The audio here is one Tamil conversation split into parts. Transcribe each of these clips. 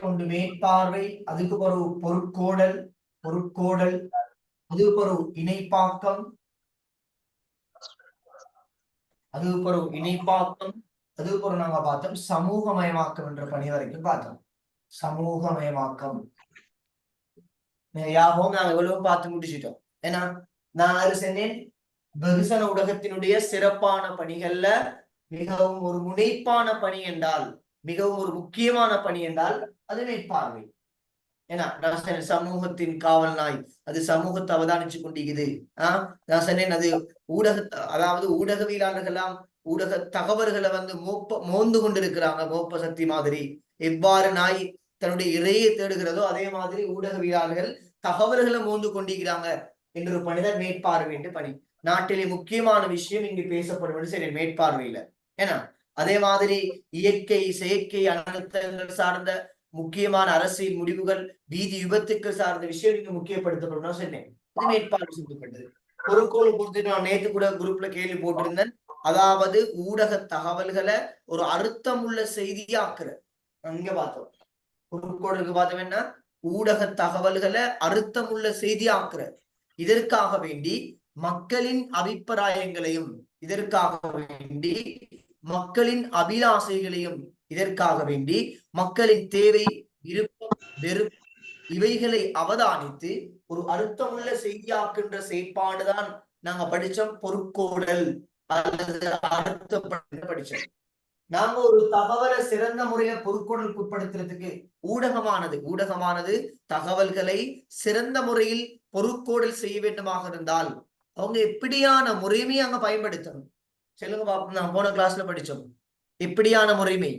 ஒன்று மேற்பார்வை, அதுக்கு ஒரு பொருட்கோடல், அதுக்கு ஒரு இணைப்பாக்கம், அதுக்கு ஒரு இணைப்பாக்கம், அதுக்கு ஒரு நாங்க பார்த்தோம் சமூகமயமாக்கம் என்ற பணி வரைக்கும் பார்த்தோம். சமூகமயமாக்கம் யாகவும் நாங்க எவ்வளவு பார்த்து முடிச்சிட்டோம். ஏன்னா நான் அது சொன்னேன், வெகுசன ஊடகத்தினுடைய சிறப்பான பணிகள்ல மிகவும் ஒரு முனைப்பான பணி என்றால், மிகவும் ஒரு முக்கியமான பணி என்றால் அது மேற்பார்வை. ஏன்னா சமூகத்தின் காவல் நாய், அது சமூகத்தை அவதானிச்சு கொண்டிருக்குது. நான் சொன்னேன் அது ஊடக, அதாவது ஊடகவியலாளர்கள்லாம் ஊடக தகவல்களை வந்து மோந்து கொண்டிருக்கிறாங்க. மோப்ப சக்தி மாதிரி எவ்வாறு நாய் தன்னுடைய இறையை தேடுகிறதோ அதே மாதிரி ஊடகவியலாளர்கள் தகவல்களை மோந்து கொண்டிருக்கிறாங்க என்ற ஒரு பணிதான் மேற்பார்வை என்று பணி. நாட்டிலே முக்கியமான விஷயம் இங்கு பேசப்படும் சரி மேற்பார்வையில. ஏன்னா அதே மாதிரி இயற்கை செயற்கை அனர்த்தங்கள் சார்ந்த முக்கியமான அரசியல் முடிவுகள், வீதி விபத்துக்கள் சார்ந்த விஷயம் இங்கு முக்கியப்படுத்தப்படும் சொன்னேன். இது மேற்பார்வை செய்யப்பட்டது. பொருட்கோள் பொறுத்து நான் நேற்று கூட குரூப்ல கேள்வி போட்டிருந்தேன். அதாவது ஊடக தகவல்களை ஒரு அர்த்தமுள்ள செய்தியாக்குற அங்க பார்த்தோம். பொருட்கோளுக்கு பார்த்தோம் என்ன, ஊடக தகவல்களை அர்த்தமுள்ள செய்தியாக்குற. இதற்காக வேண்டி மக்களின் அபிப்பிராயங்களையும், இதற்காக வேண்டி மக்களின் அபிலாசைகளையும், இதற்காக வேண்டி மக்களின் தேவை, விருப்பம், வெறுப்பு இவைகளை அவதானித்து ஒரு அர்த்தமுள்ள செய்தியாக்குன்ற செயற்பாடுதான் நாங்க படிச்சோம் பொருட்கோடல் அல்லது அர்த்தப்பட படிச்சோம். நாம ஒரு தகவலை சிறந்த முறையில பொருட்கோடலுக்கு உட்படுத்துறதுக்கு ஊடகமானது தகவல்களை சிறந்த முறையில் பொருட்கோடல் செய்ய வேண்டுமாக இருந்தால் அவங்க எப்படியான முறைமையை அங்க பயன்படுத்தணும் சொல்லுங்க பாப்போம். நான் போன கிளாஸ்ல படிச்சோம். எப்படியான முறைமை?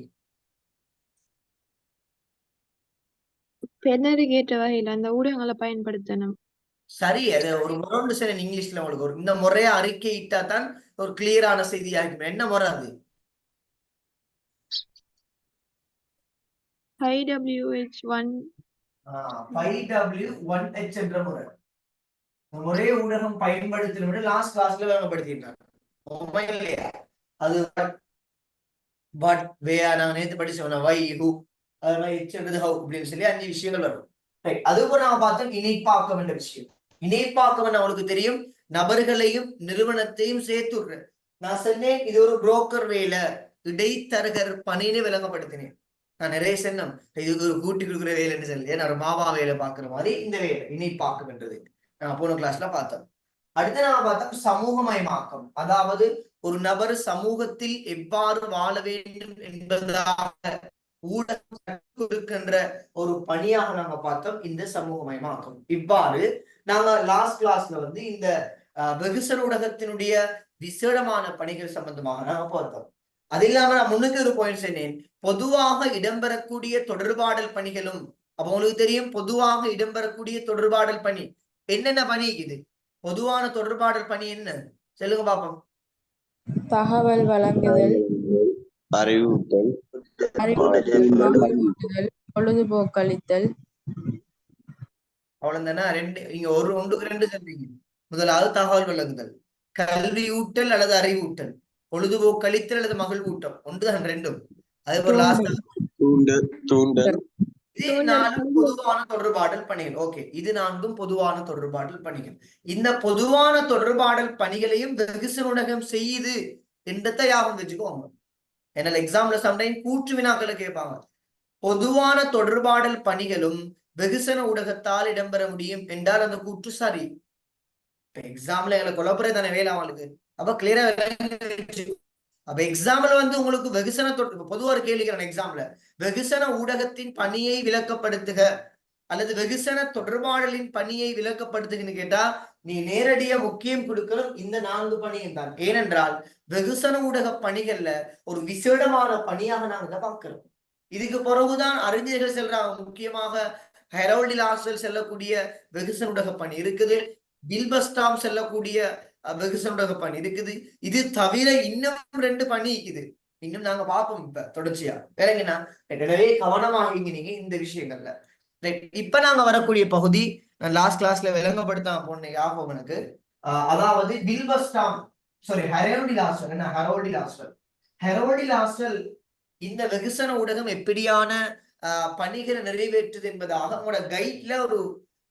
பெண்ணறிகேற்ற வகையில் அந்த ஊடகங்களை பயன்படுத்தணும். சரி, அது ஒரு முறை சரி இங்கிலீஷ்ல உங்களுக்கு ஒரு இந்த முறையா அறிக்கையிட்டா தான் ஒரு கிளியரான செய்தியா இருக்கும். என்ன முறை அது? 5W1 5W1H என்ற முறை. ஒரே ஊடகம் பயன்படுத்தணும் லாஸ்ட் கிளாஸ்ல வேகப்படுத்திட்டாங்க. அது பட் வேயா நான் நேற்று படிச்சோம் வை ஹூ அதெல்லாம் எச்சது ஹவு அப்படின்னு சொல்லி 5 விஷயங்கள் வரும். அதுபோல நாம பார்த்தோம் இணைப்பாக்கம் என்ற விஷயம். இணைப்பாக்கம் அவங்களுக்கு தெரியும், நபர்களையும் நிறுவனத்தையும் சேர்த்துடுற. நான் சொன்னேன் இது ஒரு புரோக்கர் வேலை, இடைத்தரகர் பணின்னு விளங்கப்படுத்தினேன். நான் நிறைய சொன்னேன் இது ஒரு கூட்டி கொடுக்குற வேலைன்னு சொல்லி நான் ஒரு மாமா வேலை பாக்குற மாதிரி இந்த வேலை இணைப்பாக்கம் என்றது நான் போன கிளாஸ்ல பார்த்தோம். அடுத்து நாம பார்த்தோம் சமூகமயமாக்கம், அதாவது ஒரு நபர் சமூகத்தில் எவ்வாறு வாழ வேண்டும் என்பதாக ஊடகம் கொடுக்கின்ற ஒரு பணியாக நாங்க பார்த்தோம் இந்த சமூகமயமாக்கம். இவ்வாறு நாங்க லாஸ்ட் கிளாஸ்ல வந்து இந்த வெகுசன ஊடகத்தினுடைய விசேடமான பணிகள் சம்பந்தமாக நாங்க பார்த்தோம். அது இல்லாம நான் முன்னுக்கு ஒரு பாயிண்ட் சொன்னேன், பொதுவாக இடம்பெறக்கூடிய தொடர்பாடல் பணிகளும். அப்ப உங்களுக்கு தெரியும் பொதுவாக இடம்பெறக்கூடிய தொடர்பாடல் பணி என்னென்ன பணி இது? பொதுவான தொடர்பாடல் பணி என்ன சொல்லுங்க பாப்போம். தகவல் வழங்குதல், அறிவூட்டல், பொழுதுபோக்களித்தல். அவ்வளவுதானே? ரெண்டு இங்க ஒன்றுக்கு 2 சொல்றீங்க. முதலாவது தகவல் வழங்குதல், கல்வி ஊட்டல் அல்லது அறிவூட்டல், பொழுதுபோக்களித்தல் அல்லது மகிழ்வூட்டம். ஒன்றுதான் ரெண்டும். அதே போல லாஸ்ட் தூண்டல். இது 4 பொதுவான தொடர்பாடல் பணிகள். ஓகே, இது 4 பொதுவான தொடர்பாடல் பணிகள். இந்த பொதுவான தொடர்பாடல் பணிகளையும் வெகுசன ஊடகம் செய்யுது என்றதை ஞாபகம் வச்சுக்கோங்க. ஏன்னா எக்ஸாம்ல சம்டைம் கூற்று வினாக்களை கேட்பாங்க. பொதுவான தொடர்பாடல் பணிகளும் வெகுசன ஊடகத்தால் இடம்பெற முடியும் என்றால் அந்த கூற்று சரி. எக்ஸாம்ல எங்களை கொலப்புரை தானே வேலை அவங்களுக்கு. அப்ப கிளியரா அப்ப எக்ஸாம்ல வந்து உங்களுக்கு வெகுசன பொதுவா ஒரு கேள்விக்கிறான் எக்ஸாம்ல, வெகுசன ஊடகத்தின் பணியை விளக்கப்படுத்துக அல்லது வெகுசன தொடர்பாடலின் பணியை விளக்கப்படுத்துகன்னு கேட்டா நீ நேரடியா முக்கியம் கொடுக்கணும் இந்த 4 பணியும் தான். ஏனென்றால் வெகுசன ஊடக பணிகள்ல ஒரு விசேடமான பணியாக நாங்க பார்க்கிறோம். இதுக்கு பிறகுதான் அறிஞர்கள் செல்றாங்க. முக்கியமாக ஹெரோல்டி லாஸ்டல் செல்லக்கூடிய வெகுசன ஊடக பணி இருக்குது, பில்பஸ்டாம் செல்லக்கூடிய வெகுசன ஊடக பணி இருக்குது. இது தவிர இன்னும் 2 பணி இருக்குது. இன்னும் நாங்க பார்ப்போம் இப்ப தொடர்ச்சியா. வேறங்கண்ணா எனவே கவனமாக நீங்க இந்த விஷயங்கள்ல. இப்ப நாங்க வரக்கூடிய பகுதி நான் லாஸ்ட் கிளாஸ்ல விளங்கப்படுத்தாம போன ஞாபகம் எனக்கு. அதாவது பில்பஸ்டாம் ஹெரோல்டி லாஸ்டல் இந்த வெகுசன ஊடகம் எப்படியான பணிகளை நிறைவேற்றுது என்பதாக உங்களோட கைட்ல ஒரு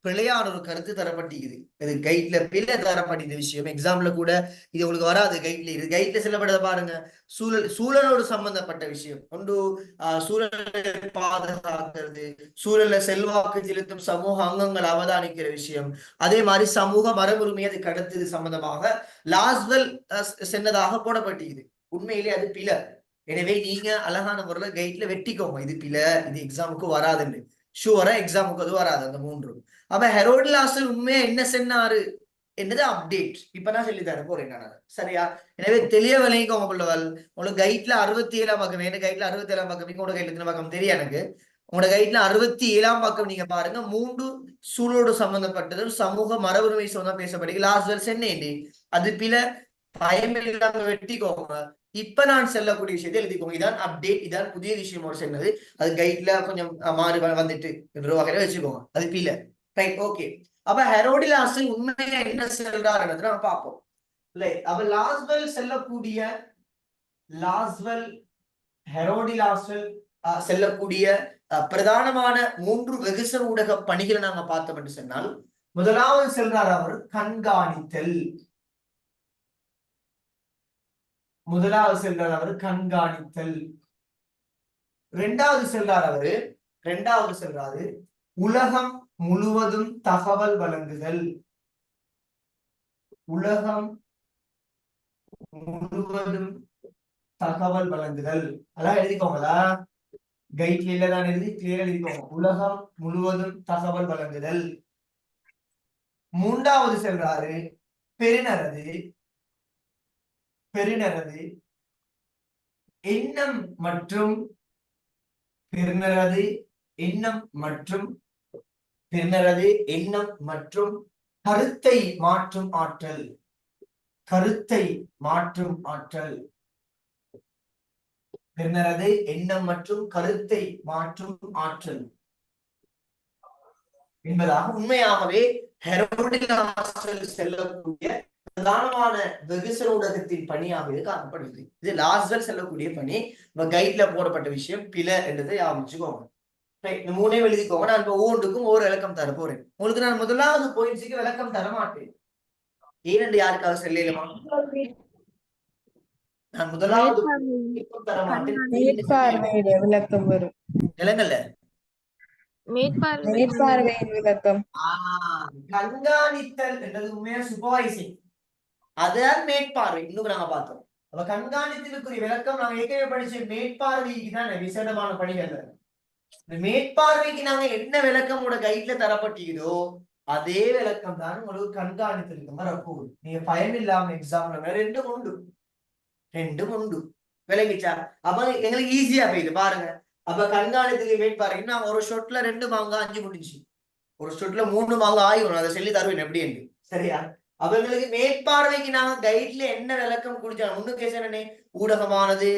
பிழையான ஒரு கருத்து தரப்பட்டிருக்குது. இது கைட்ல பிழை தரப்பட்ட விஷயம். எக்ஸாம்ல கூட இது உங்களுக்கு வராது. கைட்ல இது கைட்ல செல்லப்பட்டதை பாருங்க. சூழலோடு சம்பந்தப்பட்ட விஷயம் ஒன்று, சூழலை பாதுகாக்கிறது, சூழல்ல செல்வாக்கு செலுத்தும் சமூக அங்கங்கள் அவதானிக்கிற விஷயம், அதே மாதிரி சமூக மரபுரிமை அது கடத்துது சம்பந்தமாக லாஸ்வெல் சென்னதாக போடப்பட்டிருக்குது. உண்மையிலே அது பிழை. எனவே நீங்க அழகான முறையில கைட்ல வெட்டிக்கோங்க, இது பிழை, இது எக்ஸாமுக்கு வராதுன்னு. ஷுவரா எக்ஸாமுக்கு அது வராது அந்த மூன்று. அப்ப ஹெரோட் லாசல் உண்மையா என்ன சொன்னாரு என்னது அப்டேட் இப்ப நான் சொல்லி தர போறேன் நான். சரியா? எனவே தெளிய விளங்கிக்கோங்க பிள்ளைகள். உங்களுக்கு கைட்ல 67ஆம் பக்கம், என்ன கைட்ல 67ஆம் பக்கம், உங்களோட கைட்ல எத்தனை பக்கம் தெரியும் எனக்கு. உங்களோட கைட்ல 67ஆம் பக்கம் நீங்க பாருங்க. 3 சூழலோடு சம்பந்தப்பட்டது சமூக மரபுரிமை சொன்னா பேசப்படுது. லாஸ்வெல் சென்னேண்டி அது பில பயமில்லாம வெட்டிக்கோங்க. இப்ப நான் செல்லக்கூடிய விஷயத்தை எழுதிக்கோங்க. இதான் அப்டேட், இதான் புதிய விஷயம் ஒரு சொன்னது. அது கைட்ல கொஞ்சம் மாறி வந்துட்டு என்ற வகையில வச்சுக்கோங்க. அது பில. Right, okay. அப்ப ஹெரோடிலாஸ் உண்மையா என்ன செல்றாருன்னு நம்ம பார்ப்போம். அப்ப லாஸ்வெல் செல்லக்கூடிய ஹெரோடிலாஸ்வெல் செல்லக்கூடிய பிரதானமான 3 வெகுசன ஊடக பணிகளை நாங்க பார்த்தோம் என்று சொன்னால், முதலாவது செல்றார் அவர் கண்காணித்தல். முதலாவது செல்றார் அவர் கண்காணித்தல். இரண்டாவது செல்றாரு உலகம் முழுவதும் தகவல் வழங்குதல். உலகம் முழுவதும் தகவல் வழங்குதல். அதான் எழுதிக்கோங்களா, கைட்ல தான் எழுதி கிளியர் எழுதிக்கோங்க. உலகம் முழுவதும் தகவல் வழங்குதல். மூன்றாவது செல்றாரு பெருநரது எண்ணம் மற்றும் கருத்தை மாற்றும் ஆற்றல். பெருநரது எண்ணம் மற்றும் கருத்தை மாற்றும் ஆற்றல் என்பதாக உண்மையாகவே ஹெரோடிலாஸ்வெல் செல்லக்கூடிய பிரதானமான வெகுசன ஊடகத்தின் பணியாக இது காணப்படுது. இது லாஸ்வெல் செல்லக்கூடிய பணி. கைட்ல போடப்பட்ட விஷயம் பிழை என்றதை ஆரம்பிச்சுக்கோங்க. இந்த 3 எழுதிக்கோங்க. நான் இப்ப ஒவ்வொன்றுக்கும் ஒவ்வொரு விளக்கம் தர போறேன். உங்களுக்கு நான் முதலாவது பாயிண்ட்ஸுக்கு விளக்கம் தர மாட்டேன். ஏனென்று யாருக்காக செல்லமா? நான் முதலாவது தர மாட்டேன். விளக்கம் வரும். நிலங்கள்ல மேற்பார்வையின் விளக்கம். கண்காணித்தல் என்றது உண்மையா சூப்பர்வைசிங். அதான் மேற்பார்வை. இன்னும் நாங்க பார்த்தோம். அப்ப கண்காணித்தலுக்குரிய விளக்கம் நாங்க ஏற்கனவே படிச்ச மேற்பார்வைக்கு தான் விசேடமான பணிகள். இந்த மேற்பார்வைக்கு நாங்க என்ன விளக்கம் உங்களோட கைட்ல தரப்பட்டீங்களோ அதே விளக்கம் தான் உங்களுக்கு கண்காணித்தலுக்கு வரப்போகுது. நீங்க பயமில்லாம எக்ஸாம்ல ரெண்டும் உண்டு விளங்கிச்சா? அப்ப எங்களுக்கு ஈஸியா போயிது பாருங்க. அப்ப கண்காணித்தலுக்கு மேற்பார்வைக்கு நாங்க ஒரு ஷொட்ல 2 மாங்க 5 முடிஞ்சு, ஒரு ஷொட்ல 3 மாங்க ஆயிரும். அதை சொல்லி தருவேன் எப்படி என்று. சரியா? அவர்களுக்கு மேற்பார்வைக்கு நாங்க கைட்ல என்ன விளக்கம் குடிச்சாங்க. முன்னுக்கு என்னன்னே ஊடகமானது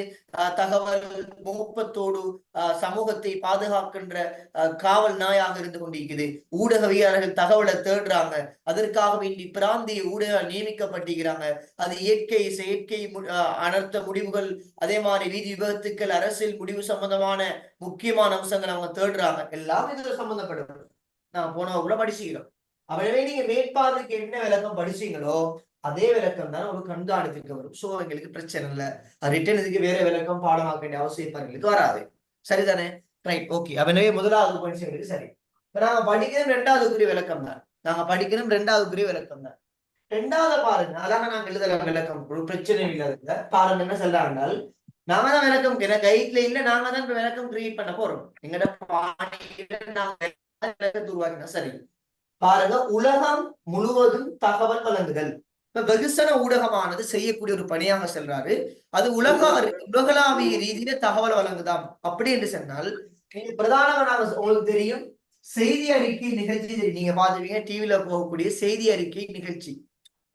தகவல் முகப்பத்தோடு சமூகத்தை பாதுகாக்கின்ற காவல் நாயாக இருந்து கொண்டிருக்குது. ஊடகவியலாளர்கள் தகவலை தேடுறாங்க. அதற்காக வேண்டி பிராந்திய ஊடக நியமிக்கப்பட்டிருக்கிறாங்க. அது இயற்கை செயற்கை அனர்த்த முடிவுகள், அதே மாதிரி வீதி விபத்துக்கள், அரசியல் முடிவு சம்பந்தமான முக்கியமான அம்சங்கள் அவங்க தேடுறாங்க. எல்லாம் இதுல சம்பந்தப்படுறது நான் போனவங்கள படிச்சுக்கிறோம். அவ்வளவே நீங்க மேற்பார்வைக்கு என்ன விளக்கம் படிச்சீங்களோ அதே விளக்கம் தான் ஒரு கண்காணித்துக்கு வரும். சோ எங்களுக்கு பிரச்சனை இல்லை. ரிட்டன் இதுக்கு வேற விளக்கம் பாடமாக்க வேண்டிய அவசியம் வராது. சரிதானே? Right, okay. எனவே முதலாவது பாயிண்ட் சரி. நாங்க படிக்கிறோம் 2வதுக்குரிய விளக்கம் தான். ரெண்டாவது பாருங்க. அதாங்க நாங்க எழுதல விளக்கம். ஒரு பிரச்சனை இல்லாத பாருங்க என்ன சொல்றாங்க. நாங்க தான் விளக்கம் கைட்ல இல்ல, நாங்க தான் விளக்கம் கிரியேட் பண்ண போறோம். எங்கட உருவாக்கினா சரி. பாருங்க, உலகம் முழுவதும் தகவல் வழங்குதல். இப்ப வெகுசன ஊடகமானது செய்யக்கூடிய ஒரு பணியாக செல்றாரு. அது உலகளாவிய ரீதியில தகவல் வழங்குதாம். அப்படி என்று சொன்னால் பிரதானமா நாங்க உங்களுக்கு தெரியும் செய்தி அறிக்கை நிகழ்ச்சி நீங்க பாத்துவீங்க. டிவில போகக்கூடிய செய்தி அறிக்கை நிகழ்ச்சி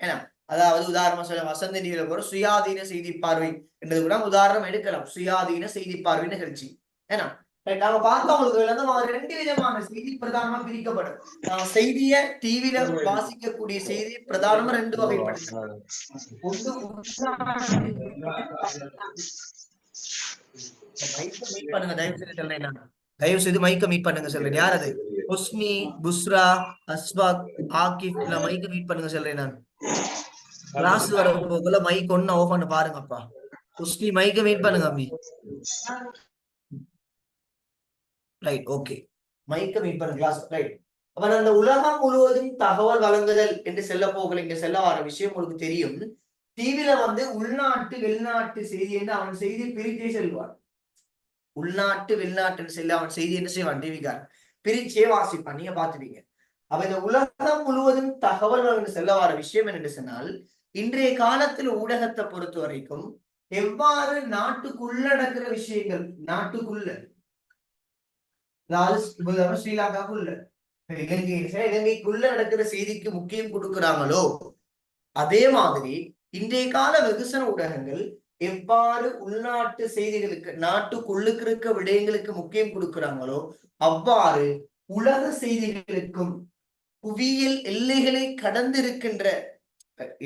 ஏன்னா, அதாவது உதாரணமா சொல்ல வசந்த டிவில போற சுயாதீன செய்தி பார்வை என்றது கூட உதாரணம் எடுக்கலாம். சுயாதீன செய்தி பார்வை நிகழ்ச்சி ஏன்னா நாங்க பார்த்தவங்களுக்கு 2 விதமான செய்தி பிரதானமா பிரிக்கப்படும். செய்திய டிவில வாசிக்கக்கூடிய செய்தி பிரதானமா 2 வகைப்படும். மைக்க மீட் பண்ணுங்க தயவு செய்து சொல்றேன் நான். தயவு செய்து மைக்க மீட் பண்ணுங்க சொல்றேன். யார் அது? ஹுஸ்னி, புஸ்ரா, அஸ்வாக், ஆகிப், இல்ல மைக்க மீட் பண்ணுங்க சொல்றேன் நான். கிளாஸ் வர போகல மைக் ஒன்னு ஆஃப் பண்ண பாருங்கப்பா. ஹுஸ்னி மைக்க மீட் பண்ணுங்க அம்மி. Right, okay. மைக்க மீட் பண்ணுங்க கிளாஸ். ரைட். அப்ப அந்த உலகம் முழுவதும் தகவல் வழங்குதல் என்று செல்ல போகல, இங்க செல்ல வர விஷயம் உங்களுக்கு தெரியும். டிவில வந்து உள்நாட்டு வெளிநாட்டு செய்தி என்று அவன் செய்தி பிரித்தே செல்வான். உள்நாட்டு வெளிநாட்டுன்னு சொல்லி அவன் செய்தி என்ன செய்வான், டிவிக்கார் பிரிச்சே வாசிப்பான். நீங்க பாத்துட்டீங்க. அப்ப இந்த உலகம் முழுவதும் தகவல் செல்ல வர விஷயம் என்று சொன்னால், இன்றைய காலத்துல ஊடகத்தை பொறுத்த வரைக்கும் எவ்வாறு நாட்டுக்குள்ள நடக்கிற விஷயங்கள், நாட்டுக்குள்ள ஸ்ரீலங்காக்குள்ள இலங்கைக்குள்ள நடக்கிற செய்திக்கு முக்கியம் கொடுக்கிறாங்களோ, அதே மாதிரி இன்றைய கால வெகுசன ஊடகங்கள் எவ்வாறு உள்நாட்டு செய்திகளுக்கு, நாட்டுக்குள்ளுக்கு இருக்க விடயங்களுக்கு முக்கியம் கொடுக்கிறாங்களோ, அவ்வாறு உலக செய்திகளுக்கும் புவியியல் எல்லைகளை கடந்திருக்கின்ற,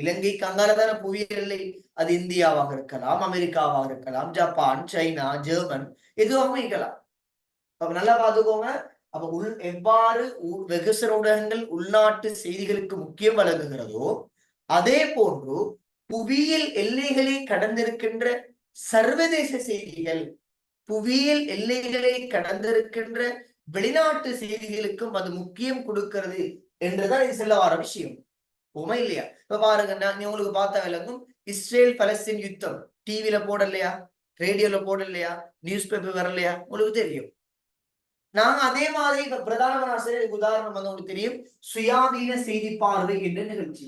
இலங்கைக்கு அங்காலதான புவியியல் எல்லை, அது இந்தியாவாக இருக்கலாம், அமெரிக்காவாக இருக்கலாம், ஜப்பான், சைனா, ஜெர்மன், எதுவாக இருக்கலாம். அப்ப நல்லா பாத்துக்கோங்க. அப்ப எவ்வாறு வெகுசன ஊடகங்கள் உள்நாட்டு செய்திகளுக்கு முக்கியம் வழங்குகிறதோ, அதே போன்று புவியியல் எல்லைகளை கடந்திருக்கின்ற சர்வதேச செய்திகள், புவியியல் எல்லைகளை கடந்திருக்கின்ற வெளிநாட்டு செய்திகளுக்கும் அது முக்கியம் கொடுக்கிறது என்றுதான் இது சொல்ல வர விஷயம். உண்மை இல்லையா? இப்ப பாருங்க, நான் உங்களுக்கு பார்த்த விளங்கும், இஸ்ரேல் பலஸ்தீன் யுத்தம் டிவில போடலையா, ரேடியோல போடலையா, நியூஸ் பேப்பர் வரலையா, உங்களுக்கு தெரியும். நாங்க அதே மாதிரி இப்ப பிரதான ஆசிரியர் உதாரணம் வந்து உங்களுக்கு தெரியும், சுயாதீன செய்தி பார்வை என்ற நிகழ்ச்சி.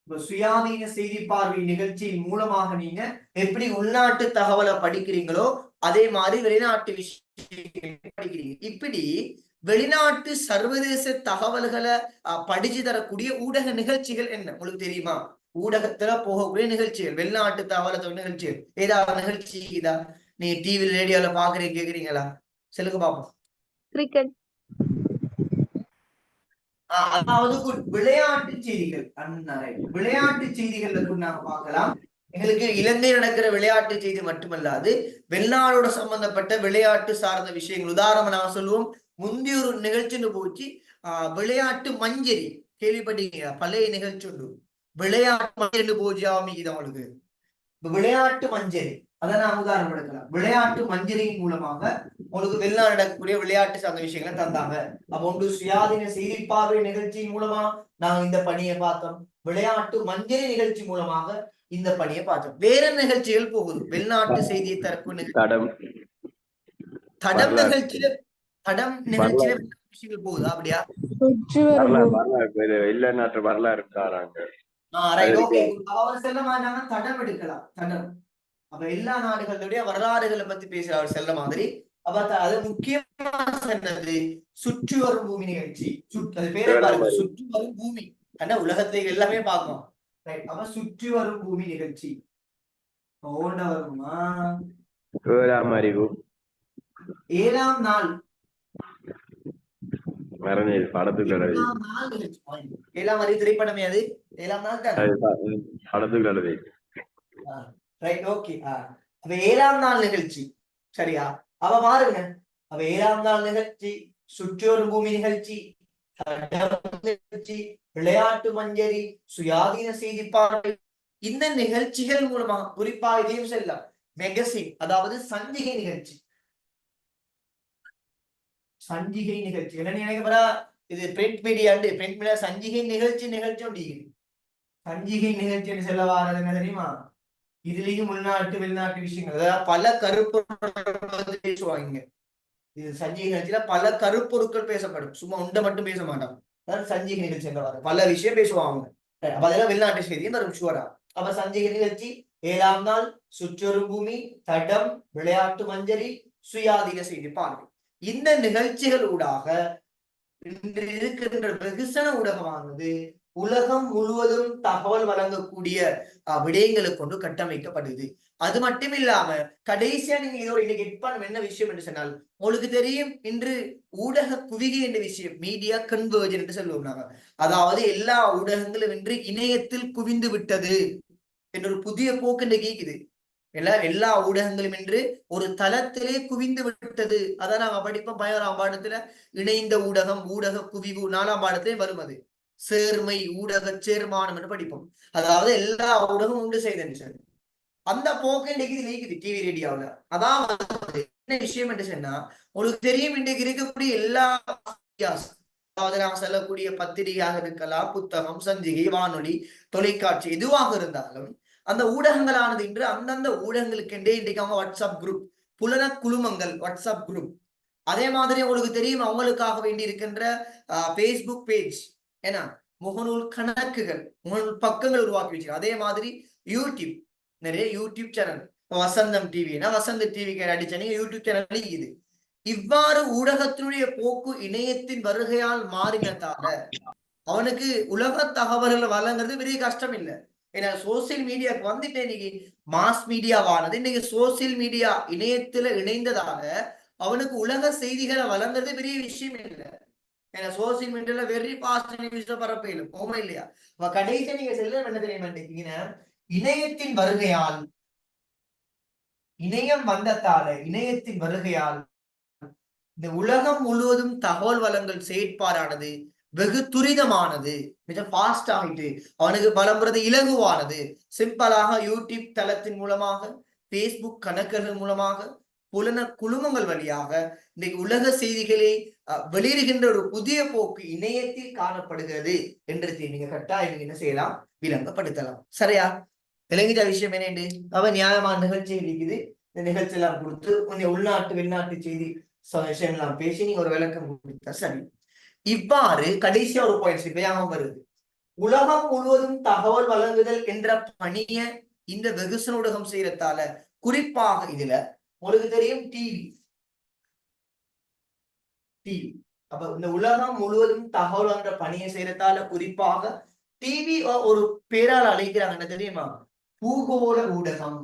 சுயாதீன செய்தி பார்வை நிகழ்ச்சியின் மூலமாக நீங்க எப்படி உள்நாட்டு தகவலை படிக்கிறீங்களோ, அதே மாதிரி வெளிநாட்டு விஷயங்களை படிக்கிறீங்க. இப்படி வெளிநாட்டு சர்வதேச தகவல்களை படிச்சு தரக்கூடிய ஊடக நிகழ்ச்சிகள் என்ன உங்களுக்கு தெரியுமா? ஊடகத்துல போகக்கூடிய நிகழ்ச்சிகள், வெளிநாட்டு தகவல் நிகழ்ச்சிகள், ஏதாவது நிகழ்ச்சி இதா நீ டிவி ரேடியோல பாக்குறீங்க, கேக்குறீங்களா? சொல்லுங்க பாப்போம். கிரிக்கெட். அதாவது விளையாட்டு செய்திகள், விளையாட்டு செய்திகள்ல நாங்க பார்க்கலாம். எங்களுக்கு இலங்கை நடக்கிற விளையாட்டு செய்தி மட்டுமல்லாது வெளிநாடோட சம்பந்தப்பட்ட விளையாட்டு சார்ந்த விஷயங்கள். உதாரணம் நாங்க சொல்லுவோம், முந்தைய ஒரு நிகழ்ச்சின்னு போச்சு, விளையாட்டு மஞ்சரி கேள்விப்பட்டீங்க? பழைய நிகழ்ச்சி உண்டு, விளையாட்டு மஞ்சரி போச்சு ஆமிக்குது அவங்களுக்கு. விளையாட்டு மஞ்சரி, அதை நான் உதாரணம் எடுக்கலாம். விளையாட்டு மஞ்சரியின் மூலமாக உங்களுக்கு வெளிநாடு நடக்கக்கூடிய விளையாட்டு சார்ந்த விஷயங்களை தந்தாங்க. அப்ப ஒன்று சுயாதீன செய்தி பார்வை நிகழ்ச்சியின் மூலமா நாங்க இந்த பணியை பார்த்தோம், விளையாட்டு மஞ்சரி நிகழ்ச்சி மூலமாக இந்த பணியை பார்த்தோம். வேற நிகழ்ச்சிகள் போகுது, வெளிநாட்டு செய்தியை தரப்பு தடம் நிகழ்ச்சியில, தடம் நிகழ்ச்சியில விஷயங்கள் போகுது. அப்படியா? வெளிநாட்டு வரலாறு அவர் செல்ல மாட்டாங்க, தடம் எடுக்கலாம், தடம். அப்ப எல்லா நாடுகளுடைய வரலாறுகளை பத்தி பேசுற அவர் செல்ல மாதிரி. அப்ப அது முக்கியமா சொன்னது சுற்றி வரும் பூமி நிகழ்ச்சி. அது பேரை பாருங்க, சுற்றி வரும் பூமி. ஆனா உலகத்தை எல்லாமே பார்க்கணும். அப்ப சுற்றி வரும் பூமி நிகழ்ச்சி ஓட வருமா? 7ஆம் அறிவு, 7ஆம் நாள் படத்துக்கு 7ஆம் அறிவு திரைப்படமே, அது 7ஆம் நாள் தான் படத்துக்கு. Right, okay. அப்ப 7ஆம் நாள் நிகழ்ச்சி, சரியா? அவ பாருங்க, அப்ப 7ஆம் நாள் நிகழ்ச்சி, சுற்றொரு பூமி நிகழ்ச்சி, விளையாட்டு மஞ்சரி, சுயாதீன செய்தி பார்வை, இந்த நிகழ்ச்சிகள் மூலமாக குறிப்பா இதையும் செல்லலாம் மெகசின், அதாவது சஞ்சிகை நிகழ்ச்சி. சஞ்சிகை நிகழ்ச்சி என்ன நினைக்கிறா? இது பிரிண்ட் மீடியா, பிரிண்ட் மீடியா சஞ்சிகை நிகழ்ச்சி சஞ்சிகை நிகழ்ச்சி செல்ல வாரது என்ன தெரியுமா? இதுலயும் உள்நாட்டு வெளிநாட்டு விஷயங்கள், அதாவது பல கருப்பொருட்கள் பேசுவாங்க. இது சஞ்சிகை நிகழ்ச்சியில பல கருப்பொருட்கள் பேசப்படும், சும்மா உண்டை மட்டும் பேச மாட்டாங்க. அதாவது சஞ்சிகை நிகழ்ச்சி பல விஷயம் பேசுவாங்க. அப்ப அதெல்லாம் வெளிநாட்டு செய்தியும் வரும் ஷுவரா. அப்ப சஞ்சிகை நிகழ்ச்சி 7ஆம் நாள், சுற்றொரு பூமி, தடம், விளையாட்டு மஞ்சரி, சுயாதீன செய்தி பார்வை, இந்த நிகழ்ச்சிகள் ஊடாக இன்று இருக்கின்ற வெகுசன ஊடகமானது உலகம் முழுவதும் தகவல் வழங்கக்கூடிய விடயங்களை கொண்டு கட்டமைக்கப்படுது. அது மட்டும் இல்லாம கடைசியா நீங்க இதோட இன்னைக்கு எட்பான் என்ன விஷயம் என்று சொன்னால், உங்களுக்கு தெரியும் இன்று ஊடக குவிகை என்ற விஷயம், மீடியா கன்வர்ஜன் என்று சொல்லுவோம் நாங்க. அதாவது எல்லா ஊடகங்களும் இன்று இணையத்தில் குவிந்து விட்டது என்ற ஒரு புதிய போக்கு கேக்குது. எல்லா ஊடகங்களும் இன்று ஒரு தளத்திலே குவிந்து விட்டது. அதான் நாங்க படிப்போம் 11ஆம் பாடத்துல இணைந்த ஊடகம், ஊடக குவிவு. 4ஆம் பாடத்திலே வரும் அது சேர்மை, ஊடக சேர்மானம் என்று படிப்போம். அதாவது எல்லா ஊடகம் உண்டு செய்தது. அந்த போக்கு இன்னைக்கு நீக்குது டிவி ரேடியோல. அதாவது என்ன விஷயம் என்று சொன்னா, உங்களுக்கு தெரியும் இன்றைக்கு இருக்கக்கூடிய எல்லா அதாவது நாம் செல்லக்கூடிய பத்திரிகையாக இருக்கலாம், புத்தகம், சஞ்சிகை, வானொலி, தொலைக்காட்சி எதுவாக இருந்தாலும் அந்த ஊடகங்களானது இன்று அந்தந்த ஊடகங்களுக்கென்றே இன்றைக்கு அவங்க வாட்ஸ்அப் குரூப், புலன குழுமங்கள் வாட்ஸ்அப் குரூப். அதே மாதிரி உங்களுக்கு தெரியும் அவங்களுக்காக வேண்டி இருக்கின்ற பேஸ்புக் பேஜ், ஏன்னா முகநூல் கணக்குகள், முகநூல் பக்கங்கள் உருவாக்கி வச்சிருக்கோம். அதே மாதிரி யூடியூப், நிறைய யூடியூப் சேனல், வசந்தம் டிவினா வசந்த டிவிக்கு அடிச்சா நீங்க யூடியூப் சேனல் இது. இவ்வாறு ஊடகத்தினுடைய போக்கு இணையத்தின் வருகையால் மாறினதால அவனுக்கு உலக தகவல்கள் வழங்குறது பெரிய கஷ்டம் இல்லை. ஏன்னா சோசியல் மீடியாவுக்கு வந்துட்டு இன்னைக்கு மாஸ் மீடியாவானது இன்னைக்கு சோசியல் மீடியா இணையத்துல இணைந்ததால அவனுக்கு உலக செய்திகளை வழங்குறது பெரிய விஷயம் இல்லை. ஏன்னா சோசியல் மீடியால வெரி ஃபாஸ்ட் நியூஸ் பரப்பையிலும் போமா இல்லையா? கடைசி நீங்க செல்ல என்ன தெரியுமா, இணையத்தின் வருகையால், இணையம் வந்ததால, இணையத்தின் வருகையால் இந்த உலகம் முழுவதும் தகவல் வளங்கள் செயற்பாடானது வெகு துரிதமானது, கொஞ்சம் ஃபாஸ்ட் ஆகிட்டு அவனுக்கு பலம்புறது இலகுவானது. சிம்பிளாக யூடியூப் தளத்தின் மூலமாக, பேஸ்புக் கணக்குகள் மூலமாக, புலன குழுமங்கள் வழியாக இன்னைக்கு உலக செய்திகளை வெளியிடுகின்ற ஒரு புதிய போக்கு இணையத்தில் காணப்படுகிறது என்று நீங்க கட்டாயம் என்ன செய்யலாம், விளங்கப்படுத்தலாம். சரியா? விளங்கிட்ட விஷயம் என்னென்று அவன் நியாயமான நிகழ்ச்சி இருக்குது. இந்த நிகழ்ச்சி எல்லாம் கொடுத்து கொஞ்சம் உள்நாட்டு வெளிநாட்டு செய்தி விஷயம் எல்லாம் பேசி நீங்க ஒரு விளக்கம் கொடுத்தா சரி. இவ்வாறு கடைசியா ஒரு பாயிண்ட்ஸ் இப்ப வருது. உலகம் முழுவதும் தகவல் வழங்குதல் என்ற பணிய இந்த வெகுசன ஊடகம் செய்யறதால, குறிப்பாக இதுல உங்களுக்கு தெரியும் டிவி. அப்ப இந்த உலகம் முழுவதும் தகவல் என்ற பணியை செய்யறதால குறிப்பாக டிவி ஒரு பேரால் அழைக்கிறாங்க, என்ன தெரியுமா? பூகோள ஊடகம்,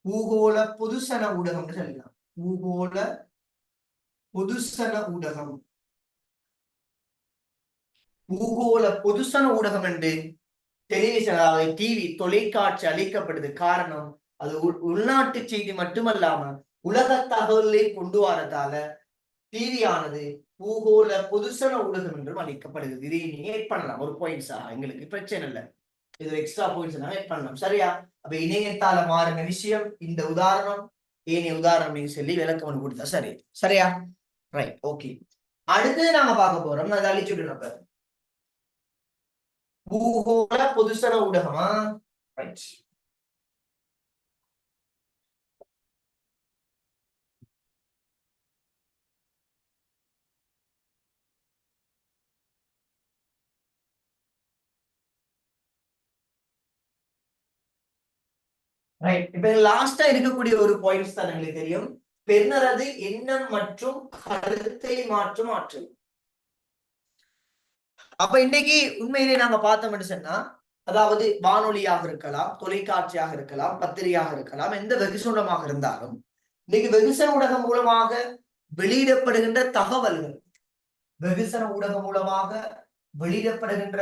பூகோள பொதுசன ஊடகம் சொல்லலாம். பூகோள பொதுசன ஊடகம், பூகோள பொதுசன ஊடகம் என்று டெலிவிஷன், அதாவது டிவி, தொலைக்காட்சி அளிக்கப்படுது. காரணம் அது உள்நாட்டு செய்தி மட்டுமல்லாம உலக தகவலை கொண்டு வரதால டிவி ஆனது பூகோள பொதுசன ஊடகம் என்றும் அளிக்கப்படுகிறது. இதை நீங்க ஏட் பண்ணலாம் ஒரு பாயிண்ட்ஸா, எங்களுக்கு பிரச்சனை இல்லை. இது எக்ஸ்ட்ரா பாயிண்ட்ஸ் ஏட் பண்ணலாம். சரியா? அப்ப இணையத்தால மாறின விஷயம் இந்த உதாரணம், ஏனைய உதாரணம் சொல்லி விளக்கம் கொடுத்தா சரி. சரியா? Right, okay. அடுத்து நாங்க பார்க்க போறோம், நான் அழிச்சுட்டு பூகோள பொதுசன ஊடகமா? ரைட். இப்ப லாஸ்டா இருக்கக்கூடிய ஒரு பாயிண்ட்ஸ் தான் எங்களுக்கு தெரியும். பெறுநரது எண்ணம் மற்றும் கருத்தை மாற்றும் ஆற்றல். அப்ப இன்னைக்கு உண்மையிலே நாங்க பார்த்தோம்னு சொன்னா, அதாவது வானொலியாக இருக்கலாம், தொலைக்காட்சியாக இருக்கலாம், பத்திரிகையாக இருக்கலாம், எந்த வெகுசூடமாக இருந்தாலும் இன்னைக்கு வெகுசன ஊடகம் மூலமாக வெளியிடப்படுகின்ற தகவல்கள், வெகுசன ஊடகம் மூலமாக வெளியிடப்படுகின்ற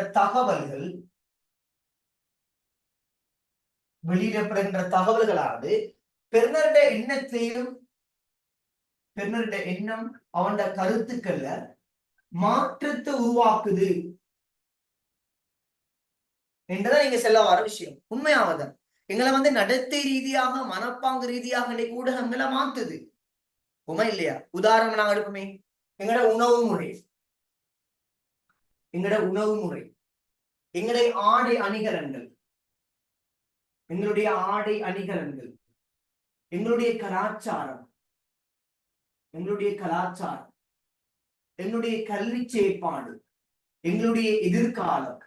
தகவல்களானது பெறுநருடைய எண்ணத்தையும், பெறுநருடைய எண்ணம் அவன் கருத்துக்கள்ல மாற்றத்தை உருவாக்குது என்றதான் நீங்க செல்ல வர விஷயம். உண்மையாவதான் எங்களை நடத்தை ரீதியாக, மனப்பாங்கு ரீதியாக இன்னைக்கு ஊடகங்களை மாத்துது. உண்மை இல்லையா? உதாரணம் நாங்க எடுப்போமே, எங்களோட உணவு முறை, எங்களுடைய ஆடை அணிகலன்கள், எங்களுடைய கலாச்சாரம், எங்களுடைய கல்வி செயற்பாடு, எங்களுடைய எதிர்காலம்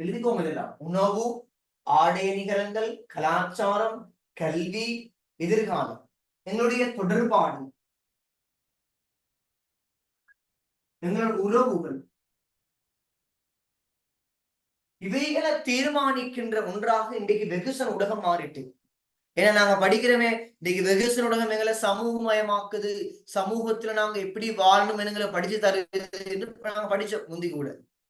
எழுதிக்கோங்க. இதெல்லாம் உணவு, ஆடை அணிகலன்கள், கலாச்சாரம், கல்வி, எதிர்காலம், எங்களுடைய தொடர்பாடு, எங்களுடைய உறவுகள், இவைகளை தீர்மானிக்கின்ற ஒன்றாக இன்றைக்கு வெகுசன ஊடகம் மாறிட்டு. ஏன்னா நாங்க படிக்கிறோமே, இன்னைக்கு வெகுசன ஊடகம் எங்களை சமூகமயமாக்குது, சமூகத்துல நாங்க எப்படி வாழணும் எங்களை படிச்சு தருது என்று நாங்க படிச்சோம் முந்தி கூட.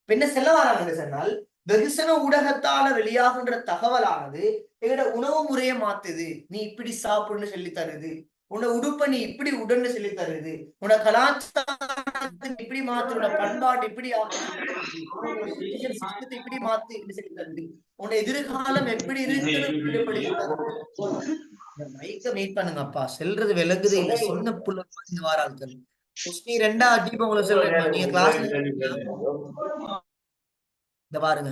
என்ன செல்ல வராங்க சொன்னால், வெகுசன ஊடகத்தால வெளியாகின்ற தகவலானது எங்கட உணவு முறையை மாத்துது. நீ இப்படி சாப்பிடுன்னு சொல்லி தருது, உன்னை உடுப்ப நீ இப்படி உடன்னு சொல்லி தருது, உன்னை கலாச்சாரத்தை இப்படி மாத்து, உன்னை பண்பாட்டு இப்படி சிஸ்டத்தை இப்படி மாத்து சொல்லி தருது, உன்னை எதிர்காலம் எப்படி இருக்குன்னு மைக்க மீட் பண்ணுங்கப்பா. செல்றது விளங்குது இல்ல, சின்ன புள்ள வாராள்கள். நீ ரெண்டா அடிப்ப உங்களை சொல்றேன், நீங்க கிளாஸ்ல இந்த பாருங்க.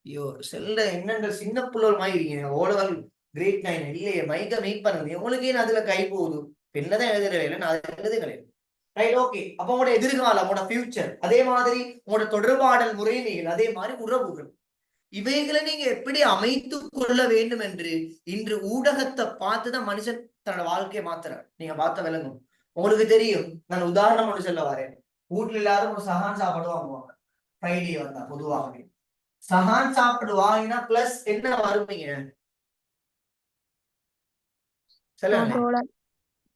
ஐயோ செல்ல என்னன்ற சின்ன புள்ளல் மாதிரி இருக்கீங்க. ஓலவல் கிரேட் 9 இல்லையே, மைக்க மீட் பண்ணுங்க. உங்களுக்கு ஏன் அதுல கை போகுது? என்னதான் எழுதுற வேலை, நான் எழுதுறது கிடையாது. Right, okay. அப்ப உங்களோட எதிர்காலம், உங்களோட ஃபியூச்சர், அதே மாதிரி உங்களோட தொடர்பாடல் முறைமைகள், அதே மாதிரி உறவுகள், இவைகளை நீங்க எப்படி அமைத்து கொள்ள வேண்டும் என்று இன்று ஊடகத்தை பார்த்துதான் மனுஷன் தன்னோட வாழ்க்கையை மாத்துறார். நீங்க பார்த்த விளங்கும். உங்களுக்கு தெரியும், நான் உதாரணம் ஒன்று சொல்ல வரேன். வீட்டுல எல்லாரும் ஒரு சகான் சாப்பாடு வாங்குவாங்க. ஃப்ரைடே வந்தா பொதுவாகவே சகான் சாப்பாடு வாங்கினா பிளஸ் என்ன வருவீங்க?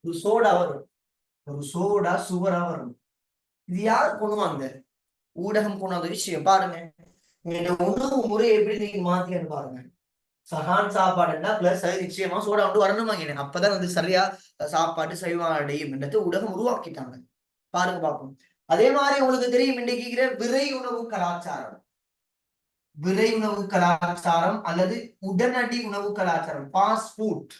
ஒரு சோடா வரும், ஒரு சோடா சுவரா வரும். இது யாரு கொண்டு வந்த? ஊடகம் கொண்டு வந்த விஷயம். பாருங்க, உணவு முறை எப்படி நீங்க மாத்தின்னு பாருங்க. சகான் சாப்பாடுன்னா பிளஸ் அது நிச்சயமா சோடா வந்து வரணும் வாங்கினேன். அப்பதான் வந்து சரியா சாப்பாடு செய்வாடையும் என்றது ஊடகம் உருவாக்கிட்டாங்க. பாருங்க பார்ப்போம். அதே மாதிரி உங்களுக்கு தெரியும், இன்றைக்கு விரை உணவு கலாச்சாரம், விரை உணவு கலாச்சாரம் அல்லது உடனடி உணவு கலாச்சாரம், ஃபாஸ்ட் ஃபுட்.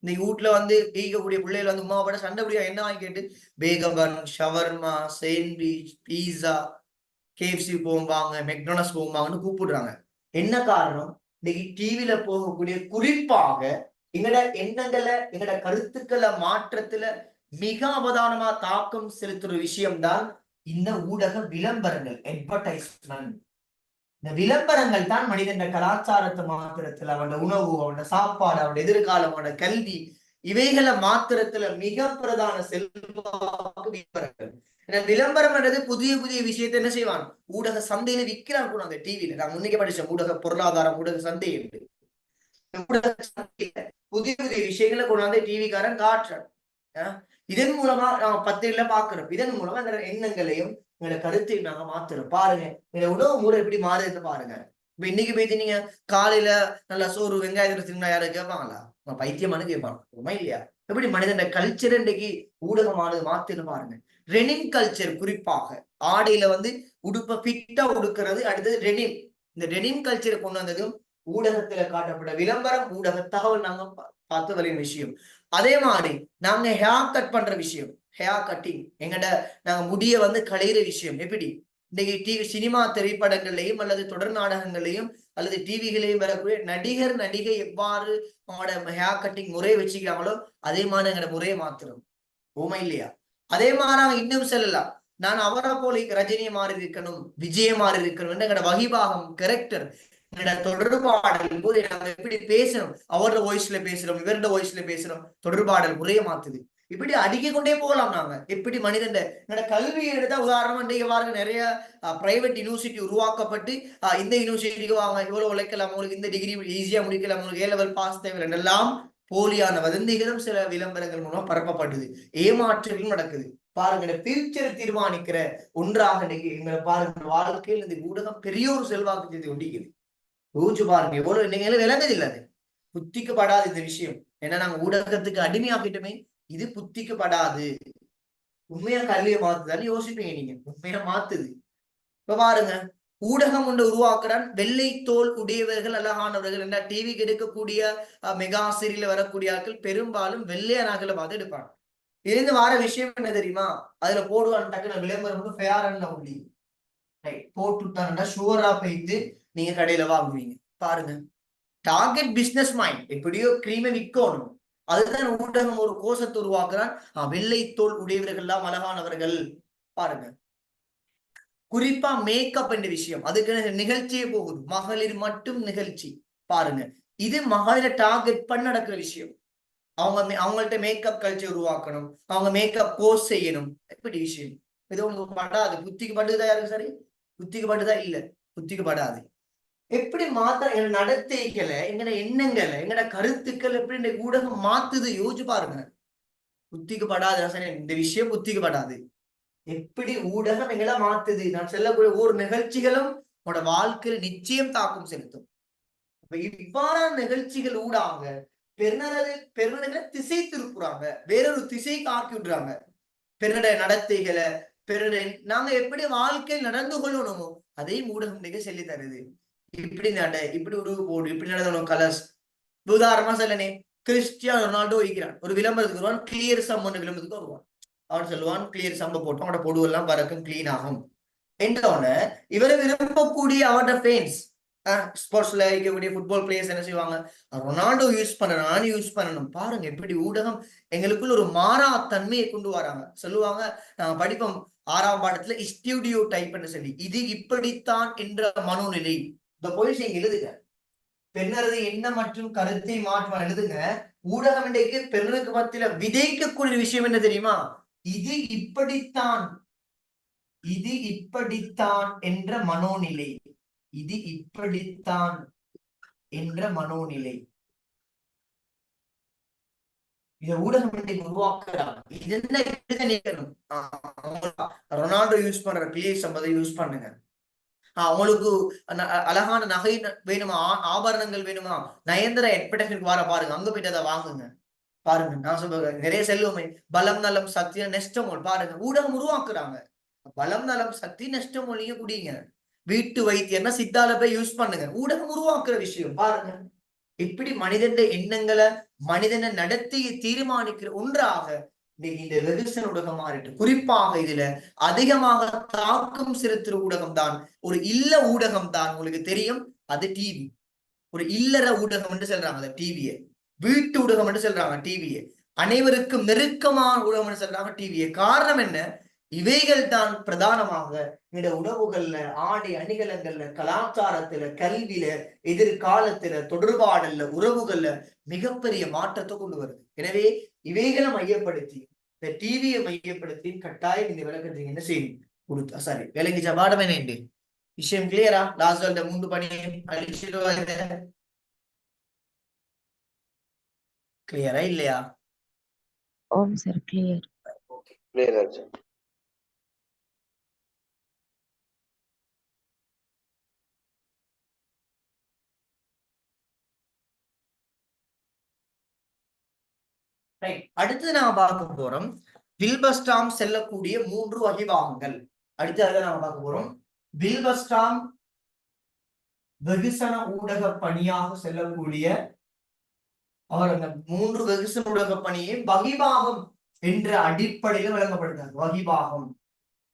இந்த வீட்டுல வந்து ஈக்கக்கூடிய பிள்ளைகள் வந்து உமா பட சண்டை பிடிக்க என்ன வாங்கி கேட்டு பேகன், ஷவர்மா, சேண்ட்விச், பீஸா, கேஎஃப்சி போவாங்க, மெக்டொனல்ட்ஸ் போவாங்கன்னு கூப்பிடுறாங்க. என்ன காரணம்? இன்னைக்கு டிவில போகக்கூடிய, குறிப்பாக எங்கட எண்ணங்களை, எங்கட கருத்துக்களை மாற்றத்துல மிக அவதானமா தாக்கம் செலுத்துற விஷயம்தான் இந்த ஊடக விளம்பரங்கள், அட்வர்டைஸ்மெண்ட். இந்த விளம்பரங்கள் தான் மனிதன் கலாச்சாரத்தை மாத்திரத்துல, அவனோட உணவு, அவனோட சாப்பாடு, அவனோட எதிர்காலம், அவனோட கல்வி, இவைகளை மாத்திரத்துல மிக பிரதான செல்வாக்கு விளம்பரங்கள். விளம்பரம் என்றது புதிய புதிய விஷயத்தை என்ன செய்வான்? ஊடக சந்தையில விற்கிறான். அந்த டிவியில நான் முன்னைக்கு படிச்ச ஊடக பொருளாதாரம், ஊடக சந்தை என்று ஊடக சந்தையில புதிய புதிய விஷயங்களை கொண்டாந்து டிவிக்காரன் காட்டுறான். இதன் மூலமா நாம பத்திரிகையில பாக்குறோம். இதன் மூலமா இந்த எண்ணங்களையும் எங்களோட கருத்தையும் நாங்க மாத்துறோம். பாருங்க, இந்த உணவு முறை எப்படி மாறுதுன்னு பாருங்க. இப்ப இன்னைக்கு போயிட்டு நீங்க காலையில நல்லா சோறு வெங்காயத்துல தின்னா யாரும் கேட்பாங்களா? பைத்தியமானு கேட்பாங்க, உண்மை இல்லையா? எப்படி மனிதன் கல்ச்சர் இன்றைக்கு ஊடகமானது மாத்துன்னு பாருங்க. ரெனிம் கல்ச்சர், குறிப்பாக ஆடையில வந்து உடுப்ப ஃபிட்டா உடுக்கிறது. அடுத்தது ரெனிம். இந்த ரெனிம் கல்ச்சரை கொண்டு வந்ததும் ஊடகத்துல காட்டப்பட்ட விளம்பரம், ஊடக தகவல் நாங்க பார்த்து வரையும் விஷயம். அதே மாதிரி நாங்க ஹேர் கட் பண்ற விஷயம், ஹேர் கட்டிங், எங்கட நாங்க முடிய வந்து களையிற விஷயம். எப்படி இன்னைக்கு டிவி, சினிமா திரைப்படங்கள்லையும் அல்லது தொடர் நாடகங்களையும் அல்லது டிவிகளையும் வரக்கூடிய நடிகர் நடிகை எவ்வாறு அவங்களோட ஹேர் கட்டிங் முறையை வச்சுக்கிறாங்களோ அதே மாதிரி எங்கட முறையை மாத்துறோம். உண்மை இல்லையா? அதே மாதிரி நாங்க இன்னும் செல்லலாம். நான் அவரை போல ரஜினியை மாறி இருக்கணும், விஜய மாறி இருக்கணும், எங்கட வகிபாகம், கேரக்டர், எங்கட தொடர்பாடல் போது நாங்க எப்படி பேசணும், அவரோட வாய்ஸ்ல பேசுறோம், இவரோட வாய்ஸ்ல பேசுறோம், தொடர்பாடல் முறையை மாத்துது. இப்படி அடுக்கி கொண்டே போகலாம். நாங்க எப்படி மனிதன் என்னோட கல்வியை எடுத்தா உதாரணம், இன்றைக்கு பாருங்க நிறைய பிரைவேட் யூனிவர்சிட்டி உருவாக்கப்பட்டு இந்த யூனிவர்சிட்டிக்கு வாங்க, இவ்வளவு உழைக்கலாம், உங்களுக்கு இந்த டிகிரி ஈஸியா முடிக்கலாம், உங்களுக்கு A level பாஸ் தேவை எல்லாம் போலியான வதந்திகளும் சில விளம்பரங்கள் மூலமா பரப்பப்பட்டது. ஏமாற்றங்களும் நடக்குது. பாருங்க, ஃபியூச்சர் தீர்மானிக்கிற ஒன்றாக இன்னைக்கு எங்களை பாருங்க வாழ்க்கையில் இந்த ஊடகம் பெரிய ஒரு செல்வாக்கு செய்து கொண்டிருக்குது. யோசிச்சு பாருங்க, எவ்வளவு நீங்க விளங்குது இல்ல, அது புத்திக்கு படாது இந்த விஷயம். ஏன்னா நாங்க ஊடகத்துக்கு அடிமையாக்கிட்டோமே. இது புத்திக்கு படாது. உண்மையா கல்வியை மாத்துதான்னு யோசிப்பீங்க நீங்க. உண்மையா மாத்துது. இப்ப பாருங்க, ஊடகம் ஒன்று உருவாக்குறான். வெள்ளை தோல் உடையவர்கள், அழகானவர்கள். என்ன டிவிக்கு எடுக்கக்கூடிய மெகா சீரியல்ல வரக்கூடிய ஆட்கள் பெரும்பாலும் வெள்ளையனாக்களை பார்த்து எடுப்பாங்க. இருந்து வர விஷயம் என்ன தெரியுமா? அதுல போடுவான் டக்குனு விளம்பரம், ஃபேர் அண்ட் லவ்லி போட்டுட்டாங்கன்னா ஷுவரா போயிட்டு நீங்க கடையில வாங்குவீங்க. பாருங்க, டார்கெட் பிசினஸ் மைண்ட். எப்படியோ கிரீமை விற்கணும், அதுதான் ஊடகம் ஒரு கோஷத்தை உருவாக்குறான். வெள்ளை தோல் உடையவர்கள் எல்லாம் அழகானவர்கள். பாருங்க, குறிப்பா மேக்கப் என்ற விஷயம், அதுக்கு நிகழ்ச்சியே போகுது, மகளிர் மட்டும் நிகழ்ச்சி. பாருங்க, இது மகளிர டார்கெட் பண்ண நடக்கிற விஷயம். அவங்கள்ட்ட மேக்கப் கல்ச்சர் உருவாக்கணும், அவங்க மேக்கப் கோர்ஸ் செய்யணும். எப்படி விஷயம் இது உங்களுக்கு படாது? புத்திக்கு பட்டுதா? யாருக்கு சரி புத்திக்கு பட்டுதா? இல்ல, புத்திக்கு படாது. எப்படி மாத்த எங்க நடத்தைகளை, எங்கட எண்ணங்களை, எங்கட கருத்துக்கள் எப்படி இந்த ஊடகம் மாத்துது யோசிச்சு பாருங்க. புத்திக்கு படாது. இந்த விஷயம் புத்திக்கு படாது. எப்படி ஊடகம் எங்களை மாத்துது. நான் சொல்லக்கூடிய ஒவ்வொரு நிகழ்ச்சிகளும் உங்களோட வாழ்க்கையில நிச்சயம் தாக்கம் செலுத்தும். இப்ப இவ்வாறான நிகழ்ச்சிகள் ஊடாக பெருநரை திசை திருப்புறாங்க, வேறொரு திசைக்கு ஆக்கி விடுறாங்க. பெருநடைய நடத்தைகளை நாங்க எப்படி வாழ்க்கையில் நடந்து கொள்ளணுமோ அதையும் ஊடகம் சொல்லி தருது. இப்படி நட, இப்படி உருவு போடு, இப்படி நடந்தணும் கலர்ஸ். உதாரணமா சொல்லனே, கிறிஸ்டியானோ ரொனால்டோ இருக்கிறான், ஒரு விளம்பரத்துக்கு வருவான், கிளியர் சம்மன் விளம்பரத்துக்கு வருவான். அவன் சொல்லுவான் கிளியர் சம்ப போட்டு அவனோட பொடுவெல்லாம் பறக்கும், கிளீன் ஆகும் என்றோன இவரை விரும்பக்கூடிய அவனோட ஃபேன்ஸ் ஸ்போர்ட்ஸ்ல இருக்கக்கூடிய ஃபுட்பால் பிளேயர்ஸ் என்ன செய்வாங்க, ரொனால்டோ யூஸ் பண்ணணும், நான் யூஸ் பண்ணணும். பாருங்க எப்படி ஊடகம் எங்களுக்குள்ள ஒரு மாறா தன்மையை கொண்டு வராங்க. சொல்லுவாங்க, நாங்க படிப்போம் 6ஆம் பாடத்துல ஸ்டூடியோ டைப்னு சொல்லி, இது இப்படித்தான் என்ற மனோநிலை. இந்த போய் எழுதுங்க, பெண்ணரது என்ன மற்றும் கருத்தை மாற்றம் எழுதுங்க. ஊடகம் இன்றைக்கு பெண்ணுக்கு மத்தியில விதைக்கக்கூடிய விஷயம் என்ன தெரியுமா, இது இப்படித்தான், இது இப்படித்தான் என்ற மனோநிலை, இது இப்படித்தான் என்ற மனோநிலை. இதை ஊடகம் இன்றைக்கு உருவாக்குறாங்க. இது ரொனால்டோ யூஸ் பண்ற கிளியர் சம்பதை யூஸ் பண்ணுங்க. அவங்களுக்கு அழகான நகை வேணுமா, ஆபரணங்கள் வேணுமா, நயன்தரா எக்ஸ்பெக்டேஷனுக்கு வர பாருங்க, அங்க போயிட்டு அதை வாங்குங்க. பாருங்க, நான் சொல்றேன் நிறைய செல்வமே, பலம் நலம் சக்தி நெஸ்டமோல், பாருங்க ஊடகம் உருவாக்குறாங்க. பலம் நலம் சக்தி நெஸ்டமோலையும் குடிங்க. வீட்டு வைத்தியம்னா சித்தால போய் யூஸ் பண்ணுங்க. ஊடகம் உருவாக்குற விஷயம் பாருங்க. இப்படி மனிதன் எண்ணங்களை, மனிதனை நடத்தியை தீர்மானிக்கிற ஒன்றாக இந்த வெகுசன ஊடகம் மாறிட்டு, குறிப்பாக இதுல அதிகமாக தாக்கம் செலுத்துற ஊடகம் தான் ஒரு இல்ல ஊடகம் தான். உங்களுக்கு தெரியும், அது டிவி. ஒரு இல்லற ஊடகம் என்று சொல்றாங்க அந்த டிவியை, வீட்டு ஊடகம் என்று சொல்றாங்க டிவியை, அனைவருக்கும் நெருக்கமான ஊடகம் என்று சொல்றாங்க டிவியை. காரணம் என்ன, இவைகள் தான் பிரதானமாக இந்த உணவுகள்ல, ஆடை அணிகலங்கள்ல, கலாச்சாரத்துல, கல்வியில, எதிர்காலத்துல, தொடர்பாடல்ல, உறவுகள்ல மிகப்பெரிய மாற்றத்தை கொண்டு வருது. எனவே இவைகளை மையப்படுத்தி, இந்த டிவியை மையப்படுத்தி கட்டாயம் இந்த விளக்கத்தை என்ன செய்யணும் கொடுத்தா சரி. விளங்கி ஜபாடம் என்ன விஷயம் கிளியரா? லாஸ்ட் 3 பணியும் கிளியரா இல்லையா? ஓம் சார், கிளியர். கிளியர் ஆச்சு. அடுத்து நாம பார்க்க போறோம் வில்பஸ்டாம் செல்லக்கூடிய 3 வகைபாகங்கள். அடுத்து அதை நாம பார்க்க போறோம். வில்பஸ்டாம் வெகுசன ஊடக பணியாக செல்லக்கூடிய அவர் அந்த 3 வெகுசன ஊடக பணியை வகிபாகம் என்ற அடிப்படையில் வழங்கப்படுகிறார். வகிபாகம்,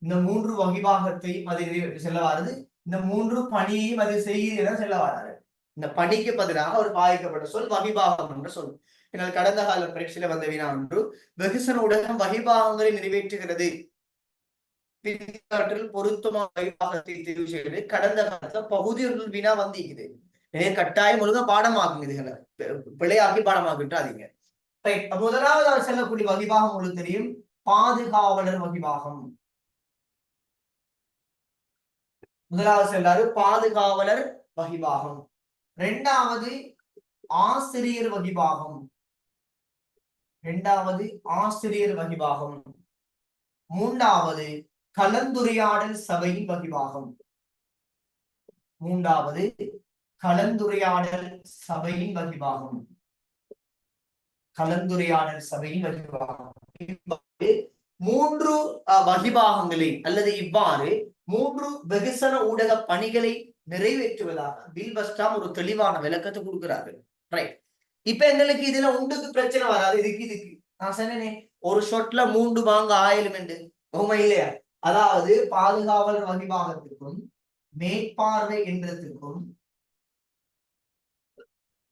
இந்த 3 வகிபாகத்தை அது செல்ல வாருது. இந்த 3 பணியையும் அது செய்ய செல்ல வராது. இந்த பணிக்கு பதிலாக அவர் பாதிக்கப்பட்ட சொல் வகிபாகம் என்ற சொல். என்னால் கடந்த கால பரீட்சையில வந்த வினா ஒன்று, வெகுசன ஊடகம் வகிபாகங்களை நிறைவேற்றுகிறது, பின்காற்றில் பொருத்தமான வகிபாகத்தை தெரிவு செய்வது. கடந்த காலத்துல பகுதிகள் வினா வந்திருக்குது. எனவே கட்டாயம் ஒழுங்கா பாடமாக்குங்க, இதுகளை பிழையாக்கி பாடமாக்கிட்டாதீங்க. முதலாவது அவர் செல்லக்கூடிய வகிபாகம் உங்களுக்கு தெரியும், பாதுகாவலர் வகிபாகம். முதலாவது செல்லாரு பாதுகாவலர் வகிபாகம். 2வது ஆசிரியர் வகிபாகம். 2வது ஆசிரியர் வகிபாகம். 3வது கலந்துரையாடல் சபையின் வகிபாகம். 3வது கலந்துரையாடல் சபையின் வகிபாகம். கலந்துரையாடல் சபையின் வகிபாகம். 3 வகிபாகங்களை அல்லது இவ்வாறு 3 வெகுசன ஊடக பணிகளை நிறைவேற்றுவதாக வில்பஸ்டாம் ஒரு தெளிவான விளக்கத்தை கொடுக்கிறார்கள். ரைட், இப்ப எங்களுக்கு இதுல ஒன்றுக்கு பிரச்சனை வராது. இதுக்கு நான் சொன்னேனே, ஒரு ஷொட்ல 3 வாங்க ஆயிலும் என்று உண்மை இல்லையா? அதாவது பாதுகாவலர் வகிபாகத்திற்கும் மேற்பார்வை என்றதுக்கும்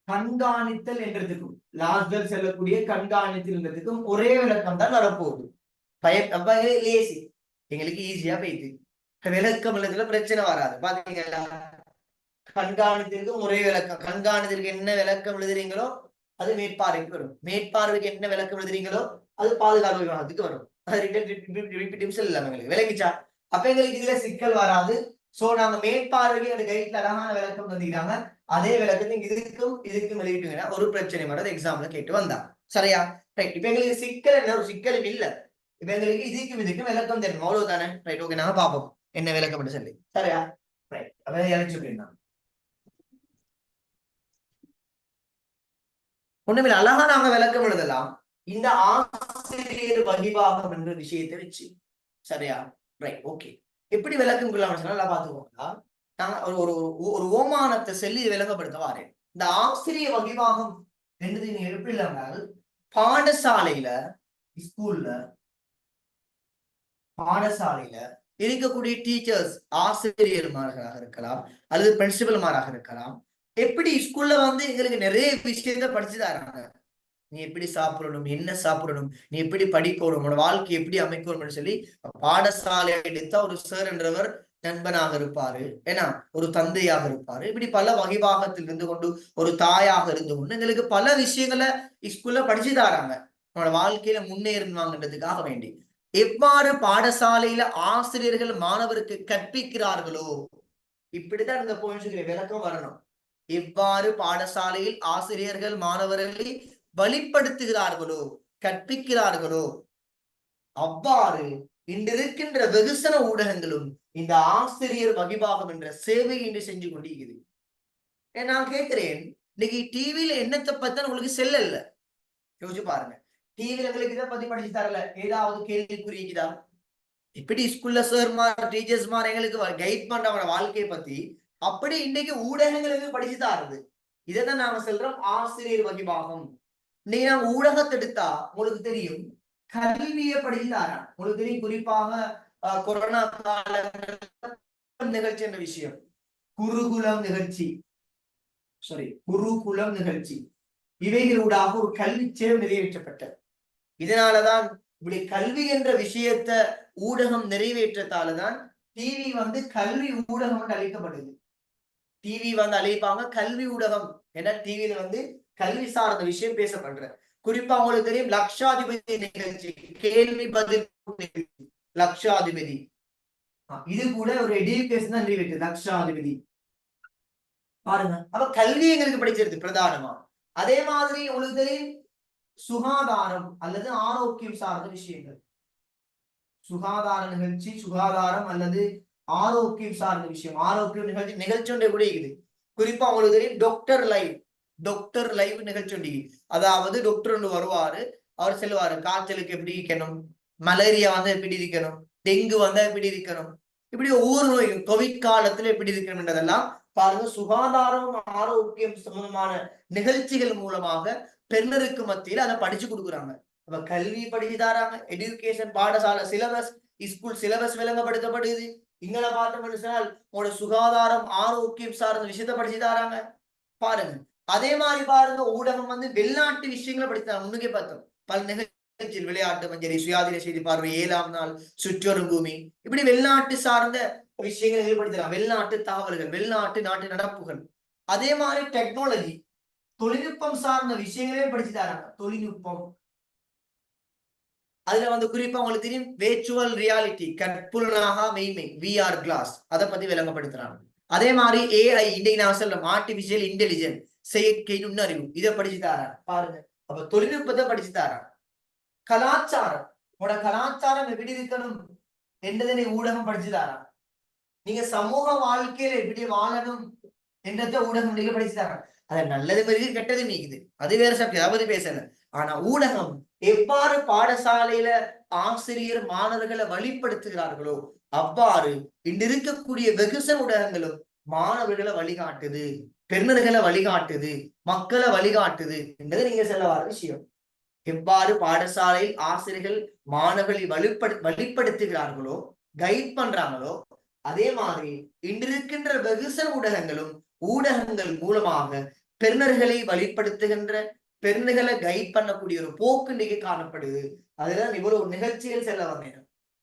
கண்காணித்தல் என்றதுக்கும், லாஸ்டல் செல்லக்கூடிய கண்காணித்தல் என்றதுக்கும் ஒரே விளக்கம் தான் வரப்போகுது. லேசி, எங்களுக்கு ஈஸியா போயிட்டு விளக்கம் எழுதுல பிரச்சனை வராது. பாத்தீங்களா, கண்காணித்திற்கு ஒரே விளக்கம். கண்காணித்திற்கு என்ன விளக்கம் எழுதுறீங்களோ அது மேற்பார்வைக்கு வரும். மேற்பார்வைக்கு என்ன விளக்கம் எழுதுறீங்களோ அது பாதுகாப்பு வரும். விளங்கிச்சா? அப்ப எங்களுக்கு இதுல சிக்கல் வராது. சோ நாங்க மேற்பார்வைக்கு அந்த கைட்ல அழகான விளக்கம் எழுதிக்கிறாங்க. அதே விளக்கத்தை இதுக்கும் எழுதிட்டீங்கன்னா ஒரு பிரச்சனை வராது. எக்ஸாம்ல கேட்டு வந்தா சரியா? ரைட், இப்ப எங்களுக்கு சிக்கல் என்ன, ஒரு சிக்கலும் இல்ல. இப்ப எங்களுக்கு இதுக்கும் விளக்கம் தெரியும், அவ்வளவுதானே? ரைட், ஓகே, நாங்க பாப்போம் என்ன விளக்கம் சொல்லி. சரியா? ஒண்ணுமில்ல, அழகா நாங்க விளக்கம் எழுதலாம் இந்த ஆசிரியர் வகிபாகம் என்ற விஷயத்தை வச்சு. சரியா? Right, okay. எப்படி விளக்கம் கொள்ளலாம் சொன்னா பாத்துக்கோங்களா, நாங்க ஒரு ஒரு ஓமானத்தை சொல்லி விளங்கப்படுத்த வாரேன். இந்த ஆசிரியர் வகிபாகம் என்றது நீங்க எப்படி இல்லாமல் பாடசாலையில ஸ்கூல்ல பாடசாலையில இருக்கக்கூடிய டீச்சர்ஸ் ஆசிரியர்மாராக இருக்கலாம் அல்லது பிரின்சிபல்மாராக இருக்கலாம். எப்படி ஸ்கூல்ல வந்து எங்களுக்கு நிறைய விஷயத்த படிச்சு தராங்க. நீ எப்படி சாப்பிடணும், என்ன சாப்பிடணும், நீ எப்படி படிக்கணும், உன்னோட வாழ்க்கை எப்படி அமைக்கணும்னு சொல்லி பாடசாலை எடுத்தா ஒரு சார் என்றவர் நண்பனாக இருப்பாரு, ஏன்னா ஒரு தந்தையாக இருப்பாரு. இப்படி பல வகிபாகத்தில் இருந்து கொண்டு ஒரு தாயாக இருந்து கொண்டு எங்களுக்கு பல விஷயங்களை ஸ்கூல்ல படிச்சு தராங்க உன்னோட வாழ்க்கையில முன்னேறினாங்கன்றதுக்காக வேண்டி. எவ்வாறு பாடசாலையில ஆசிரியர்கள் மாணவருக்கு கற்பிக்கிறார்களோ, இப்படிதான் இந்த போயிட்டு விளக்கம் வரணும். எவ்வாறு பாடசாலையில் ஆசிரியர்கள் மாணவர்களை வழிப்படுத்துகிறார்களோ, கற்பிக்கிறார்களோ, அவ்வாறு இன்றிருக்கின்ற வெகுசன ஊடகங்களும் இந்த ஆசிரியர் வகிபாகம் என்ற சேவை இன்று செஞ்சு கொண்டிருக்குது. நான் கேட்கிறேன், இன்னைக்கு டிவியில என்னத்தை பத்தி உங்களுக்கு செல்லல, யோசிச்சு பாருங்க. டிவில எங்களுக்கு இதை பத்தி படிச்சு தரல, ஏதாவது கேள்விக்குறிக்குதா? இப்படி ஸ்கூல்ல சார்மார் டீச்சர்ஸ்மார் எங்களுக்கு கைட் பண்றவங்க வாழ்க்கையை பத்தி அப்படி இன்னைக்கு ஊடகங்களுக்கு படிச்சு தாருது. இதைதான் நாங்க சொல்றோம் ஆசிரியர் வகிபாகம். இன்னைக்கு நாங்க ஊடகத்தை எடுத்தா உங்களுக்கு தெரியும் கல்வியை படிச்சு தாரா. உங்களுக்கு தெரியும், குறிப்பாக கொரோனா கால நிகழ்ச்சி என்ற விஷயம், குருகுலம் நிகழ்ச்சி இவைகளூடாக ஒரு கல்வி சேவை நிறைவேற்றப்பட்டது. இதனாலதான் இப்படி கல்வி என்ற விஷயத்த ஊடகம் நிறைவேற்றத்தாலதான் டிவி வந்து கல்வி ஊடகம் என்று அழைக்கப்படுது. டிவி வந்து அழைப்பாங்க கல்வி ஊடகம், ஏன்னா டிவியில வந்து கல்வி சார்ந்த விஷயம் பேசப்படுற. குறிப்பா உங்களுக்கு தெரியும் லட்சாதிபதி நிகழ்ச்சி, கேள்வி பதில் லட்சாதிபதி, இது கூட ஒரு எஜுகேஷன் தான் நிறைவேற்று லட்சாதிபதி. பாருங்க, அப்ப கல்வி எங்களுக்கு படிச்சிருக்கு பிரதானமா. அதே மாதிரி உங்களுக்கு தெரியும் சுகாதாரம் அல்லது ஆரோக்கியம் சார்ந்த விஷயங்கள், சுகாதார நிகழ்ச்சி, சுகாதாரம் அல்லது ஆரோக்கியம் சார்ந்த விஷயம், ஆரோக்கியம் நிகழ்ச்சி ஒன்றை கூட இருக்குது. குறிப்பா உங்களுக்கு தெரியும் டாக்டர் லைவ் நிகழ்ச்சி ஒன்று. அதாவது டாக்டர் ஒன்று வருவாரு, அவர் சொல்லுவாரு காய்ச்சலுக்கு எப்படி இருக்கணும், மலேரியா வந்தா எப்படி இருக்கணும், டெங்கு வந்தா எப்படி இருக்கணும், இப்படி ஒவ்வொரு நோயும் கோவிட் காலத்துல எப்படி இருக்கணும் என்றதெல்லாம் பாருங்க. சுகாதாரம் ஆரோக்கியம் சம்பந்தமான நிகழ்ச்சிகள் மூலமாக பெண்ணருக்கு மத்தியில் அதை படிச்சு கொடுக்குறாங்க. அப்ப கல்வி படிச்சு தராங்க, எஜுகேஷன் பாடசாலை சிலபஸ், ஸ்கூல் சிலபஸ் விளங்கப்படுத்தப்படுது. இங்களை பார்த்தோம்னு சொன்னால் உங்களோட சுகாதாரம் ஆரோக்கியம் சார்ந்த விஷயத்த படிச்சு தராங்க. பாருங்க, அதே மாதிரி பாருங்க ஊடகம் வந்து வெளிநாட்டு விஷயங்களை படித்தாங்க. முன்னுக்கே பார்த்தோம் பல நிகழ்ச்சியில் விளையாட்டு மஞ்சரி, சுயாதீன செய்தி பார்வை, 7ஆம் நாள், சுற்றொரும் பூமி, இப்படி வெளிநாட்டு சார்ந்த விஷயங்களை ஏற்படுத்தலாம். வெளிநாட்டு தகவல்கள், வெளிநாட்டு நாட்டு நடப்புகள். அதே மாதிரி டெக்னாலஜி தொழில்நுட்பம் சார்ந்த விஷயங்களே படிச்சு தராங்க. தொழில்நுட்பம் அதுல வந்து குறிப்பா உங்களுக்கு தெரியும் வேர்ச்சுவல் ரியாலிட்டி, கற்புலனாக மெய்மை, விஆர் கிளாஸ், அதை பத்தி விளங்கப்படுத்துறாங்க. அதே மாதிரி ஏஐ, இன்னைக்கு நான் சொல்றேன் ஆர்டிபிஷியல் இன்டெலிஜென்ஸ், செயற்கை நுண்ணறிவு, இதை படிச்சு தாராங்க. பாருங்க, அப்ப தொழில்நுட்பத்தை படிச்சு தாராங்க. கலாச்சாரம், உங்களோட கலாச்சாரம் எப்படி இருக்கணும் என்றதை ஊடகம் படிச்சு தாராங்க. நீங்க சமூக வாழ்க்கையில எப்படி வாழணும் என்றத ஊடகம் நீங்க படிச்சு தாராங்க. அது நல்லது பெருகு கெட்டது நீக்குது, அது வேற சப்ஜெக்ட், அதாவது பேசல. ஆனா ஊடகம் எவ்வாறு பாடசாலையில ஆசிரியர் மாணவர்களை வழிப்படுத்துகிறார்களோ அவ்வாறு இன்று இருக்கக்கூடிய வெகுசன ஊடகங்களும் மாணவர்களை வழிகாட்டுது, பெருநர்களை வழிகாட்டுது, மக்களை வழிகாட்டுது என்பது நீங்க சொல்ல வர விஷயம். எவ்வாறு பாடசாலையில் ஆசிரியர்கள் மாணவர்களை வழிப்படுத்துகிறார்களோ, கைட் பண்றாங்களோ, அதே மாதிரி இன்றிருக்கின்ற வெகுசன ஊடகங்கள் மூலமாக பெருநர்களை வழிப்படுத்துகின்ற, பெருநர்களை கைட் பண்ணக்கூடிய ஒரு போக்கு இன்னைக்கு காணப்படுது. அதுதான் இவ்வளவு நிகழ்ச்சிகள் செல்ல வந்தேன்.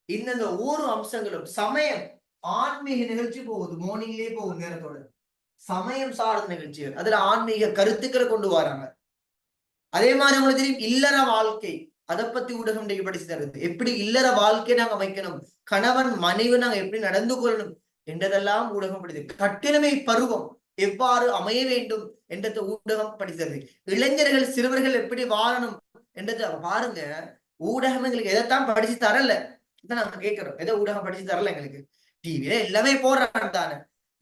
இந்த ஒவ்வொரு அம்சங்களும் சமயம் ஆன்மீக நிகழ்ச்சி போகுது, மார்னிங்லயே போகுது நேரத்தோட, சமயம் சார்ந்த நிகழ்ச்சிகள், அதுல ஆன்மீக கருத்துக்களை கொண்டு வராங்க. அதே மாதிரி உங்களுக்கு தெரியும் இல்லற வாழ்க்கை, அதை பத்தி ஊடகம் இன்னைக்கு படிச்சு தருது. எப்படி இல்லற வாழ்க்கையை நாங்க அமைக்கணும், கணவன் மனைவி நாங்க எப்படி நடந்து கொள்ளணும் என்றதெல்லாம் ஊடகம் படித்தது. கட்டினமை பருவம் எவ்வாறு அமைய வேண்டும் என்றதை ஊடகம் படித்தது. இளைஞர்கள் சிறுவர்கள் எப்படி வாழணும் என்றது பாருங்க. ஊடகம் எங்களுக்கு எதைத்தான் படிச்சு தரல, இதான் நாங்க கேட்கிறோம். எதை ஊடகம் படிச்சு தரல எங்களுக்கு? டிவியில எல்லாமே போடுறாங்க தானே,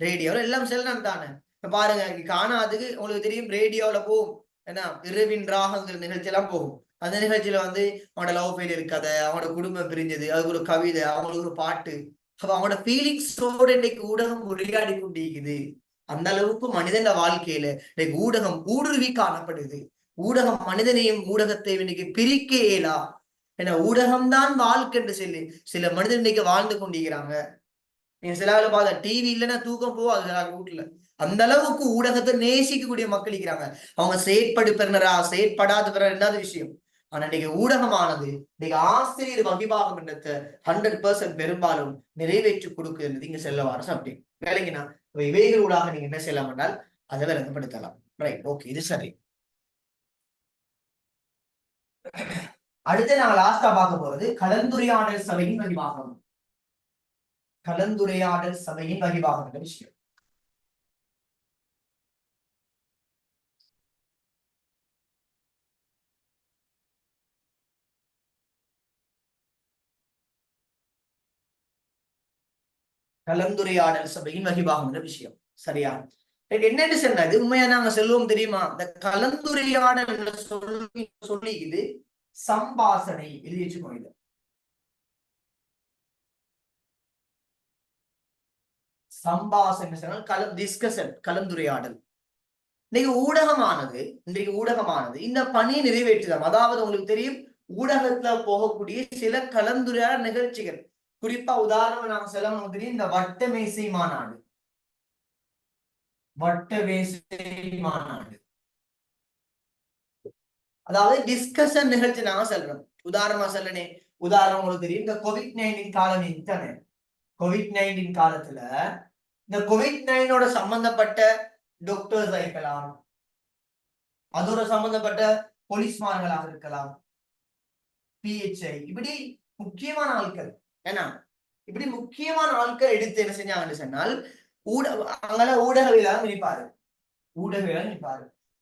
ரேடியோல எல்லாம் செல்லணும் தானே. இப்ப பாருங்க காணாதுக்கு உங்களுக்கு தெரியும் ரேடியோல போகும் என்ன இரவின் ராகங்கள் நிகழ்ச்சி எல்லாம் போகும். அந்த நிகழ்ச்சியில வந்து அவனோட லவ் ஃபெயிலியர் கதை, அவனோட குடும்பம் பிரிஞ்சது, அதுக்கு ஒரு கவிதை, அவங்களுக்கு ஒரு பாட்டு. அப்ப அவனோட ஃபீலிங்ஸோட இன்னைக்கு ஊடகம் உரையாடி கொண்டிருக்குது. அந்த அளவுக்கு மனிதன் வாழ்க்கையில இன்னைக்கு ஊடகம் ஊடுருவி காணப்படுது. ஊடகம் மனிதனையும் ஊடகத்தையும் இன்னைக்கு பிரிக்க இயலா. ஏன்னா ஊடகம்தான் வாழ்க்கை என்று சொல்லி சில மனிதன் இன்னைக்கு வாழ்ந்து கொண்டிருக்கிறாங்க. நீங்க சில பார்த்த டிவி இல்லைன்னா தூக்கம் போவாது சில வீட்டுல. அந்த அளவுக்கு ஊடகத்தை நேசிக்கக்கூடிய மக்கள் இருக்கிறாங்க. அவங்க செயற்படுப்பினரா செயற்படாத பிற ரெண்டாவது விஷயம். ஆனா இன்னைக்கு ஊடகமானது இன்னைக்கு ஆசிரியர் வகிபாகம் என்றத்தை 100% பெரும்பாலும் நிறைவேற்றி கொடுக்குறது இங்க செல்ல வார அப்படி வேலைங்கன்னா இவைகள் ஊடாக நீங்க என்ன செய்யலாம் என்றால் அதை விளங்கப்படுத்தலாம். ரைட், ஓகே, இது சரி. அடுத்து நாங்க லாஸ்டா பார்க்க போறது கலந்துரையாடல் சபையின் வகிபாகம். கலந்துரையாடல் சபையின் வகிபாகம் என்ற விஷயம். கலந்துரையாடல் சபையின் வகிபாகம் என்ற விஷயம் சரியா? என்னன்னு சொன்னது உண்மையா நாங்க செல்வோம் தெரியுமா? இந்த கலந்துரையாடல் சொல்லி இது சம்பாசனை எழுதி வச்சுக்கோங்க. சம்பாசனை டிஸ்கஷன் கலந்துரையாடல். இன்றைக்கு ஊடகமானது இந்த பணியை நிறைவேற்றுதான். அதாவது உங்களுக்கு தெரியும் ஊடகத்துல போகக்கூடிய சில கலந்துரையாடல் நிகழ்ச்சிகள். குறிப்பா உதாரணம் நாங்க செல்ல தெரியும் இந்த வட்டமேசை மாநாடு. அதாவது டிஸ்கஷன் நிகழ்ச்சி நாங்க செல்றோம். உதாரணமா சொல்லனே உதாரணம் உங்களுக்கு தெரியும் இந்த COVID-19 காலம் தானே. COVID-19 காலத்துல இந்த COVID-19 சம்பந்தப்பட்ட டாக்டர்ஸ் இருக்கலாம், அதோட சம்பந்தப்பட்ட போலீஸ்மார்களாக இருக்கலாம், PHI, இப்படி முக்கியமான ஆட்கள் ஏன்னா இப்படி முக்கியமான ஆட்கள் எடுத்து என்ன செஞ்சாங்கன்னு சொன்னால் ஊடகவியலாளர் நினைப்பாரு.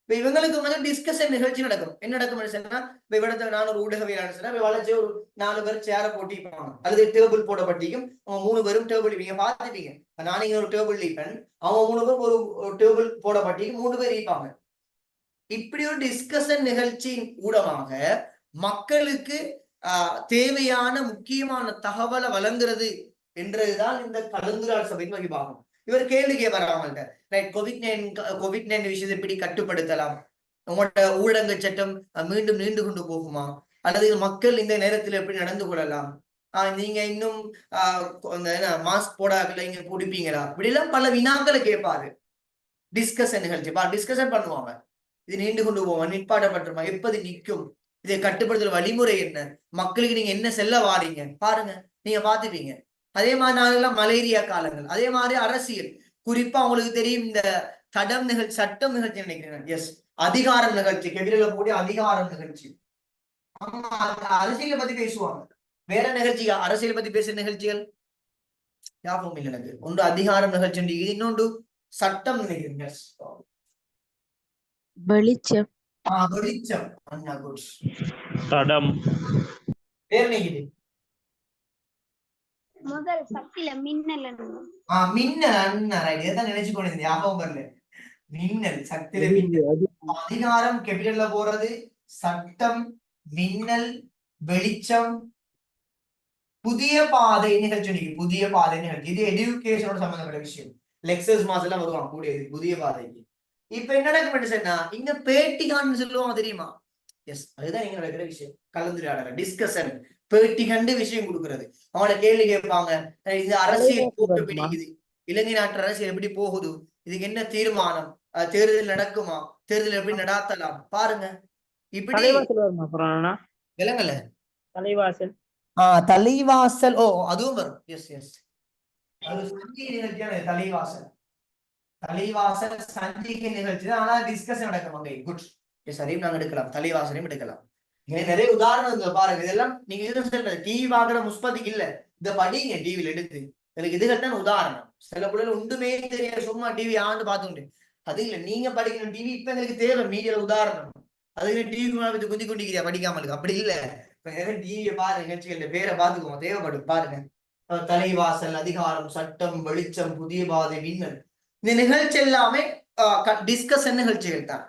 இப்ப இவங்களுக்கு வந்து டிஸ்கஷன் நிகழ்ச்சி நடக்கும். என்ன நடக்கும் சொன்னா இப்ப இவ்விடத்துல நான் ஒரு ஊடகவியலாளர் சொன்னா வளர்ச்சி ஒரு 4 பேர் சேர போட்டிப்பாங்க அல்லது டேபிள் போடப்பட்டிக்கும். அவங்க 3 பேரும் டேபிள் நீங்க பாத்துப்பீங்க. நான் இங்க ஒரு டேபிள் இருப்பேன், அவங்க 3 பேரும் ஒரு டேபிள் போடப்பட்டிக்கும் 3 பேர் இருப்பாங்க. இப்படி ஒரு டிஸ்கஷன் நிகழ்ச்சியின் ஊடகமாக மக்களுக்கு தேவையான முக்கியமான தகவலை வழங்குறது என்றதுதான் இந்த கலந்துரையாடல் சபையின் வகிபாகம். இவர் கேள்வி கேட்பாங்க, கோவிட்-19 விஷயத்தை எப்படி கட்டுப்படுத்தலாம், உங்களோட ஊடக சட்டம் மீண்டும் நீண்டு கொண்டு போகுமா, அல்லது மக்கள் இந்த நேரத்தில் எப்படி நடந்து கொள்ளலாம், நீங்க இன்னும் மாஸ்க் போடாக்கல இங்க பிடிப்பீங்களா, இப்படி எல்லாம் பல வினாக்களை கேட்பாரு. டிஸ்கஷன் நிகழ்ச்சி டிஸ்கஷன் பண்ணுவாங்க. இது நீண்டு கொண்டு போவோம், நிற்பாட்டப்பட்டுருமா, எப்போது நிற்கும், இதை கட்டுப்படுத்துற வழிமுறை என்ன, மக்களுக்கு நீங்க என்ன செல்ல வாரீங்க பாருங்க, நீங்க பாத்துப்பீங்க. அதே மாதிரி நாளெல்லாம் மலேரியா காலங்கள், அதே மாதிரி அரசியல். குறிப்பா உங்களுக்கு தெரியும் இந்த சட்டம் நிகழ்ச்சி நினைக்கிறேன். எஸ், அதிகாரம் நிகழ்ச்சி, கெவிரில கூடிய அதிகாரம் நிகழ்ச்சி. அரசியலை பத்தி பேசுவாங்க. வேற நிகழ்ச்சி அரசியல் பத்தி பேசுற நிகழ்ச்சிகள் ஞாபகம் இல்லை எனக்கு. ஒன்று அதிகாரம் நிகழ்ச்சி, இன்னொன்று சட்டம் நினைக்கிறேன். வெளிச்சம். வெளிச்சம். தடம். பேர் நினைக்குது முதல் சக்தியில மின்னல். மின்னல் நினைச்சு கொண்டு ஞாபகம் வரல. மின்னல் சக்தியில மின்னல். அதிகாரம் கேபிட்டல்ல போறது, சட்டம், மின்னல், வெளிச்சம், புதிய பாதை நிகழ்ச்சி. புதிய பாதை நிகழ்ச்சி இது எஜுகேஷனோட சம்பந்தப்பட்ட விஷயம். லெக்சர்ஸ் மாஸ் எல்லாம் வருவாங்க கூடியது புதிய பாதைக்கு. இப்ப என்ன நடக்கும் சொன்னா இங்க பேட்டிகான்னு சொல்லுவாங்க தெரியுமா? எஸ், அதுதான் இங்க நடக்கிற விஷயம். கலந்துரையாடல் டிஸ்கஷன், பேட்டி கண்டு விஷயம் கொடுக்கறது. அவங்கள கேள்வி கேட்பாங்க, இந்த அரசியல் போட்டு பிடிக்குது, இலங்கை நாட்டு அரசியல் எப்படி போகுது, இதுக்கு என்ன தீர்மானம், தேர்தல் நடக்குமா, தேர்தல் எப்படி நடாத்தலாம் பாருங்க. இப்படி விலங்கல்ல தலைவாசல். தலைவாசல். ஓ, அதுவும் வரும். எஸ் எஸ், அது சஞ்சிகை நிகழ்ச்சியான தலைவாசல். தலைவாசல் சஞ்சிகை நிகழ்ச்சி தான். ஆனா டிஸ்கஷன் நடக்கும் அங்கே. குட், சரியும் நாங்க எடுக்கலாம், தலைவாசலையும் எடுக்கலாம். நிறைய உதாரணம் பாருங்க. இதெல்லாம் நீங்க சொல்றது டிவி பாக்குற முஸ்பதிக்கு இல்ல, இந்த படிங்க டிவில எடுத்து. எனக்கு இதுகள் தான் உதாரணம். சில பிள்ளைகள் ஒன்றுமே தெரியாது, சும்மா டிவி ஆண்டு பார்த்துட்டு அது இல்ல. நீங்க படிக்கணும் டிவி. இப்ப எங்களுக்கு தேவை மீடியால உதாரணம். அதுக்கு டிவி குந்தி கொண்டிருக்கிறியா படிக்காமலுக்கு, அப்படி இல்ல. டிவியை பாருங்க, நிகழ்ச்சிகள் பேரை பார்த்துக்கோங்க, தேவைப்படும் பாருங்க. தலைவாசல், அதிகாரம், சட்டம், வெளிச்சம், புதிய பாதை, மின்னல். இந்த நிகழ்ச்சி எல்லாமே டிஸ்கஷன் நிகழ்ச்சிகள் தான்,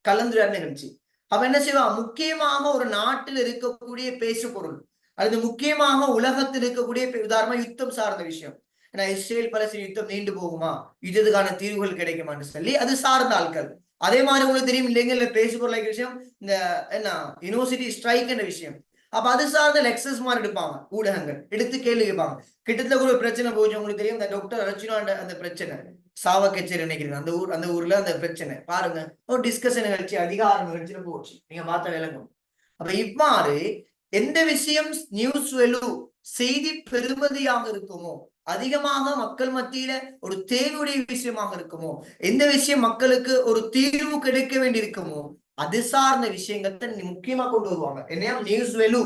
கலந்துரையாடல் நிகழ்ச்சி. அப்ப என்ன செய்வாங்க, முக்கியமாக ஒரு நாட்டில் இருக்கக்கூடிய பேசு பொருள் அல்லது முக்கியமாக உலகத்தில் இருக்கக்கூடிய உதாரணமா யுத்தம் சார்ந்த விஷயம், ஏன்னா இஸ்ரேல் பலஸ்தீன் யுத்தம் நீண்டு போகுமா, யுத்தத்துக்கான தீர்வுகள் கிடைக்குமான்னு சொல்லி அது சார்ந்த ஆட்கள். அதே மாதிரி உங்களுக்கு தெரியும் இல்லைங்க பேசு பொருள் விஷயம், இந்த என்ன யூனிவர்சிட்டி ஸ்ட்ரைக் என்ற விஷயம். அப்ப அது சார்ந்த லெக்சர்ஸ் மாதிரி எடுப்பாங்க ஊடகங்கள், எடுத்து கேள்வி கேட்பாங்க. கிட்டத்தட்ட ஒரு பிரச்சனை போச்சு உங்களுக்கு தெரியும், இந்த டாக்டர் அர்ச்சுனா அந்த பிரச்சனை சாவக்கச்சேரி நினைக்கிறேன், அந்த ஊர்ல அந்த பிரச்சனை பாருங்க, ஒரு டிஸ்கஷன் நிகழ்ச்சி அதிகார நிகழ்ச்சியில போச்சு, நீங்க பார்த்த விளங்கும். அப்ப இவ்வாறு எந்த விஷயம் நியூஸ் வெலு செய்தி பெறுமதியாக இருக்குமோ, அதிகமாக மக்கள் மத்தியில ஒரு தேவையுடைய விஷயமாக இருக்குமோ, எந்த விஷயம் மக்களுக்கு ஒரு தீர்வு கிடைக்க வேண்டி இருக்குமோ, அது சார்ந்த விஷயங்கள்ட்ட முக்கியமா கொண்டு வருவாங்க. என்ன நியூஸ் வெலு,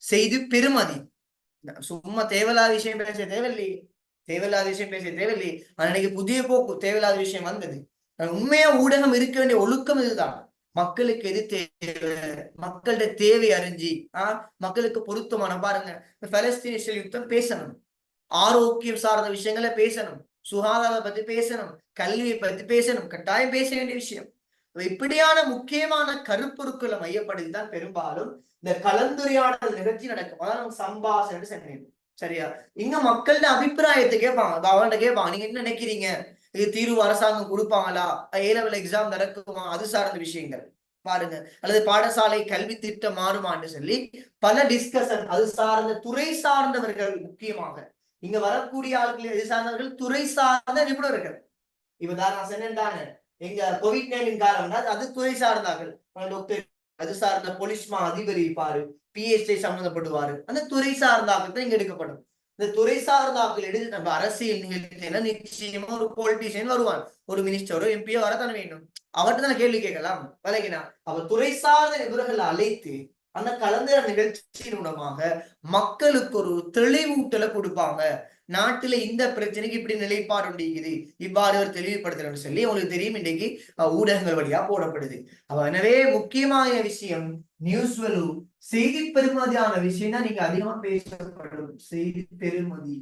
செய்தி பெறுமதி. சும்மா தேவையில்லாத விஷயம் பேச தேவையில்லையே, தேவையில்லாத விஷயம் பேச தேவையில்லையே. அன்னைக்கு புதிய போக்கு தேவையில்லாத விஷயம் வந்தது. உண்மையா ஊடகம் இருக்க வேண்டிய ஒழுக்கம் இதுதான். மக்களுக்கு எது தேவை, மக்களுடைய தேவை அறிஞ்சு மக்களுக்கு பொருத்தமான பாருங்க, பலஸ்தீன யுத்தம் பேசணும், ஆரோக்கியம் சார்ந்த விஷயங்களை பேசணும், சுகாதாரத்தை பத்தி பேசணும், கல்வியை பத்தி பேசணும், கட்டாயம் பேச வேண்டிய விஷயம். இப்படியான முக்கியமான கருப்பொருட்களை மையப்படுத்திதான் பெரும்பாலும் இந்த கலந்துரையாடல் நிகழ்ச்சி நடக்கும். அதான் சம்பாஷணை சொன்னேன். சரியா, இங்க மக்களோட அபிப்பிராயத்தை கேட்பாங்க, அவன்கிட்ட கேட்பாங்க, நீங்க என்ன நினைக்கிறீங்க, இது தீர்வு அரசாங்கம் கொடுப்பாங்களா, A-level எக்ஸாம் நடக்குமா, அது சார்ந்த விஷயங்கள் பாருங்க, அல்லது பாடசாலை கல்வி திட்டம் மாறுமான்னு சொல்லி பல டிஸ்கஷன். அது சார்ந்த துறை சார்ந்தவர்கள், முக்கியமாக இங்க வரக்கூடிய ஆட்கள் எது சார்ந்தவர்கள், துறை சார்ந்த நிபுணர்கள். இப்ப நான் சொன்னேன் எங்க COVID-19 காலம்னா அது துறை சார்ந்தார்கள், டாக்டர் அது சார்ந்த போலீஸ்மா அதிபர் இருப்பாரு, PhD சம்பந்தப்படுவாரு, அந்த துறை சார்ந்தாக்கள் தான் இங்க எடுக்கப்படும். இந்த துறை சார்ந்தாக்கள் எடுத்து நம்ம அரசியல் நிகழ்ச்சியில நிச்சயமா ஒரு பொலிட்டீஷியன் வருவான், ஒரு மினிஸ்டரோ எம்பியோ வரத்தானே வேண்டும், அவர்கிட்ட தான் கேள்வி கேட்கலாம் விலகினா. அவர் துறை சார்ந்த நிபுணர்களை அழைத்து அந்த கலந்துரை நிகழ்ச்சியின் மூலமாக மக்களுக்கு ஒரு தெளிவூட்டலை கொடுப்பாங்க. நாட்டுல இந்த பிரச்சனைக்கு இப்படி நிலைப்பாடு இருக்குது, இவ்வாறு ஒரு தெளிவுபடுத்தணும்னு சொல்லி உங்களுக்கு தெரியும் இன்னைக்கு ஊடகங்கள் வழியா போடப்படுது. அப்ப எனவே முக்கியமான விஷயம் நியூஸ் வெலு, செய்தி பெறுமதியான விஷயம் தான் நீங்க அதிகமா பேசப்படும். செய்தி பெறுமதி,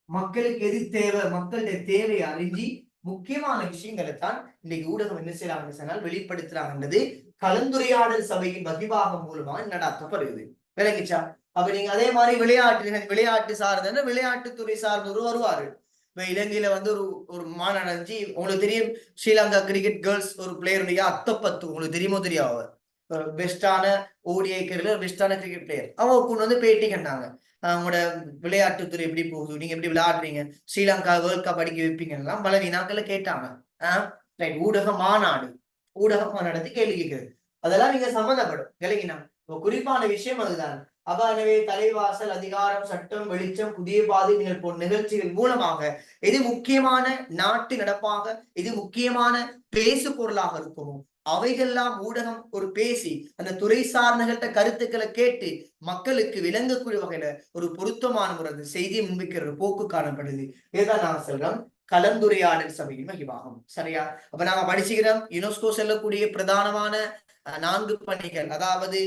மக்களுக்கு எது தேவை, மக்களுடைய தேவையை அறிஞ்சி முக்கியமான விஷயங்களை தான் இன்னைக்கு ஊடகம் என்ன செய்யறாங்கன்னு சொன்னால் வெளிப்படுத்துறாங்கன்றது கலந்துரையாடல் சபையின் வகிபாகம் மூலமா நடாத்தப்படுகிறது. விளங்கிச்சா? அப்ப நீங்க அதே மாதிரி விளையாட்டு சார்ந்த விளையாட்டுத்துறை சார்ந்தவரும் வருவாரு. இப்ப இலங்கையில வந்து ஒரு மாநாடு நடந்துச்சு, உங்களுக்கு தெரியும் ஸ்ரீலங்கா கிரிக்கெட் கேர்ள்ஸ் ஒரு பிளேயருடைய அத்தப்பத்து உங்களுக்கு தெரியுமோ தெரியாது, பெஸ்டான ODI கேரியர்ல பெஸ்டான கிரிக்கெட் பிளேயர், அவங்க கொண்டு வந்து பேட்டி கண்டாங்க. அவங்களோட விளையாட்டுத்துறை எப்படி போகுது, நீங்க எப்படி விளையாடுறீங்க, ஸ்ரீலங்கா வேர்ல்ட் கப் அடிக்க வைப்பீங்கன்னா பல வினாக்களை கேட்டாங்க. ஊடக மாநாடு கேள்வி கேட்குது, அதெல்லாம் நீங்க சம்மந்தப்படும் விலகினா. குறிப்பான விஷயம் அதுதான். அப்ப எனவே தலைவாசல், அதிகாரம், சட்டம், வெளிச்சம், புதிய பாதை நிகழ்ச்சிகள் மூலமாக எது முக்கியமான நாட்டு நடப்பாக, எது முக்கியமான பேசு பொருளாக இருக்குமோ அவைகள்லாம் ஊடகம் ஒரு பேசி அந்த துறை சார்ந்த கருத்துக்களை கேட்டு மக்களுக்கு விளங்கக்கூடிய வகையில ஒரு பொருத்தமான முறை செய்தியை முன்வைக்கிற ஒரு போக்கு காணப்படுது. இதுதான் நான் சொல்றேன் கலந்துரையாடல் சபையின் மகிபாகம். சரியா? அப்ப நாங்க படிச்சுக்கிறோம் யுனெஸ்கோ செல்லக்கூடிய பிரதானமான 4 பணிகள், அதாவது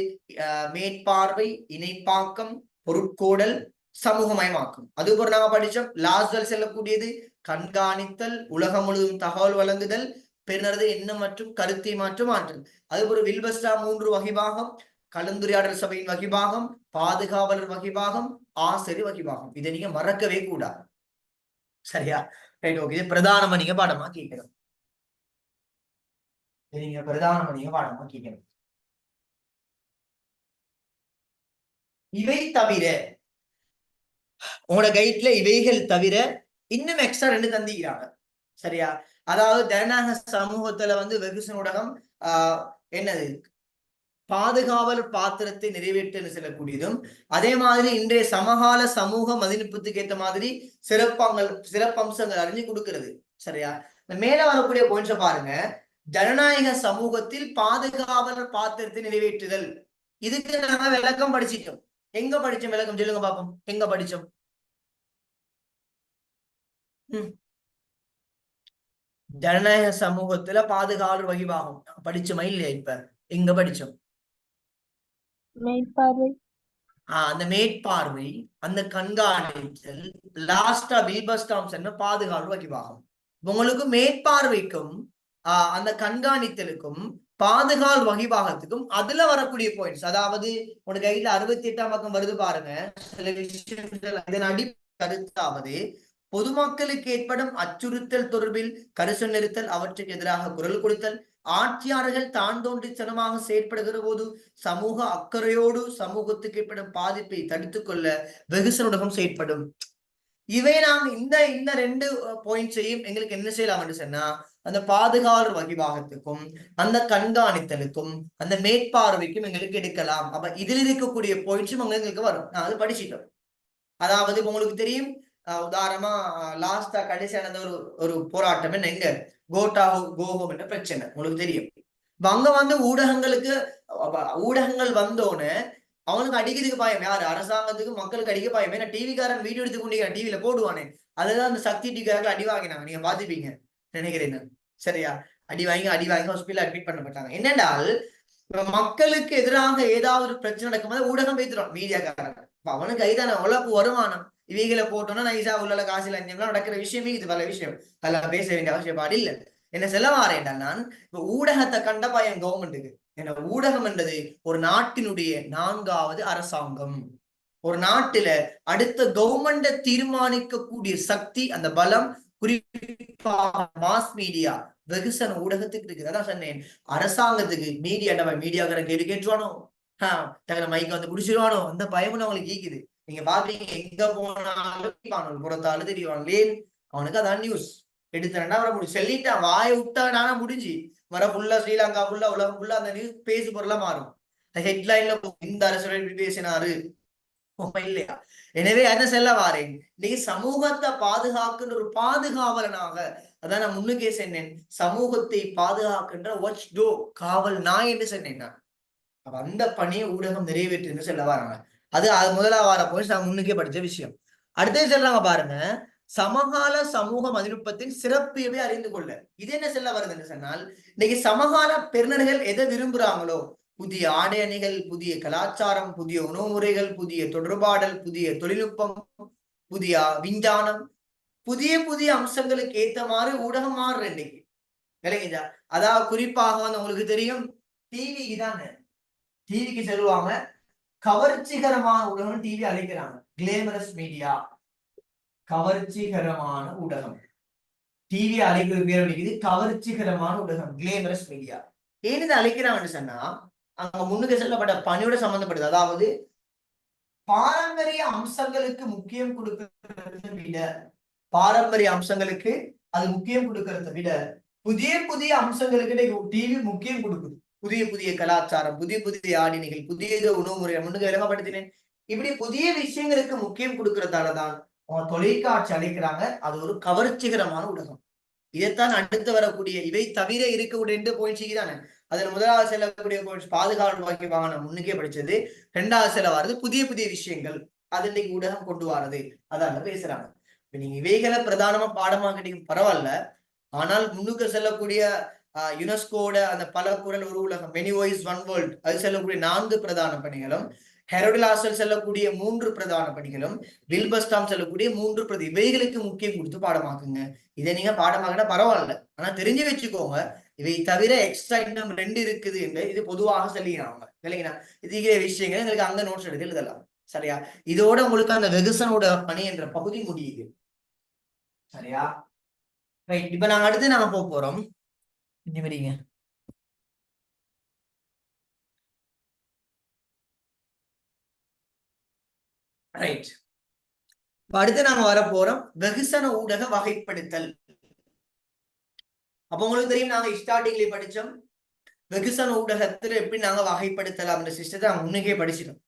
மேற்பார்வை, இணைப்பாக்கம், பொருட்கோடல், சமூகமயமாக்கும். அதுபோல நாங்க படிச்சோம் லாஸ்வெல் செல்லக்கூடியது கண்காணித்தல், உலகம் முழுவதும் தகவல் வழங்குதல், பெருநரது எண்ணம் மற்றும் கருத்தை மாற்றும் ஆற்றல். அதுபோல வில்பஸ்டா 3 வகிபாகம், கலந்துரையாடல் சபையின் வகிபாகம், பாதுகாவலர் வகிபாகம், ஆசிரியர் வகிபாகம். இதை நீங்க மறக்கவே கூடாது. சரியா? Right, okay. இது பிரதானமா நீங்க பாடமா கேட்கணும், நீங்க பிரதானமா நீங்க பாடமா கேட்கணும். இவை தவிர உங்களோட கைட்ல இவைகள் தவிர இன்னும் எக்ஸ்ட்ரா 2 தந்திக்கிறாங்க. சரியா? அதாவது ஜனநாயக சமூகத்துல வந்து வெகுசன ஊடகம் என்னது பாதுகாவலர் பாத்திரத்தை நிறைவேற்ற செல்லக்கூடியதும், அதே மாதிரி இன்றைய சமகால சமூக மதிநுட்பத்துக்கு ஏற்ற மாதிரி சிறப்பம்சங்கள் அறிஞ்சு கொடுக்கிறது. சரியா? மேல வரக்கூடிய கொஞ்சம் பாருங்க, ஜனநாயக சமூகத்தில் பாதுகாவலர் பாத்திரத்தை நிறைவேற்றுதல், இதுக்கு நாங்க விளக்கம் படிச்சிட்டோம். எங்க படிச்சோம் விளக்கம் சொல்லுங்க பாப்போம், எங்க படிச்சோம்? ஜனநாயக சமூகத்துல பாதுகாவலர் வகிபாகம் படிச்சோமா இல்லையா? இப்ப எங்க படிச்சோம்? மேற்பார்வை. அந்த மேற்பார்வை, அந்த கண்காணித்தல், லாஸ்டா வில்பஸ்டாம் சொன்ன பாதுகாவலர் வகிபாகம். உங்களுக்கு மேற்பார்வைக்கும் அந்த கண்காணித்தலுக்கும் பாதுகால் வகிபாகத்துக்கும் அதுல வரக்கூடிய பாயிண்ட்ஸ், அதாவது உனக்கு கையில 68ஆம் பக்கம் வருது பாருங்க. சில விஷயங்கள் இதன் அடிப்படைத்தாவது பொதுமக்களுக்கு ஏற்படும் அச்சுறுத்தல் தொடர்பில் கரிசல் நிறுத்தல், அவற்றுக்கு எதிராக குரல் கொடுத்தல், ஆட்சியாளர்கள் தான் தோன்றித்தனமாக செயற்படுகிற போது சமூக அக்கறையோடு சமூகத்துக்கு ஏற்படும் பாதிப்பை தடுத்துக் கொள்ள வெகுசன ஊடகம் செயற்படும். இவை நாங்க இந்த 2 பாயிண்ட்ஸையும் எங்களுக்கு என்ன செய்யலாம் சொன்னா, அந்த பாதுகாவலர் வகிபாகத்துக்கும் அந்த கண்காணித்தலுக்கும் அந்த மேற்பார்வைக்கும் எங்களுக்கு எடுக்கலாம். அப்ப இதுல இருக்கக்கூடிய பாயிண்ட்ஸும் எங்களுக்கு வரும். நான் அது படிச்சுட்டோம். அதாவது உங்களுக்கு தெரியும், உதாரணமா லாஸ்டா கடைசியான ஒரு போராட்டம் என்ன, எங்க கோஹோம் என்ற பிரச்சனை உங்களுக்கு தெரியும். அங்க வந்து ஊடகங்கள் வந்தோன்னு அவனுக்கு அடிக்கிறதுக்கு பாயம் யாரு, அரசாங்கத்துக்கு மக்களுக்கு அடிக்க பாயம். ஏன்னா டிவிக்காரன் வீடியோ எடுத்து கொண்டு டிவியில போடுவானே, அதுதான் அந்த சக்தி டிவிக்காரர்கள் அடி வாங்கினாங்க. நீங்க பாத்துப்பீங்க நினைக்கிறேன், சரியா? அடி வாங்கி ஹாஸ்பிட்டல் அட்மிட் பண்ணப்பட்டாங்க. என்னென்றால் மக்களுக்கு எதிராக ஏதாவது பிரச்சனை நடக்கும்போது ஊடகம் பேசுறோம், மீடியாக்காரன். அவனுக்கு கைதான உழப்பு வருமானம் இவைகளை போட்டோம்னா நைசா உள்ள காசில் அஞ்சம்லாம் நடக்கிற விஷயமே இது. பல விஷயம் அதெல்லாம் பேச வேண்டிய அவசியப்பாடு இல்லை. என்ன செல்ல வாரேன்டா, நான் இப்ப ஊடகத்தை கண்ட பயம் கவர்மெண்ட்டுக்கு. ஏன்னா ஊடகம் என்றது ஒரு நாட்டினுடைய 4வது அரசாங்கம். ஒரு நாட்டில அடுத்த கவர்மெண்ட தீர்மானிக்கக்கூடிய சக்தி, அந்த பலம் குறிப்பாக மாஸ் மீடியா வெகுசன ஊடகத்துக்கு இருக்குது. அதான் சொன்னேன், அரசாங்கத்துக்கு மீடியாக்கார கேள்வி கேட்டுருவானோ, தகர மைக்க வந்து குடிச்சிருவானோ, அந்த பயமும் அவங்களுக்கு ஈக்குது. நீங்க பாத்தீங்க, எங்க போனாலும் புறத்தாலும் தெரியவானே, அவனுக்கு அதான் நியூஸ் எடுத்தா வர முடியும். சொல்லிட்டான், வாய விட்டானா முடிஞ்சு வர ஃபுல்லா ஸ்ரீலங்கா ஃபுல்லா உலகம் ஃபுல்லா அந்த நியூஸ் பேசு பொருளா மாறும். ஹெட்லைன்ல இந்த அரசு பேசினாரு இல்லையா? எனவே என்ன செல்ல வாரேன், இன்னைக்கு சமூகத்தை பாதுகாக்கின்ற ஒரு பாதுகாவலனாக, அதான் நான் முன்னுக்கே சொன்னேன், சமூகத்தை பாதுகாக்கின்ற வாட்ச் டோ, காவல் நாய் என்று சொன்னேன் நான். அந்த பணியை ஊடகம் நிறைவேற்று செல்ல வராங்க. அது முதலாவது வார போய் நான் முன்னுக்கே படிச்ச விஷயம். அடுத்தது சொல்றாங்க பாருங்க, சமகால சமூக மதிநுட்பத்தின் சிறப்பியவே அறிந்து கொள்ள. இது என்ன செல்ல வருதுன்னு சொன்னால், இன்னைக்கு சமகால பெருநர்கள் எதை விரும்புறாங்களோ, புதிய ஆடை அணிகள், புதிய கலாச்சாரம், புதிய உணவு முறைகள், புதிய தொடர்பாடல், புதிய தொழில்நுட்பம், புதிய விஞ்ஞானம், புதிய அம்சங்களுக்கு ஏத்த மாதிரி ஊடகம் மாறுற இன்னைக்கு விளங்குதா? அதாவது குறிப்பாக வந்து உங்களுக்கு தெரியும், டிவிக்கு தானே, டிவிக்கு சொல்லுவாங்க கவர்ச்சிகரமான ஊடகம், டிவி அழைக்கிறாங்க கிளேமரஸ் மீடியா. கவர்ச்சிகரமான ஊடகம், டிவி அழைக்கிற பேர் அடிக்குது கவர்ச்சிகரமான ஊடகம், கிளேமரஸ் மீடியா. ஏன் இதை அழைக்கிறாங்கன்னு சொன்னா, அங்க முன்னுக்கு சொல்லப்பட்ட பணியோட சம்பந்தப்படுது. அதாவது பாரம்பரிய அம்சங்களுக்கு முக்கியம் கொடுக்கறத விட, பாரம்பரிய அம்சங்களுக்கு அது முக்கியம் கொடுக்கறத விட புதிய அம்சங்களுக்கு டிவி முக்கியம் கொடுக்குது. புதிய கலாச்சாரம், புதிய ஆடினிகள், புதிய உணவு முறை முன்னுக்கு விளங்கப்படுத்தினேன். இப்படி புதிய விஷயங்களுக்கு முக்கியம் கொடுக்கறதாலதான் தொலைக்காட்சி அழைக்கிறாங்க. அது ஒரு கவர்ச்சிகரமான ஊடகம். இதைத்தான் அடுத்து வரக்கூடிய இவை தவிர இருக்கக்கூடிய 2 பாயிண்ட்ஸ் தானே. அதுல முதலாவது செல்லக்கூடிய பாயிண்ட்ஸ் பாதுகாப்பு வாங்கிப்பாங்க, நான் முன்னுக்கே படிச்சது. 2வது செல்ல வர்றது புதிய விஷயங்கள், அது இன்னைக்கு ஊடகம் கொண்டு வர்றது, அதான் பேசுறாங்க. இப்ப நீங்க இவைகளை பிரதானமா பாடமாக்கிட்டீங்க பரவாயில்ல. ஆனால் முன்னுக்கு செல்லக்கூடிய யுனெஸ்கோட அந்த பல குரல் ஒரு உலகம், மெனி வாய்ஸ் ஒன் வேர்ல்ட், அது செல்லக்கூடிய 4 பிரதான பணிகளும், ஹெரோடிலாசல் செல்லக்கூடிய 3 பிரதான பணிகளும், வில்பஸ்டாம் செல்லக்கூடிய 3 இவைகளுக்கு முக்கியம் கொடுத்து பாடமாக்குங்க. இதை நீங்க பாடமாக்கினா பரவாயில்ல, ஆனா தெரிஞ்சு வச்சுக்கோங்க, இவை தவிர எக்ஸ்ட்ரா இன்னும் 2 இருக்குது என்று இது பொதுவாக சொல்லிக்கிறாங்க இல்லைங்களா? இதுகிற விஷயங்கள் எங்களுக்கு அங்க நோட்ஸ் எடுத்து எழுதலாம், சரியா? இதோட உங்களுக்கு அந்த வெகுசனோட பணி என்ற பகுதி முடியுது, சரியா? ரைட், இப்ப நாங்க அடுத்து நாங்க போறோம். வரீங்க ரைட். அடுத்து நாங்க வர போறோம் வெகுசன ஊடக வகைப்படுத்தல். அப்ப உங்களுக்கு தெரியும், நாங்க ஸ்டார்டிங்ல படிச்சோம் வெகுசன ஊடகத்துல எப்படி நாங்க வகைப்படுத்தலாம் அந்த சிஸ்டத்தை நாங்க முன்னுக்கே படிச்சிட்டோம்.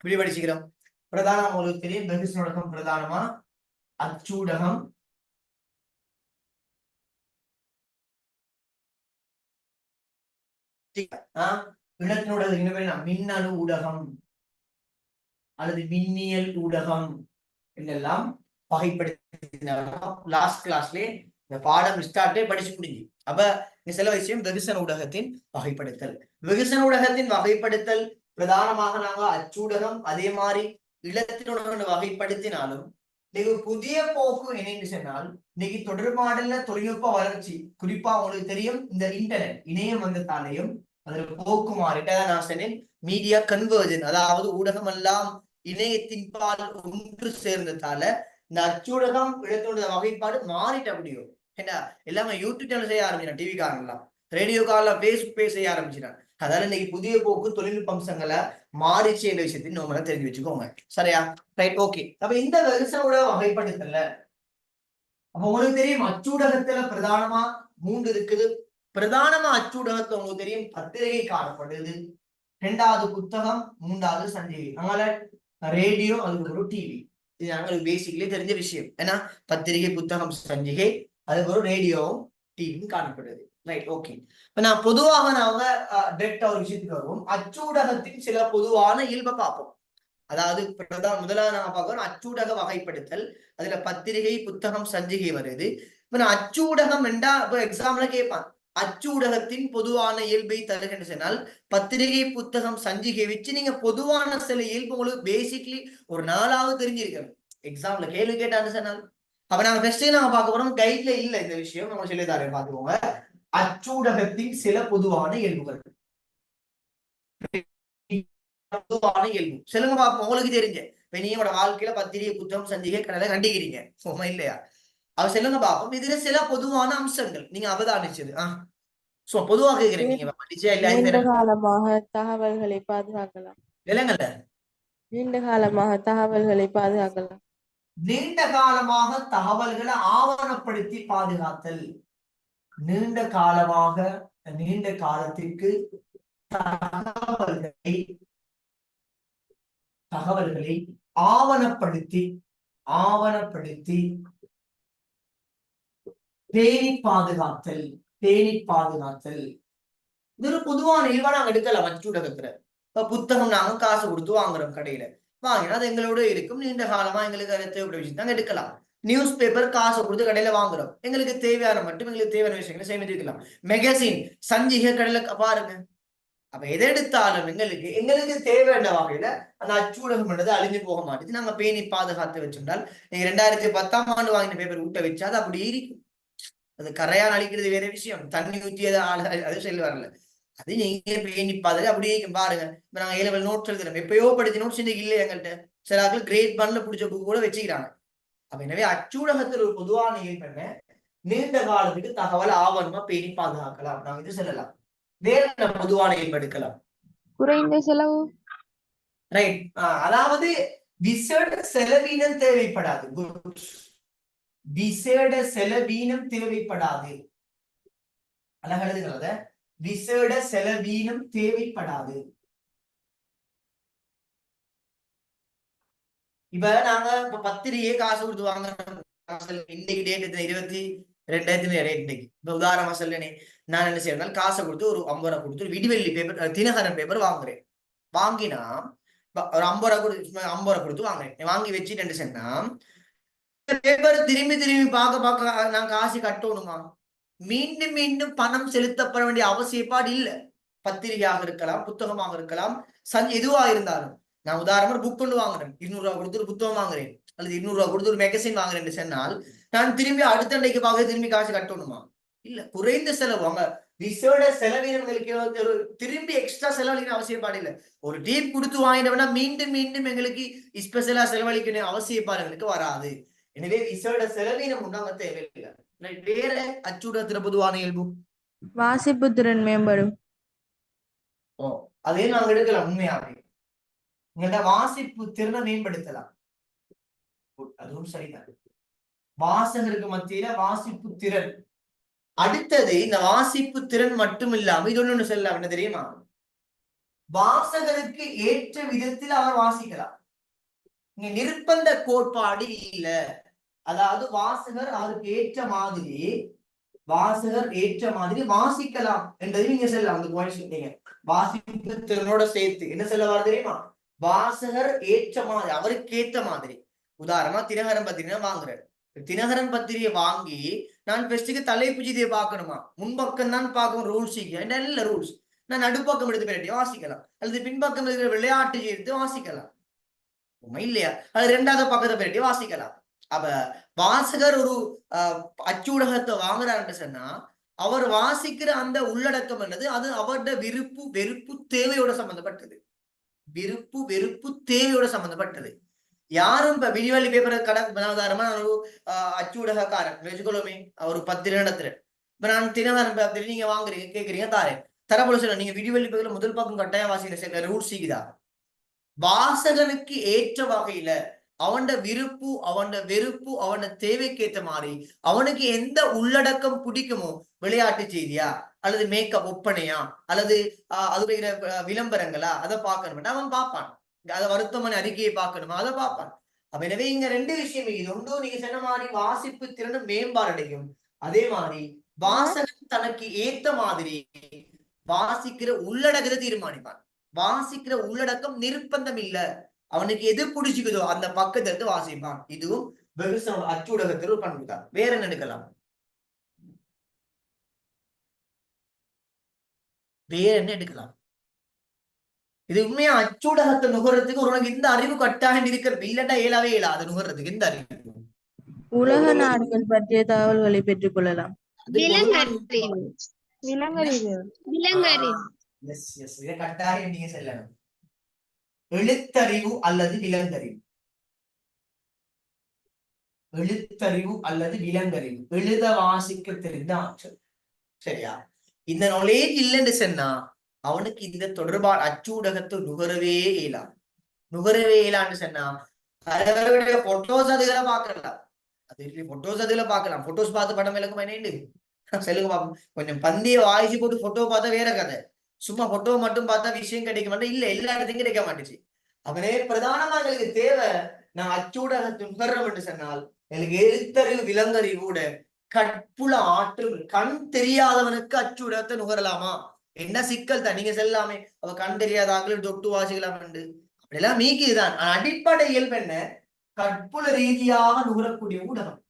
எப்படி படிச்சுக்கிறோம்? பிரதானம் உங்களுக்கு தெரியும், வெகுசன ஊடகம் பிரதானமா அச்சூடகம், மின்னணு ஊடகம் அல்லது மின்னியல் ஊடகம் என்றெல்லாம் வகைப்படுத்த லாஸ்ட் கிளாஸ்லயே இந்த பாடம் ஸ்டார்ட்லே படிச்சு முடிஞ்சு. அப்ப சில விஷயம் வெகுசன ஊடகத்தின் வகைப்படுத்தல். வெகுசன ஊடகத்தின் வகைப்படுத்தல் பிரதானமாக நாங்க அச்சூடகம் அதே மாதிரி இலத்தின் ஊடகம் வகைப்படுத்தினாலும் இன்னைக்கு புதிய போக்கு என்னன்னு சொன்னால் இன்னைக்கு தொடர்பாடல தொழில்நுட்ப வளர்ச்சி, குறிப்பா உங்களுக்கு தெரியும் இந்த இன்டர்நெட் இணையம் வந்ததாலையும் அதுல போக்கு மாறிட்டதான் நான் சொன்னேன். மீடியா கன்வர்ஜன், அதாவது ஊடகம் எல்லாம் இணையத்தின் பால் ஒன்று சேர்ந்ததால இந்த அச்சூடகம் இடத்தோட வகைப்பாடு மாறிட்டு அப்படியோ. ஏன்னா எல்லாமே யூடியூப் சேனல் செய்ய ஆரம்பிச்சிடான், டிவி காரணம்லாம் ரேடியோ காலில் பேஸ்புக் பேச செய்ய ஆரம்பிச்சிடான். அதனால இன்னைக்கு புதிய போக்கு தொழில்நுட்ப அம்சங்களை மாறிச்சு என்ற விஷயத்தையும் நம்ம தெரிஞ்சு வச்சுக்கோங்க. சரியா? Right, okay. அப்ப இந்த வெர்சனோட வகைப்படுத்தல அப்ப உங்களுக்கு தெரியும் அச்சூடகத்துல பிரதானமா 3 இருக்குது. பிரதானமா அச்சூடகத்துல உங்களுக்கு தெரியும் பத்திரிகை காணப்படுது, 2வது புத்தகம், 3வது சஞ்சிகை. அதனால ரேடியோ, அதுக்கு ஒரு டிவி. இது நாங்களுக்கு பேசிக்கலி தெரிஞ்ச விஷயம். ஏன்னா பத்திரிகை, புத்தகம், சஞ்சிகை, அதுக்கு ஒரு ரேடியோவும் டிவியும் காணப்படுது. Right, okay. இப்ப நான் பொதுவாக நாங்க டெக்டா ஒரு விஷயத்துக்கு வருவோம். அச்சூடகத்தின் சில பொதுவான இயல்பை பார்ப்போம். அதாவது முதலாவது நாங்க பார்க்கிறோம் அச்சூடக வகைப்படுத்தல். அதுல பத்திரிகை, புத்தகம், சஞ்சிகை வருது. இப்ப நான் அச்சூடகம் என்றா இப்ப எக்ஸாம்ல கேட்பான், அச்சூடகத்தின் பொதுவான இயல்பை தருகின்ற சொன்னால் பத்திரிகை, புத்தகம், சஞ்சிகை வச்சு நீங்க பொதுவான சில இயல்பு உங்களுக்கு பேசிக்லி ஒரு 4வது தெரிஞ்சிருக்கணும். எக்ஸாம்ல கேள்வி கேட்டான்னு சொன்னால் அப்ப நாங்க ஃபர்ஸ்ட் நாங்க பார்க்க போறோம். கைட்ல இல்ல இந்த விஷயம், நம்ம சொல்லிதாரே பார்த்துக்கோங்க. அச்சூடகத்தின் சில பொதுவான இயல்புகள். பொதுவான இயல்பு சொல்லுங்க பாப்போம். உங்களுக்கு தெரிஞ்ச இப்ப நீங்களோட வாழ்க்கையில பத்திரிகை, புத்தகம், சஞ்சிகை கடலை கண்டிக்கிறீங்க இல்லையா? அவ சொல்லுங்க பாப்போம். இதுல சில பொதுவான அம்சங்கள் நீங்க அவதானிச்சது. சோ பொதுவாக கேக்குறீங்க, நீங்க படிச்சா இல்ல நீண்ட காலமாக தகவல்களை பாதுகாக்கலாம். இல்லங்கல்ல, நீண்ட காலமாக தகவல்களை பாதுகாக்கலாம். நீண்ட காலமாக தகவல்களை ஆவணப்படுத்தி பாதுகாத்தல். நீண்ட காலமாக, நீண்ட காலத்திற்கு தகவல்களை ஆவணப்படுத்தி பேணி பாதுகாத்தல். இது ஒரு பொதுவான இயல்பா நாங்க எடுக்கலாம் அச்சூடகத்துல. இப்ப புத்தகம் நாங்க காசு கொடுத்து வாங்குறோம், கடையில வாங்கினா அது எங்களோட இருக்கும். நீண்ட காலமா எங்களுக்கு அதை தேவைப்பட்ட விஷயம் நாங்க எடுக்கலாம். நியூஸ் பேப்பர் காசு கொடுத்து கடையில வாங்குறோம், எங்களுக்கு தேவையான மட்டும் எங்களுக்கு தேவையான விஷயங்களை சேமித்துக்கலாம். மெகசின், சஞ்சிகை கடையில பாருங்க. அப்ப எதை எடுத்தாலும் எங்களுக்கு தேவையான வகையில அந்த அச்சூடகம் என்றது அழிஞ்சு போக மாட்டேது. நாங்க பேணி பாதுகாத்து வச்சிருந்தால் நீங்க 2010ஆம் ஆண்டு வாங்கின பேப்பர் ஊட்ட வச்சா அது அப்படி இருக்கும். அது கரையால் அழிக்கிறது வேற விஷயம், தண்ணி ஊற்றி அது செல் வரல. அது நீங்க பேணி பாதுகாத்து அப்படியே பாருங்க. இப்ப நாங்க A-level நோட்ஸ் எழுதுறோம், எப்பயோ படிச்ச நோட்ஸ் இன்னைக்கு இல்லை எங்கள்கிட்ட. சில ஆட்கள் கிரேட் 1ல பிடிச்ச புக் கூட வச்சுக்கிறாங்க. அப்ப எனவே அச்சூடகத்தில் ஒரு பொதுவான இயல்பு என்ன, நீண்ட காலத்துக்கு தகவல் ஆவணமா பேணி பாதுகாக்கலாம். நாங்க இது சொல்லலாம். வேற பொதுவான இயல்பு எடுக்கலாம். குறைந்த செலவு. ரைட், அதாவது விசேட செலவீனம் தேவைப்படாது. விசேட செலவீனம் தேவைப்படாது. அழகழுதுகிறத விசேட செலவீனம் தேவைப்படாது. இப்ப நாங்க இப்ப பத்திரிகையே காசு கொடுத்து வாங்க, இன்னைக்கு டேட் 22 ரேட் இன்னைக்கு. இப்ப உதாரணமா சொல்லனே, நான் என்ன செய்யறேன், காசை கொடுத்து ஒரு 50 ரூபா கொடுத்து விடிவெள்ளி பேப்பர், தினகரன் பேப்பர் வாங்குறேன். வாங்கினா ஒரு 50 ரூபா கொடுத்து வாங்குறேன். வாங்கி வச்சுட்டு சொன்னா பேப்பர் திரும்பி பார்க்க நான் காசு கட்டணுமா? மீண்டும் மீண்டும் பணம் செலுத்தப்பட வேண்டிய அவசியப்பாடு இல்ல. பத்திரிகையாக இருக்கலாம், புத்தகமாக இருக்கலாம், எதுவா இருந்தாலும். நான் உதாரணமா புக் கொண்டு வாங்குறேன், 200 ரூபா கொடுத்து ஒரு புத்தகம் வாங்குறேன், அல்லது 200 ரூபா கொடுத்து ஒரு மேகசின் வாங்குறேன் சொன்னால் நான் திரும்பி அடுத்த அன்றைக்கு பார்க்க திரும்பி காசு கட்டணுமா? இல்ல, குறைந்த செலவு. அவங்க விசேட செலவினங்களுக்கு திரும்பி எக்ஸ்ட்ரா செலவழிக்கணும் அவசியப்பாடு இல்லை. ஒரு டீப் கொடுத்து வாங்கினோம்னா மீண்டும் மீண்டும் எங்களுக்கு ஸ்பெஷலா செலவழிக்கணும் அவசியப்பாடுகளுக்கு வராது. எனவே விசேட செலவீனம் உண்டாக தேவையில்லை. வேற அச்சூடகத்துல பொதுவான இயல்பு வாசிப்பு திறன் மேம்படும். அதே நாங்க எடுக்கலாம். உண்மையாவே உங்களோட வாசிப்பு திறனை மேம்படுத்தலாம், அதுவும் சரிதான். வாசகருக்கு மத்தியில வாசிப்பு திறன். அடுத்தது இந்த வாசிப்பு திறன் மட்டும் இல்லாம இது ஒண்ணு சொல்லலாம். என்ன தெரியுமா? வாசகருக்கு ஏற்ற விதத்தில் அவர் வாசிக்கலாம். இங்க நிர்பந்த கோட்பாடு இல்ல. அதாவது வாசகர் அவருக்கு ஏற்ற மாதிரி வாசிக்கலாம் என்றதை நீங்க சொல்லலாம். அந்த பாயிண்ட் சொன்னீங்க, வாசிப்பு திறனோட சேர்த்து என்ன சொல்ல வர தெரியுமா? வாசகர் ஏற்ற மாதிரி, அவருக்கு ஏற்ற மாதிரி. உதாரணமா தினகரன் பத்திரிகை வாங்குறேன். தினகரன் பத்திரிகை வாங்கி நான் பெஸ்டுக்கு தலைப்புஜிதியை பார்க்கணுமா? முன்பக்கம் தான் பார்க்கணும், ரூல்ஸ் இல்ல ரூல்ஸ். நான் நடுப்பக்கம் எடுத்து பேரட்டி வாசிக்கலாம், அல்லது பின்பக்கம் இருக்கிற விளையாட்டு எடுத்து வாசிக்கலாம், இல்லையா? அது 2வது பக்கத்தை பேரட்டி வாசிக்கலாம். அப்ப வாசகர் ஒரு அச்சூடகத்தை வாங்குறாருன்னு சொன்னா அவர் வாசிக்கிற அந்த உள்ளடக்கம் என்னது, அது அவருடைய விருப்பு வெறுப்பு தேவையோட சம்பந்தப்பட்டது. விருப்பு வெறுப்பு தேவையோட சம்பந்தப்பட்டது. யாரும் இப்ப விடிவெள்ளி பேப்பரை உதாரணமா ஒரு அச்சூடகக்காரன் வச்சுக்கொள்ளுமே, ஒரு 10 நிமிடத்துல இப்ப நான் தினதாரம் பேப்பர் நீங்க வாங்குறீங்க கேக்குறீங்க தாரேன் தரப்போல சொல்ல, நீங்க விடிவெள்ளி பேப்பர்ல முதல் பக்கம் கட்டாய வாசிக்கிற சில ரூட் சீக்குதா. வாசகனுக்கு ஏற்ற வகையில அவனோட விருப்பு அவனோட வெறுப்பு அவனோட தேவைக்கேற்ற மாதிரி அவனுக்கு எந்த உள்ளடக்கம் பிடிக்குமோ, விளையாட்டு செய்தியா அல்லது மேக்கப் ஒப்பனையா அல்லது அதுல விளம்பரங்களா, அதை பார்க்கணும் அவன் பார்ப்பான். அதை வருத்தமான அறிக்கையை பார்க்கணுமா, அதை பார்ப்பான். அப்ப எனவே இங்க 2 விஷயம் இது. ஒன்றும் நீங்க சொன்ன மாதிரி வாசிப்பு திறனும் மேம்பாடடையும். அதே மாதிரி வாசகன் தனக்கு ஏத்த மாதிரி வாசிக்கிற உள்ளடக்கத்தை தீர்மானிப்பான். வாசிக்கிற உள்ளடக்கம் நிர்பந்தம் இல்ல, அவனுக்கு எது பிடிச்சிக்குதோ அந்த பக்கத்தை எடுத்து வாசிப்பான். இதுவும் வெகுசன அச்சூடகத்தில் ஒரு பண்பு தான். வேற என்ன எடுக்கலாம்? வேற என்ன எடுக்கலாம்? இது உண்மையா அச்சூடகத்தை நுகர்றதுக்கு உனக்கு இந்த அறிவு கட்டாயம் இருக்கிறது இல்லட்டா இயலாவே இயலாது நுகர்றதுக்கு. இந்த அறிவு உலக நாடுகள் பற்றிய தகவல்களை பெற்றுக் கொள்ளலாம். இதை கட்டாயம் நீங்க செல்லணும். எழுத்தறிவு அல்லது விலங்கறிவு. எழுத்தறிவு அல்லது விலங்கறிவு. எழுத வாசிக்க தெரிந்த ஆற்றல். சரியா? இந்த நாலேஜ் இல்லைன்னு சொன்னா அவனுக்கு இந்த தொடர்பான அச்சூடகத்தை நுகரவே இயலாம். நுகரவே இயலான்னு சொன்னா போட்டோஸ் அதுகளை பார்க்கலாம். அது போட்டோஸ் அதுல பார்க்கலாம். போட்டோஸ் பார்த்து படம் விளக்கம் என்ன செல்லுங்க பார்ப்போம். கொஞ்சம் பந்திய வாய்ச்சி போட்டு போட்டோ பார்த்தா வேற கதை. சும்மா போட்டோ மட்டும் பார்த்தா விஷயம் கிடைக்க மாட்டேன். இல்ல, எல்லா இடத்தையும் கிடைக்க மாட்டுச்சு. அப்பனே பிரதானமா எங்களுக்கு தேவை, நான் அச்சூடகத்தை நுகர்றோம் என்று சொன்னால் எங்களுக்கு எழுத்தறிவு விலங்கறிவோட கற்புல ஆற்றல். கண் தெரியாதவனுக்கு அச்சூடகத்தை நுகரலாமா? என்ன சிக்கல் தான். நீங்க செல்லாமே அவ கண் தெரியாத ஆக்கள் தொட்டு வாசிக்கலாம் உண்டு, அப்படியெல்லாம் மீக்கிதுதான். அடிப்படை இயல்பு என்ன? கற்புல ரீதியாக நுகரக்கூடிய ஊடகம்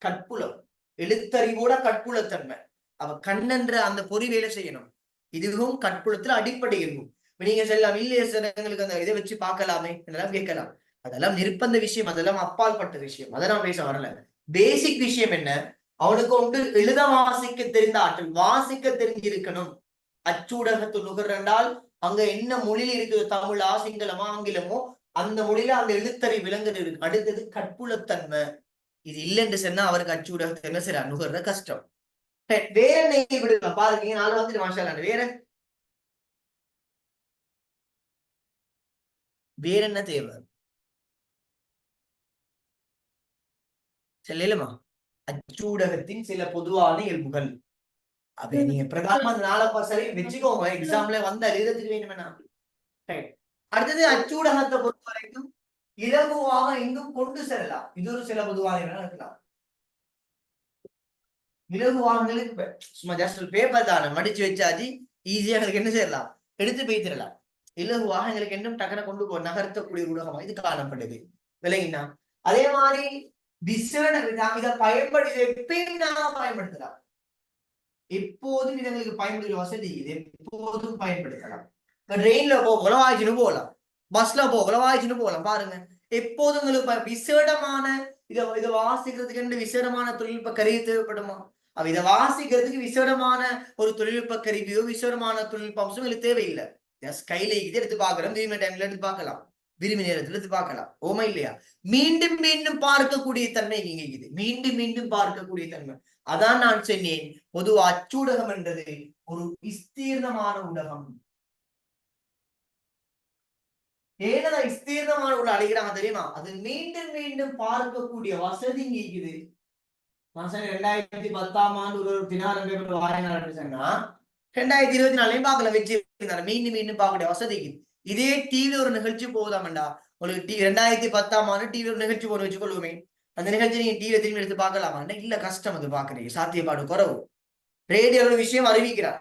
கற்புலம். எழுத்தறிவோட கற்புலத்தன்மை. அவ கண்ணென்ற அந்த பொறி வேலை செய்யணும். இதுவும் கற்புலத்துல அடிப்படை இருக்கும். நீங்க செல்லாம் இல்லையே சார் எங்களுக்கு அந்த இதை வச்சு பார்க்கலாமே இதெல்லாம் கேட்கலாம். அதெல்லாம் நிர்பந்த விஷயம், அதெல்லாம் அப்பால் பட்ட விஷயம், அதெல்லாம் பேச வரல. பேசிக் விஷயம் என்ன? அவனுக்கு ஒன்று எழுத வாசிக்க தெரிந்த ஆற்றல், வாசிக்க தெரிஞ்சிருக்கணும். அச்சூடகத்து நுகர்ந்தால் அங்க என்ன மொழியில இருக்குது, தமிழா சிங்களமா ஆங்கிலமோ, அந்த மொழியில அந்த எழுத்தறி விலங்கு இருக்கு. அடுத்தது கற்புலத்தன்மை. இது இல்லைன்னு சொன்னா அவருக்கு அச்சூடகத்தை என்ன செய்யற நுகர்ற கஷ்டம். வேற என்ன விடலாம் பாருங்க. நாலு வந்துட்டு மாஷா. வேற என்ன தேவை சொல்லலுமா? அச்சூடகத்தின் சில பொதுவான இயல்புகள். அப்ப நீங்க பிரதானமா நாளை வச்சுக்கோங்க. எக்ஸாம்ல வந்து எழுதுறதுக்கு வேணும்னா. அடுத்தது அச்சூடகத்தை பொறுத்த வரைக்கும் இலகுவாக எங்கும் கொண்டு செல்லலாம். இது ஒரு சில பொதுவான இருக்கலாம். இலகுவாங்களுக்கு சும்மா ஜஸ்ட் பேப்பர் தானே மடிச்சு வச்சாச்சு, ஈஸியா எங்களுக்கு என்ன செய்யலாம், எடுத்து பேய்த்திடலாம். இலகுவாக எங்களுக்கு இன்னும் டக்குன கொண்டு போ நகர்த்தக்கூடிய ஊடகமா இது காணப்பட்டது. விலகினா அதே மாதிரி விசேட இதை பயன்படுத்தி எப்பயும் நாம பயன்படுத்தலாம். எப்போதும் இது எங்களுக்கு பயன்படுகிற வசதி, இது எப்போதும் பயன்படுத்தலாம். ட்ரெயின்ல போகலாம் வாய்ச்சின்னு போகலாம், பஸ்ல போகலாம் வாய்ச்சின்னு போகலாம். பாருங்க, எப்போதும் உங்களுக்கு விசேடமான இதை வாசிக்கிறதுக்கு விசேடமான தொழில்நுட்ப கருவி தேவைப்படுமா? அவ இதை வாசிக்கிறதுக்கு விசேடமான ஒரு தொழில்நுட்ப கருவியோ விசேடமான தொழில்நுட்ப அம்சம் எங்களுக்கு தேவையில்லை. கையில இது எடுத்து பார்க்கிறோம், விரும்பின டைம்ல எடுத்து பார்க்கலாம், விரும்பின நேரத்துல எடுத்து பார்க்கலாம். ஓமா இல்லையா? மீண்டும் மீண்டும் பார்க்கக்கூடிய தன்மை இங்க இது. மீண்டும் மீண்டும் பார்க்கக்கூடிய தன்மை. அதான் நான் சொன்னேன், பொதுவா அச்சூடகம் என்றது ஒரு விஸ்தீர்ணமான ஊடகம். ஏனதா விஸ்தீர்ணமான உள்ள அழைக்கிறாங்க தெரியுமா? அது மீண்டும் மீண்டும் பார்க்கக்கூடிய வசதி இங்க இருக்குது. 2010ஆம் ஆண்டு ஒரு தினாரம் பேப்பர் வாங்கினார் சொன்னா 2024 பார்க்கல வச்சு மீண்டும் மீண்டும் பார்க்கக்கூடிய வசதி. இதே டிவி ஒரு நிகழ்ச்சி போகுதாமண்டா, உங்களுக்கு 2010ஆம் ஆண்டு டிவி ஒரு நிகழ்ச்சி போட்டு வச்சுக்கொள்ளுமே, அந்த நிகழ்ச்சி நீங்க டிவியை திரும்பி எடுத்து பார்க்கலாமாண்டா? இல்ல, கஷ்டம். அது பாக்குறீங்க, சாத்தியப்பாடு குறவு. ரேடியோ விஷயம் அறிவிக்கிறார்,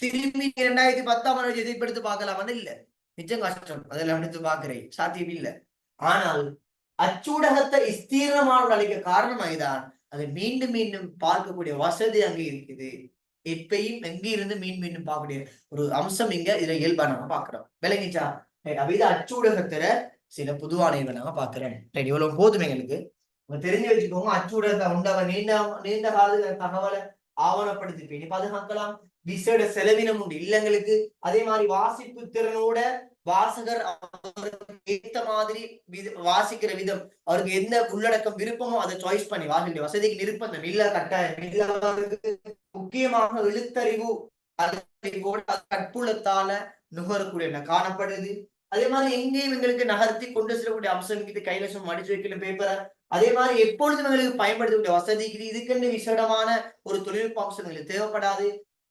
திரும்பி 2010ஆம் ஆண்டு எடுத்து பார்க்கலாமான்னு இல்ல, நிச்சயம் கஷ்டம். அதெல்லாம் எடுத்து பாக்குறேன், சாத்தியம் இல்லை. ஆனால் அச்சூடகத்தை விஸ்தீர்ணமான அளிக்க காரணமாய்தான் அதை மீண்டும் மீண்டும் பார்க்கக்கூடிய வசதி அங்கே இருக்குது. எப்பயும் எங்க இருந்து மீண்டும் பார்க்கக்கூடிய ஒரு அம்சம் இங்க இதுல இயல்பா நம்ம பாக்குறோம். விளங்கிச்சா? இது அச்சூடகத்துல சில பொதுவானவை நாங்க பாக்குறோம். இவ்வளவு போதும் எங்களுக்கு. தெரிஞ்சு வச்சுக்கோங்க. அச்சூடகத்தை உண்டவ நீண்ட கால தகவலை ஆவணப்படுத்தி பாதுகாக்கலாம். விசேட செலவினம் உண்டு இல்லங்களுக்கு. அதே மாதிரி வாசிப்பு திறனோட வாசகர் ஏத்த மாதிரி வாசிக்கிற விதம், அவருக்கு எந்த உள்ளடக்கம் விருப்பமோ அதை சாய்ஸ் பண்ணி வாசிக்கிற வசதிக்கு நிர்பந்தம் இல்ல, கட்டாயம். முக்கியமாக எழுத்தறிவு கற்புலத்தால நுகரக்கூடிய காணப்படுது. அதே மாதிரி எங்கேயும் எங்களுக்கு நகர்த்தி கொண்டு செல்லக்கூடிய அம்சம் இது. கைவசம் மடிச்சு வைக்கிற பேப்பரை அதே மாதிரி எப்பொழுதும் எங்களுக்கு பயன்படுத்தக்கூடிய வசதிக்கு இதுக்கென்று விசேடமான ஒரு தொழில்நுட்ப அம்சம் எங்களுக்கு தேவைப்படாது.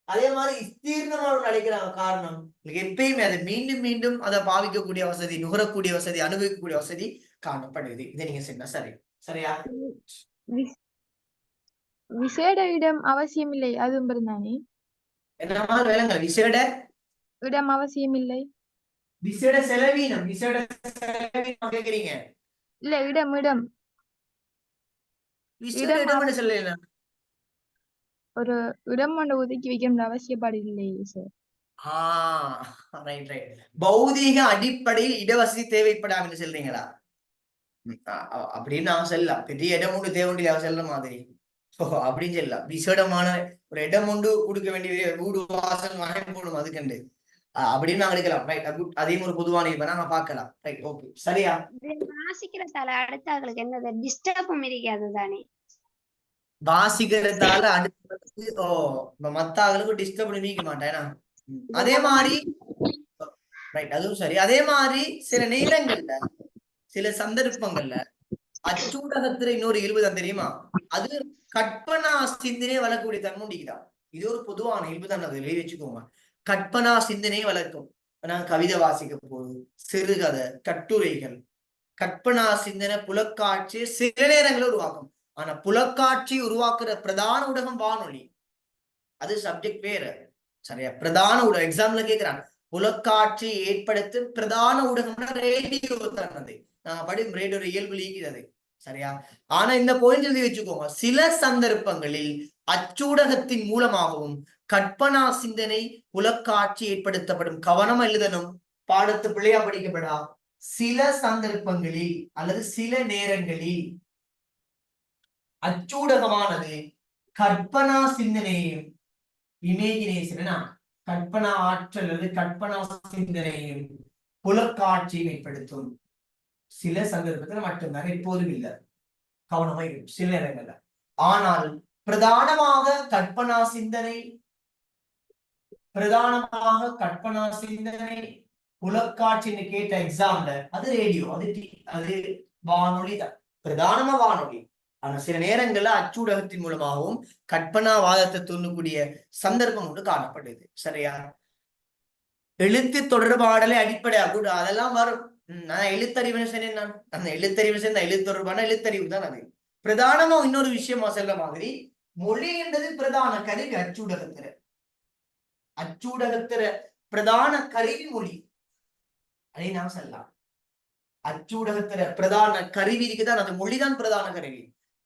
அதே மாதிரி விஸ்தீர்ணமாக நடிக்கிறாங்க. காரணம் எப்பயுமே அதை மீண்டும் மீண்டும் அதை பாவிக்கக்கூடிய வசதி, நுகரக்கூடிய வசதி, அனுபவிக்கக்கூடிய வசதி காணப்படுது. இதை நீங்க சொன்னா சரி. சரியா? விசேட இடம் அவசியம் இல்லை, அதுவும் தானே. என்னமா வேலைங்க? விசேட இடம் அவசியம் இல்லை. விசேட செலவீனம். விசேட செலவீனம் கேக்குறீங்க? இல்ல, இடம் இடம் விசேட இடம் சொல்லல. ஒரு இடம் ஒன்று ஒதுக்கி வைக்கணும் அவசியப்பாடு இல்லை சார். பௌதீக அடிப்படையில் இடவசதி தேவைப்படாம சொல்றீங்களா? அப்படின்னு நான் சொல்லலாம். பெரிய இடம் ஒன்று தேவையில்லை அவ சொல்ற மாதிரி அப்படின்னு சொல்லலாம். விசேடமான ஒரு இடம் ஒன்று கொடுக்க வேண்டிய வீடு வாசல் வாங்கி போடும் அதுக்கண்டு அப்படின்னு நாங்க எடுக்கலாம். ரைட், அதையும் ஒரு பொதுவான இப்ப நாங்க பார்க்கலாம். ரைட், ஓகே, சரியா? வாசிக்கிறதால அடுத்தவங்களுக்கு என்னது டிஸ்டர்பும் இருக்காது தானே. வாசிக்கிறதால அடுத்து மத்த ஆளுக்கு டிஸ்டர்ப் நீக்க மாட்டேனா. அதே மாதிரி ரைட், அதுவும் சரி. அதே மாதிரி சில நேரங்கள்ல சில சந்தர்ப்பங்கள்ல அச்சூடகத்துல இன்னொரு 20 தெரியுமா? அது கற்பனா சிந்தனை வளர்க்கக்கூடிய தன்மை உண்டிக்குதான். இது ஒரு பொதுவான 20 அதை எழுதி வச்சுக்கோங்க. கற்பனா சிந்தனை வளர்க்கும். நான் கவிதை வாசிக்க போது, சிறுகதை, கட்டுரைகள், கற்பனா சிந்தனை புலக்காட்சி சில நேரங்களில் உருவாக்கும். ஆனா புலக்காட்சி உருவாக்குற பிரதான ஊடகம் வானொலி. அது சப்ஜெக்ட் வேற. சரியா? பிரதான ஊடகம் எக்ஸாம்ல கேட்கிறாங்க. புலக்காட்சி ஏற்படுத்தும் பிரதான ஊடகம்னா ரேடியோ தானது. நான் படிக்கும் ரேடியோ இயல்பு நீக்கிறது. சரியா? ஆனா இந்த பாயிண்ட் எழுதி வச்சுக்கோங்க. சில சந்தர்ப்பங்களில் அச்சூடகத்தின் மூலமாகவும் கற்பனா சிந்தனை புலக்காட்சி ஏற்படுத்தப்படும். கவனமா எழுதணும். பாடத்து பிள்ளையா படிக்கப்படா. சில சந்தர்ப்பங்களில் அல்லது சில நேரங்களில் அச்சூடகமானது கற்பனா சிந்தனையையும் இமேஜினேஷன் கற்பனா ஆற்றல் அல்லது கற்பனா சிந்தனையையும் புலக்காட்சியும் ஏற்படுத்தும். சில சந்தர்ப்பத்தில் மட்டும்தான், எப்போதும் இல்லை. கவனமா இருக்கும் சில நேரங்கள்ல. ஆனால் பிரதானமாக கற்பனா சிந்தனை புலக்காட்சின்னு கேட்ட எக்ஸாம்ல அது ரேடியோ, அது வானொலி தான். பிரதானமா வானொலி. ஆனா சில நேரங்கள்ல அச்சூடகத்தின் மூலமாகவும் கற்பனா வாதத்தை தூண்டக்கூடிய சந்தர்ப்பம் ஒன்று காணப்படுது. சரியா? எழுத்து தொடர்பாடலை அடிப்படையாக அதெல்லாம் வரும். நான் எழுத்தறிவு சொன்னேன். நான் அந்த எழுத்தறிவு சேர்ந்த எழுத்து தொடர்பான எழுத்தறிவு தான் அது. பிரதானமா இன்னொரு விஷயமா சொல்ல மாதிரி மொழி என்பது பிரதான கருவி. அச்சூடகத்துல பிரதான கருவி மொழி. அதை நாம் சொல்லலாம். அச்சூடகத்துல பிரதான கருவி இருக்குதான், அந்த மொழிதான் பிரதான கருவி.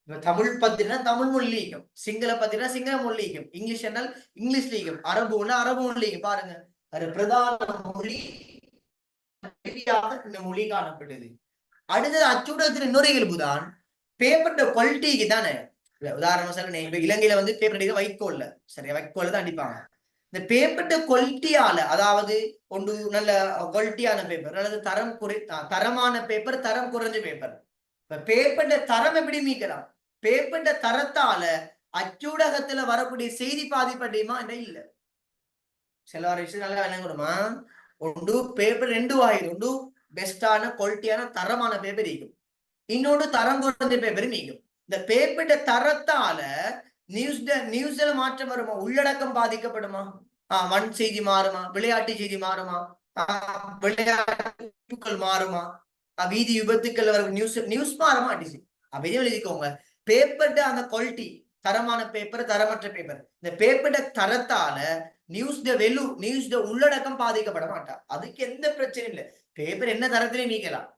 இப்ப தமிழ் பத்தினா தமிழ் மொழி லீகம், சிங்கள பத்தினா சிங்கள மொழி லீகம், இங்கிலீஷ் என்னால் இங்கிலீஷ் லீகம், அரபுன்னா அரபு மொழி லீகம். பாருங்க, அது பிரதான மொழி இந்த மொழி காணப்படுது. அடுத்தது அச்சூடகத்தின் இன்னொரு இயல்புதான் பேப்பர் குவாலிட்டிக்கு தானே. உதாரணம் சொல்ல, இப்ப இலங்கையில வந்து பேப்பர் அடிக்க வைக்கோல்ல. சரியா? வைக்கோல்ல தான் அடிப்பாங்க. இந்த பேப்பர் குவாலிட்டியால, அதாவது ஒன்று நல்ல குவாலிட்டியான பேப்பர் அல்லது தரமான பேப்பர், தரம் குறைஞ்ச பேப்பர். இப்ப பேப்பர் தரம் எப்படி மீக்கலாம்? பேப்பர் தரத்தால அச்சூடகத்துல வரக்கூடிய செய்தி பாதிப்படையுமா? என்ன இல்ல. சில விஷயம் நல்லா விளங்கணுமா? ஒன்று பேப்பர் 2 ஆயிரம். ஒன்று பெஸ்டான குவாலிட்டியான தரமான பேப்பர் இருக்கும், இன்னொன்று தரம் குறைஞ்ச பேப்பர் நீக்கும். இந்த பேப்பர் தரத்தால நியூஸ்ல மாற்றம் வருமா? உள்ளடக்கம் பாதிக்கப்படுமா? வன் செய்தி மாறுமா? விளையாட்டு செய்தி மாறுமா? விளையாட்டுகள் மாறுமா? வீதி விபத்துக்கள் வரும் நியூஸ் மாறுமா? அப்படியே எழுதிக்கோங்க. பேப்பர் அந்த குவாலிட்டி, தரமான பேப்பர், தரமற்ற பேப்பர். இந்த பேப்பர் தரத்தால நியூஸ் உள்ளடக்கம் பாதிக்கப்பட மாட்டா. அதுக்கு எந்த பிரச்சனையும் இல்லை. பேப்பர் என்ன தரத்திலே நீக்கலாம்.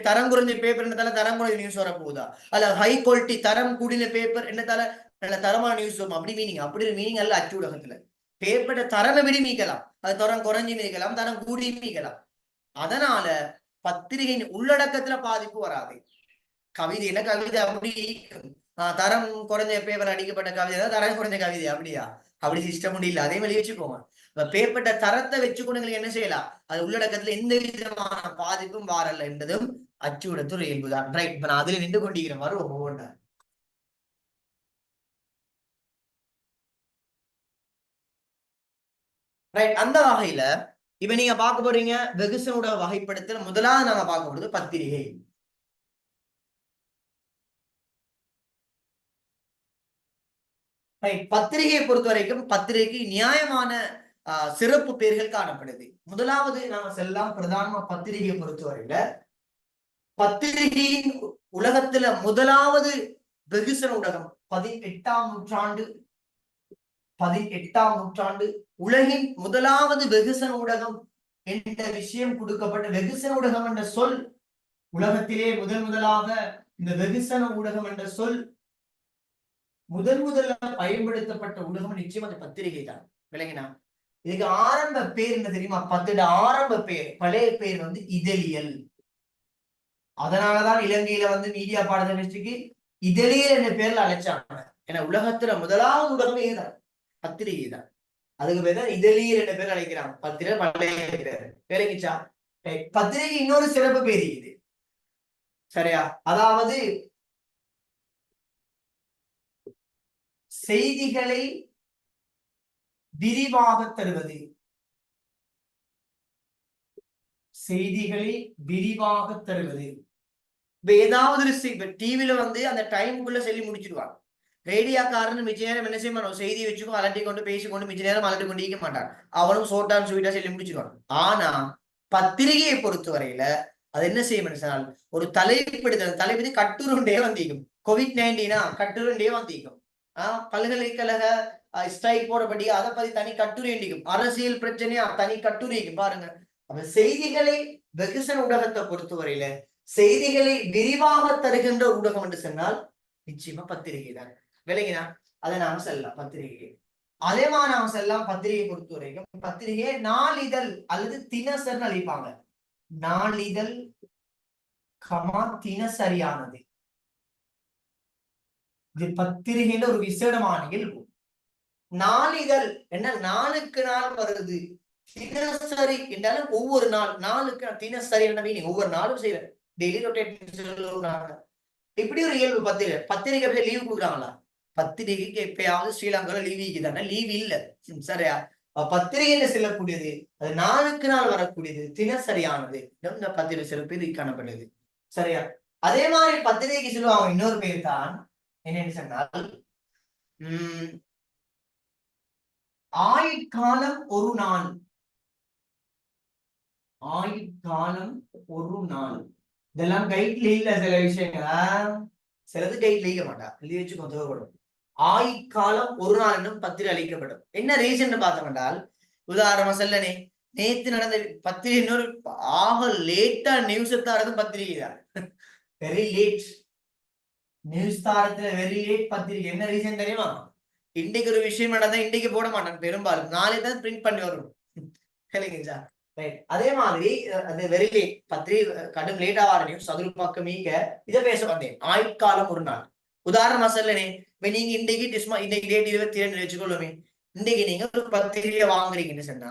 தரம் குறைஞ்ச பேப்பர் என்னத்தால தரம் குறைஞ்ச நியூஸ் வர போகுதா? அல்ல ஹை குவாலிட்டி தரம் கூடின பேப்பர் என்னத்தால நல்ல தரமான நியூஸ் வரும்? அப்படி மீனிங், அப்படி ஒரு மீனிங் அல்ல அச்சூடகத்துல. பேப்பர் தரம் எப்படி மீக்கலாம்? அது தரம் குறைஞ்சி மீக்கலாம், தரம் கூடி மீக்கலாம். அதனால பத்திரிகையின் உள்ளடக்கத்துல பாதிப்பு வராது. கவிதை அப்படி தரம் குறைஞ்ச பேப்பர் அடிக்கப்பட்ட கவிதை தான் தரம் குறைஞ்ச கவிதை, அப்படியா? அப்படி சிஸ்டம் முடியல. அதே மாதிரி வச்சுக்கோங்க. பேப்பட்ட தரத்தை வச்சுக்கொண்டு எங்களுக்கு என்ன செய்யலாம், அது உள்ளடக்கத்துல எந்த விதமான பாதிப்பும் வாரல்ல என்பதும் அச்சுடத்துறை இயல்புதான். ரைட், இப்ப நான் அதுல நின்று கொண்டிருக்கிறேன். வருவோம் ஒவ்வொன்றா. ரைட், அந்த வகையில இப்ப நீங்க பார்க்க போறீங்க வெகுசனோட வகைப்படுத்தல். முதலாவது நாங்க பார்க்க போறது பத்திரிகை. பத்திரிகையை பொறுத்த வரைக்கும் பத்திரிகைக்கு நியாயமான சிறப்பு பெயர்கள் காணப்படுது. முதலாவது நாம செல்லாம் பிரதான பத்திரிகையை பொறுத்தவரையில பத்திரிகையின் உலகத்துல முதலாவது வெகுசன ஊடகம் 18ஆம் நூற்றாண்டு உலகின் முதலாவது வெகுசன ஊடகம் என்ற விஷயம் கொடுக்கப்பட்ட வெகுசன ஊடகம் என்ற சொல் உலகத்திலே முதலாக இந்த வெகுசன ஊடகம் என்ற சொல் முதல்ல பயன்படுத்தப்பட்ட ஊடகம் நிச்சயம் அந்த பத்திரிகை தான். விளங்கினா? இதுக்கு ஆரம்ப பேர் என்ன தெரியுமா? ஆரம்ப பேர், பழைய பேர் வந்து இதழியல். அதனாலதான் இலங்கையில மீடியா பாடத்திற்கு இதழியல் என்ற பேர்ல அழைச்சாங்க. ஏன்னா உலகத்துல முதலாவது ஊடகம் இதுதான், பத்திரிகை தான். அதுக்கு பேர் தான் இதழியல் என்ற பேர் அழைக்கிறாங்க. பத்திரிகை பழைய பேர். விளங்கிச்சா? பத்திரிகை இன்னொரு சிறப்பு பேர் இது, சரியா? அதாவது செய்திகளை விரிவாக தருவது. ஏதாவது டிவில அந்த டைமுக்குள்ள சொல்லி முடிச்சிருவாங்க. ரேடியோக்காரன் மிச்ச நேரம் என்ன செய்ய செய்தி வச்சுக்கோ அலட்டி கொண்டு பேசிக்கொண்டு மிச்ச நேரம் அலட்டி கொண்டு இருக்க மாட்டான். அவனும் சோட்டான் ஸ்வீட்டா சொல்லி முடிச்சிருவான். ஆனா பத்திரிகையை பொறுத்தவரையில அது என்ன செய்யும் சொன்னால் ஒரு தலைப்பு கட்டுருண்டே வந்திருக்கும். COVID-19 கட்டுருண்டே வந்திருக்கும். பல்கலைக்கழக ஸ்ட்ரைக் போடப்படி அதை பத்தி தனி கட்டுரை இருக்கும். அரசியல் பிரச்சனையா தனி கட்டுரை பாருங்க. அப்ப செய்திகளை வெகுசன ஊடகத்தை பொறுத்தவரையில செய்திகளை விரிவாக தருகின்ற ஊடகம் என்று சொன்னால் நிச்சயமா பத்திரிகை தான். விளங்கினா? அதை நாம செல்லலாம் பத்திரிகை. அதே மாதிரி நாம செல்லலாம் பத்திரிகை பொறுத்த வரைக்கும் பத்திரிகையை நாளிதழ் அல்லது தினசரி அளிப்பாங்க. நாளிதழ் தினசரியானது. இது பத்திரிகையில ஒரு விசேடமான இயல்பு. நாளிதழ் என்ன, நாளுக்கு நாள் வருது. தினசரி என்றாலும் ஒவ்வொரு நாளுக்கு தினசரி என்ன ஒவ்வொரு நாளும் செய்யற டெய்லி ரொட்டேட். இப்படி ஒரு இயல்பு பத்திரிகை லீவ் கொடுக்குறாங்களா? பத்திரிகைக்கு எப்பயாவது ஸ்ரீலங்கால லீவ் தானே? லீவ் இல்ல, சரியா? பத்திரிகையில செல்லக்கூடியது, அது நாளுக்கு நாள் வரக்கூடியது, தினசரியானது. இந்த பத்திரிகை சிறப்பு காணப்படுது, சரியா? அதே மாதிரி பத்திரிகைக்கு சொல்லுவாங்க இன்னொரு பேர் தான் என்னன்னு சொன்னால் ஆயுட்காலம் ஒரு நாள். ஆயுட்காலம் ஒரு நாள். இதெல்லாம் கைட்ல இல்ல. சில விஷயங்கள் சிலது கைட்ல இல்ல மாட்டா, எழுதி வச்சு கொஞ்சம். ஆயுட்காலம் ஒரு நாள் என்னும் பத்திரிகை அளிக்கப்படும். என்ன ரீசன் பார்த்தோம்னால், உதாரணமா சொல்லனே நேத்து நடந்த பத்திரிகை இன்னொரு ஆக லேட்டா நியூஸ் தாரதும் பத்திரிகை தான். வெரி லேட் நியூஸ் தாரத்துல வெரி லேட் பத்திரிகை. என்ன ரீசன் தெரியுமா? இன்னைக்கு ஒரு விஷயம் நடந்தா இன்னைக்கு போட மாட்டான் பெரும்பாலும், நாளை தான் பிரிண்ட் பண்ணி வரும். அதே மாதிரி அந்த வெரி லேட் பத்திரிகை கடும் லேட்டா வர நியூஸ் சதுர மீக்க இதை பேச வந்தேன். ஆயுட்காலம் ஒரு நாள். உதாரணமா சொல்லனே, இப்ப நீங்க இன்னைக்கு இன்னைக்கு டேட் 22 வச்சுக்கொள்ளுமே. இன்னைக்கு நீங்க ஒரு பத்திரிகை வாங்குறீங்கன்னு சொன்னா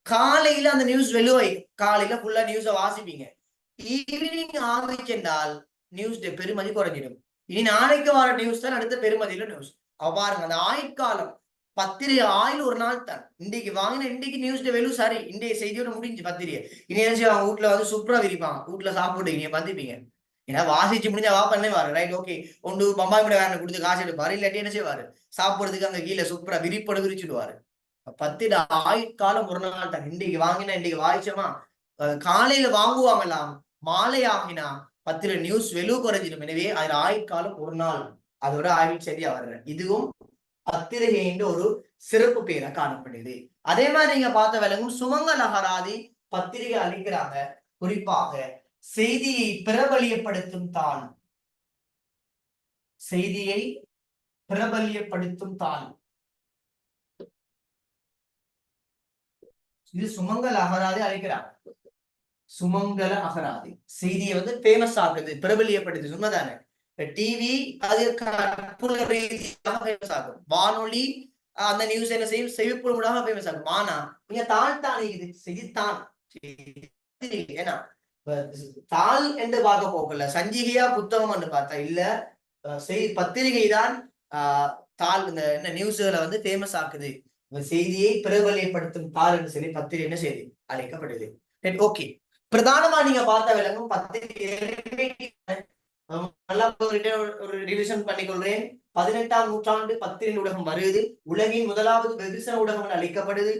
காலையில அந்த நியூஸ் வெளிவாய், காலையில ஃபுல்லா நியூஸ வாசிப்பீங்க. ஈவினிங் ஆரம்பிச்சென்றால் நியூஸ் பெருமதி குறைஞ்சிடும். இனி நாளைக்கு வர நியூஸ் தான் அடுத்த பெருமதியில நியூஸ். பாருங்க, அந்த ஆயுட்காலம் பத்திரிகை ஆயுள் ஒரு நாள் தான். இன்னைக்கு வாங்கின இன்னைக்கு நியூஸ் வெலு சரி, இன்றைய செய்தியோட முடிஞ்சு பத்திரிகை. இனி என்ன செய்வாங்க, வீட்டுல சூப்பரா விரிப்பாங்க, வீட்டுல சாப்பிட்டு நீங்க பார்த்துப்பீங்க. ஏன்னா வாசிச்சு முடிஞ்சா பண்ணே வாரு. ரைட், ஓகே, ஒன்று பம்பாய் கூட வேற கொடுத்து காசு எடுப்பாரு, இல்லாட்டி என்ன செய்வாரு, சாப்பிடுறதுக்கு அங்க கீழே சூப்பரா விரிப்பட விரிச்சுடுவாரு. பத்திரிகை ஆயுட்காலம் ஒரு நாள் தான். இன்னைக்கு வாங்கினா இன்னைக்கு வாய்ச்சோமா காலையில வாங்குவாங்களாம், மாலை ஆகினா பத்திரிகை நியூஸ் வெலு குறைஞ்சிடும். எனவே அதுல ஆயுட்காலம் ஒரு நாள், அதோட ஆயுள் சரியா வர்ற இதுவும் பத்திரிகை என்று ஒரு சிறப்பு பேரை காணப்படுது. அதே மாதிரி நீங்க பார்த்த விளங்கும் சுமங்கல் அகராதி பத்திரிகை அளிக்கிறாங்க. குறிப்பாக செய்தியை பிரபலியப்படுத்தும் தாள், செய்தியை பிரபலியப்படுத்தும் தாள், இது சுமங்கல் அகராதி அளிக்கிறாங்க. சுமங்கல அகராதி. செய்தியை வந்து ஃபேமஸ் ஆகுது, பிரபலியப்படுது. உண்மைதானே? டிவி அது கற்புல ரீதியாக ஃபேமஸ் ஆகும். வானொலி அந்த நியூஸ் என்ன செய்யும், செவிப்புலமாக ஃபேமஸ் ஆகும். ஆனா நீங்க தாள் தானே இது செய்தித்தான். ஏன்னா தாள் என்று பார்க்க போகல, சஞ்சிகையா புத்தகம் பார்த்தா இல்ல, பத்திரிகை தான் தாள் இந்த என்ன நியூஸ்களை வந்து ஃபேமஸ் ஆக்குது. செய்தியை பிரபலியப்படுத்தும் தாள் என்று சொல்லி பத்திரிகை என்ன செய்தி அழைக்கப்படுது. ஓகே, பிரதானமா நீங்க பார்த்த விளங்கும் பத்திரிகை நல்லா ஒரு ரிவிஷன் பண்ணிக்கொள்றேன். 18ஆம் நூற்றாண்டு பத்திரிகை ஊடகம் வருது. உலகின் முதலாவது வெகுசன ஊடகம் அளிக்கப்படுது.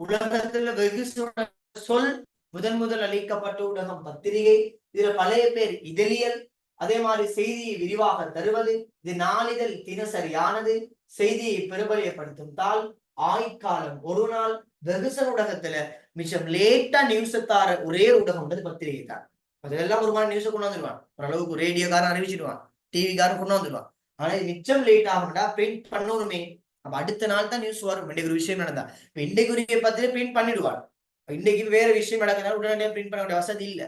உலகத்துல வெகுசன சொல் முதல் அளிக்கப்பட்ட ஊடகம் பத்திரிகை. இதுல பழைய பேர் இதழியல். அதே மாதிரி செய்தியை விரிவாக தருவது. இது நாளிதழ் தினசரியானது. செய்தியை பிரபலியப்படுத்தும் தாள். ஆய்காலம் ஒரு நாள். வெகுசன ஊடகத்துல மிச்சம் லேட்டா நியூஸ் தார ஒரே ஊடகம் பத்திரிகை தான். அதெல்லாம் ஒரு மாதிரி நியூஸை கொண்டு வந்துடுவான், ஓரளவுக்கு ரேடியோக்காரன் அறிவிச்சிடுவான், டிவிக்காரன் கொண்டு வந்துடுவான். ஆனா இது மிச்சம் லேட் ஆகும்டா, பிரிண்ட் பண்ணணுமே. அப்ப அடுத்த நாள் தான் நியூஸ் வரும். இன்னைக்கு ஒரு விஷயம் நடந்தா இப்ப இன்றைக்குரிய பத்திரிகை பிரிண்ட் பண்ணிடுவான். இன்னைக்கு வேற விஷயம் நடக்கிறதுனால உடனடியாக பிரிண்ட் பண்ண வேண்டிய வசதி இல்லை.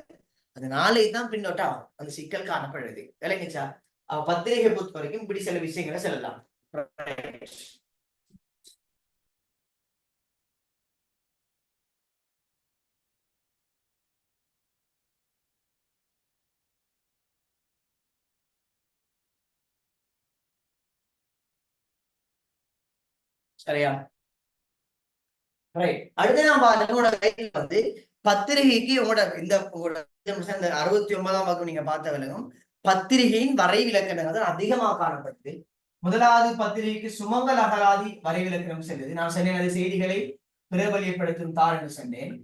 அதனால இதுதான் பிரிண்ட் அவுட் ஆகும். அந்த சிக்கல் காணப்படுது. விளங்குச்சா? பத்திரிகை பொறுத்த வரைக்கும் இப்படி சில விஷயங்களை சொல்லலாம். சரியா? அடுத்து நான் உங்களோட கையில் வந்து பத்திரிகைக்கு உங்களோட இந்த 69ஆம் வகுப்பு நீங்க பார்த்த விளங்கும் பத்திரிகையின் வரைவிலக்கணங்கள் அதிகமாக காணப்படுது. முதலாவது பத்திரிகைக்கு சுமங்கல் அகராதி வரைவிலக்கணம் செல்லுது. நான் சொன்னேன் அது செய்திகளை பிரபலியப்படுத்தும் தாள் என்று சொன்னேன்.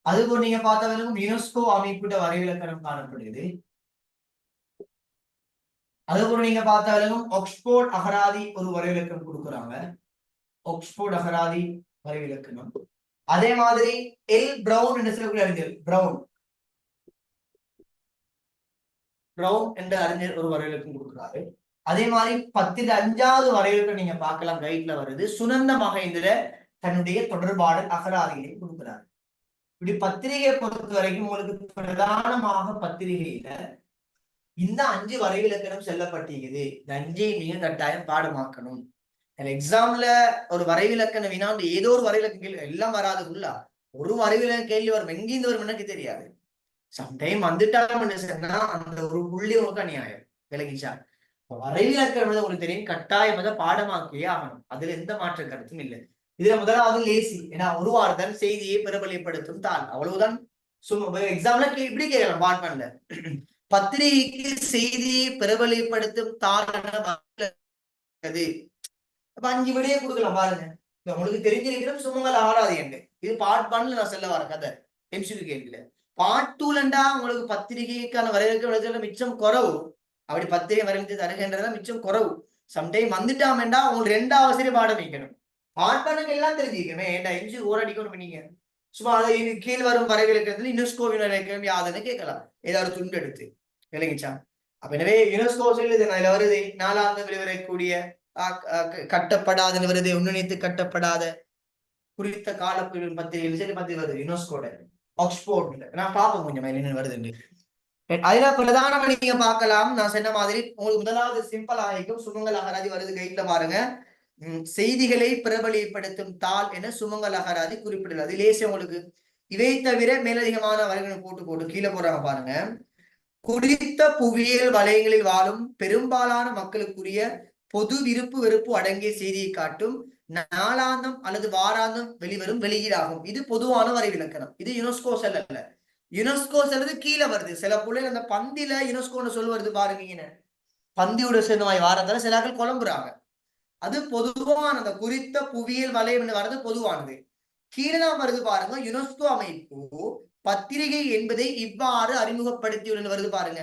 அதுபோல் நீங்க பார்த்த விளங்கும் யுனெஸ்கோ அமைப்பிட்ட வரைவிலக்கணம் காணப்படுது. அதுபோல் நீங்க பார்த்த விளங்கும் ஆக்ஸ்போர்ட் அகராதி ஒரு வரைவிலக்கணம் கொடுக்குறாங்க. ஆக்ஸ்போர்ட் அகராதி வரைவிலக்கணம். அதே மாதிரி எல் பிரவுன் என்று சொல்லக்கூடிய அறிஞர் பிரவுன் என்ற அறிஞர் ஒரு வரைவிலக்கணம் கொடுக்கிறாரு. அதே மாதிரி 5வது வரைவிலக்கணம் நீங்க பார்க்கலாம், ரைட்ல வருது. சுனந்த மகேந்திர தன்னுடைய தொடர்பாடல் அகராதிகளை கொடுக்கிறார். இப்படி பத்திரிகையை பொறுத்த வரைக்கும் உங்களுக்கு பிரதானமாக பத்திரிகையில இந்த 5 வரைவிலக்கணம் செல்லப்பட்டிருக்குது. இந்த 5ஐயும் நீங்க கட்டாயம் பாடமாக்கணும். எக்ஸாம்ல ஒரு வரைவிலக்கண வினாண்டு ஏதோ ஒரு வரைவிலக்கண கேள்வி எல்லாம் வராதுக்குள்ள ஒரு வரைவிலக்கண கேள்வி வரும். எங்கிருந்து வரும் எனக்கு தெரியாது. சம்டைம் வந்துட்டாலும் சொன்னா அந்த ஒரு புள்ளி உங்களுக்கு அநியாயம். விளங்கிச்சா? வரைவிலக்கணம் உங்களுக்கு தெரியும், கட்டாயம் அதை பாடமாக்கியே ஆகணும். அதுல எந்த மாற்ற கருத்தும் இல்லை. இதுல முதலாவது லேசி. ஏன்னா ஒரு வார்த்தை செய்தியை பிரபலியப்படுத்தும் தாள், அவ்வளவுதான். எக்ஸாம்ல இப்படி கேட்கலாம். பார்ட்மெண்ட்ல பத்திரிகைக்கு செய்தியை பிரபலியப்படுத்தும் தாள் அப்ப 5 விடையே கொடுக்கலாம் பாருங்க. உங்களுக்கு தெரிஞ்சிருக்கிறோம் சுமங்கல் அகராதி என்று. இது பார்ட் 1ல நான் சொல்ல வர கதை எம்சிக்யூ கேள்வியில. பார்ட் 2லண்டா உங்களுக்கு பத்திரிகைக்கான வரைவிலக்கணம் மிச்சம் குறவு. அப்படி பத்திரிகை வரைவிலக்கணம் தருகின்றதா மிச்சம் குறவு. சம்டைம் வந்துட்டாமேண்டா உங்களுக்கு 2வது ஆசிரியர் பாடம் வைக்கணும். பார்ட் 1க்கு எல்லாம் தெரிஞ்சுக்கணுமே. ஏன்டா எம்சிக்யூ ஓரடிக்கணும் நீங்க. சும்மா அதை கீழ் வரும் வரைவிலக்கணத்துல யுனெஸ்கோவின் வரைவிலக்கணம் யாதுன்னு கேட்கலாம், ஏதாவது துண்டு எடுத்து. விளங்கிச்சா? அப்ப எனவே யுனெஸ்கோ சொல்லுது, அதுல வருது 4ஆம் வெளிவரக்கூடிய கட்டப்படாத வருது, உன்னிணைத்து கட்டப்படாத குறித்த காலப்பிரிவின் பத்திரிகை பத்திரிகை வருது யுனெஸ்கோட ஆக்ஸ்போர்ட். நான் பார்ப்போம் கொஞ்சம் என்ன வருது. அதுல பிரதான நீங்க பார்க்கலாம். நான் சொன்ன மாதிரி உங்களுக்கு முதலாவது சிம்பிள் ஆகிக்கும் சுமங்கல் அகராதி வருது. கைட்ல பாருங்க, செய்திகளை பிரபலியப்படுத்தும் தாள் என சுமங்கல் அகராதி குறிப்பிடல. அது லேசே உங்களுக்கு. இவை தவிர மேலதிகமான வரைகளை போட்டு கீழே போறாங்க பாருங்க. குறித்த புவியியல் வலயங்களில் வாழும் பெரும்பாலான மக்களுக்குரிய பொது விருப்பு வெறுப்பு அடங்கிய செய்தியை காட்டும் நாளாந்தம் அல்லது வாராந்தம் வெளிவரும் வெளியீடாகும். இது பொதுவான வரைவிலக்கணம். இது யுனெஸ்கோ செல்லல. யுனெஸ்கோ செல்வது கீழே வருது. சில பிள்ளைகள் அந்த பந்தில யுனெஸ்கோன்னு சொல்ல வருது பாருங்க. பந்தியோட சேர்ந்த மாதிரி வாரத்தால சிலாக்கள் குழம்புறாங்க. அது பொதுவான அந்த குறித்த புவியியல் வலயம் வர்றது பொதுவானது. கீழே தான் வருது பாருங்க, யுனெஸ்கோ அமைப்பு பத்திரிகை என்பதை இவ்வாறு அறிமுகப்படுத்தியுள்ளது வருது பாருங்க.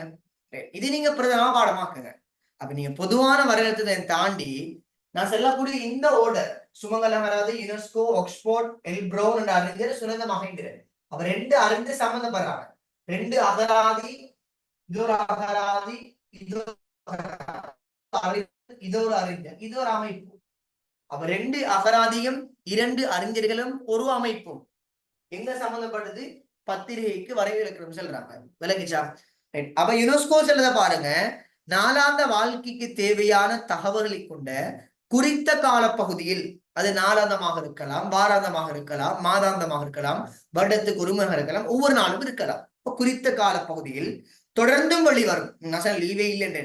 இது நீங்க பிரதான பாடமாக்குங்க. அப்ப நீங்க பொதுவான வரலாற்றை தாண்டி நான் சொல்லக்கூடிய இந்த ஓர்டர் சுமங்கல் அகராதி, யுனெஸ்கோ, ஆக்ஸ்போர்ட், எல் பிரவுன் என்ற அறிஞர், சுனந்த மகேந்திர, அப்ப 2 அறிஞர் சம்பந்தப்படுறாங்க. 2 அகராதி, இதொரு அகராதி, இதொரு அறிஞர், இது ஒரு அமைப்பு. அப்ப 2 அகராதியும் 2 அறிஞர்களும் ஒரு அமைப்பும் எங்க சம்பந்தப்பட்டது? பத்திரிகைக்கு வரைவிலக்கணம் சொல்றாங்க. விளங்கிச்சா? அப்ப யுனெஸ்கோ சொல்றத பாருங்க, நாளாந்த வாழ்க்கைக்கு தேவையான தகவல்களை கொண்ட குறித்த காலப்பகுதியில், அது நாளாந்தமாக இருக்கலாம், வாராந்தமாக இருக்கலாம், மாதாந்தமாக இருக்கலாம், வருடத்துக்கு ஒரு முறை இருக்கலாம், ஒவ்வொரு நாளும் இருக்கலாம். குறித்த காலப்பகுதியில் தொடர்ந்தும் வெளிவரும், லீவே இல்லை,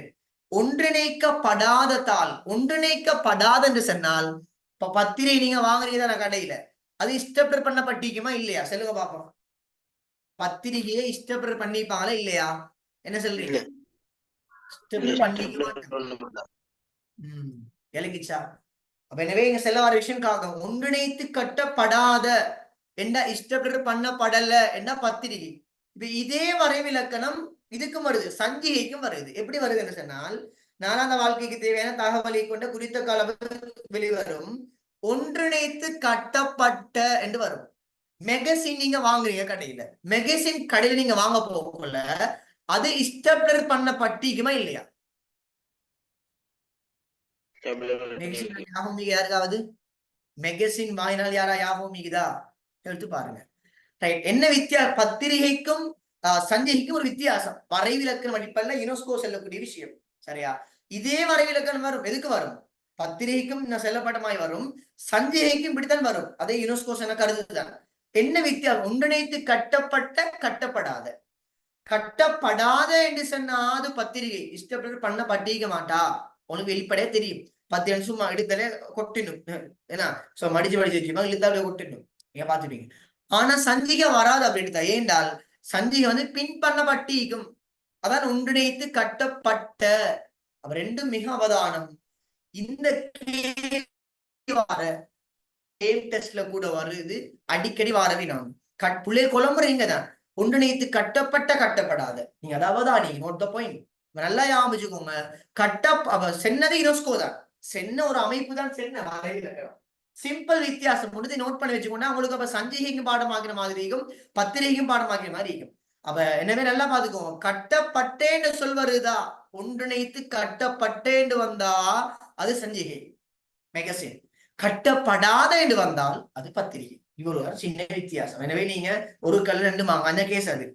ஒன்றிணைக்கப்படாத தாள். ஒன்றிணைக்கப்படாத என்று சொன்னால், இப்ப பத்திரிகை நீங்க வாங்குறீங்க கடையில, அது இஷ்டப்பர் பண்ண பட்டிக்குமா இல்லையா? சொல்லுங்க பாப்போம். பத்திரிகையை இஷ்டப்பர் பண்ணிப்பாங்களா இல்லையா? என்ன சொல்றீங்க? இலங்கிச்சா? அப்ப எனவே இங்க செல்ல வர விஷயம் காக்கும், ஒன்றிணைத்து கட்டப்படாத என்ன இஷ்டப்பர் பண்ணப்படல என்ன பத்திரிகை. இப்ப இதே வரைவிலக்கணம் இதுக்கும் வருது, சஞ்சிகைக்கும் வருது. எப்படி வருதுன்னு சொன்னால், நாளாந்த வாழ்க்கைக்கு தேவையான தகவலை கொண்ட குறித்த கால வெளிவரும் ஒன்றிணைத்து கட்டப்பட்ட என்று வரும். மெகசின் நீங்க வாங்குறீங்க கடையில, மெகசின் கடையில நீங்க வாங்க போகல, அது இஷ்டப்பர் பண்ண பட்டிக்குமா இல்லையா? ஞாபகம் யாருக்காவது மெகசின் வாங்கினால் யாரா ஞாபகம் மிகுதா? எடுத்து பாருங்க. என்ன வித்தியாசம்? பத்திரிகைக்கும் சஞ்சிகைக்கும் ஒரு வித்தியாசம். வரைவிலக்கணம் அடிப்படையில் யுனெஸ்கோ செல்லக்கூடிய விஷயம். சரியா? இதே வரைவிலக்கணம் வரும். எதுக்கு வரும்? பத்திரிகைக்கும் செல்லப்பட்டமாய் வரும், சஞ்சிகைக்கும் இப்படித்தான் வரும். அதே யுனெஸ்கோ சொன்ன கருதுதான். என்ன வித்தியாசம்? ஒன்றிணைத்து கட்டப்பட்ட, கட்டப்படாத. கட்டப்படாத என்று சொன்னாது பத்திரிகை இஷ்டப்பட்டு பண்ண பட்டிக்க மாட்டா. உனக்கு வெளிப்படையா தெரியும். 10 நிமிஷம் சும்மா எடுத்தாலே கொட்டிடும். ஏன்னா மடிச்சு வச்சுப்பா, இழுத்தாலே கொட்டிடும். நீங்க பாத்துப்பீங்க. ஆனா சஞ்சிகை வராது அப்படி எடுத்தா. ஏண்டால் சஞ்சிகை பின் பண்ண பட்டிக்கும். அதான் ஒன்றிணைத்து கட்டப்பட்ட. அப்ப ரெண்டும் மிக அவதானம். இந்த டெஸ்ட்ல கூட வருது, அடிக்கடி வாரவே நான் புள்ளே குழம்புறீங்க தான். ஒன்றிணைத்து கட்டப்பட்ட, கட்டப்படாத. நீங்க அதாவது நீங்க நோட் த பாயிண்ட் நல்லா ஞாபகிச்சுக்கோங்க. சென்னது யுனெஸ்கோ தான், சென்ன ஒரு அமைப்பு தான். சென்ன வரைவிலக்கணம் சிம்பிள் வித்தியாசம் முடிஞ்சு நோட் பண்ணி வச்சுக்கோங்க. உங்களுக்கு அப்ப சஞ்சிகைக்கும் பாடமாக்குற மாதிரி இருக்கும், பத்திரிகைக்கும் பாடமாக்குற மாதிரி இருக்கும். அப்ப எனவே நல்லா பாத்துக்கோங்க. கட்டப்பட்டேன்னு சொல் வருதா, ஒன்றிணைத்து கட்டப்பட்டேன்னு வந்தா அது சஞ்சிகை மெகசின். கட்டப்படாத என்று வந்தால் அது பத்திரிகை. இவ்வளவு சின்ன வித்தியாசம். எனவே நீங்க ஒரு கல் 2 மாங்க அந்த கேஸ் அது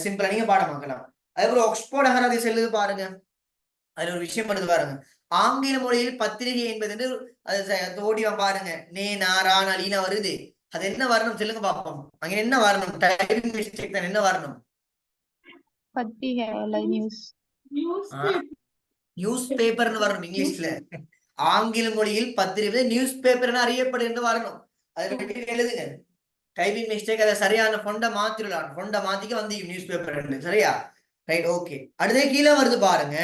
சிம்பிளா நீங்க பாடமாக்கலாம். அதுக்கப்புறம் ஆக்ஸ்போர்ட் அகராதி செல்லுது பாருங்க. அதுல ஒரு விஷயம் பண்ணுது பாருங்க. ஆங்கில மொழியில் பத்திரிகை என்பது அது ஓடிவா பாருங்க. நே நாரா நலீனா வருது. அது என்ன வரணும் சொல்லுங்க பாப்போம். அங்க என்ன வரணும்? டைப்பிங் மிஸ்டேக் தான். என்ன வரணும்? பத்திரிகை நியூஸ், நியூஸ் பேப்பர்னு வரணும் இங்கிலீஷ்ல. ஆங்கில மொழியில் பத்திரிகை நியூஸ் பேப்பர்னு அறியப்படுகிறது வரணும். அதை எழுதுங்க. டைப்பிங் மிஸ்டேக், அதை சரியான பொண்ட மாத்திரலாம். பொண்ட மாத்திக்க வந்து நியூஸ் பேப்பர். சரியா? Right, okay. அடுத்த கீழே வருது பாருங்க.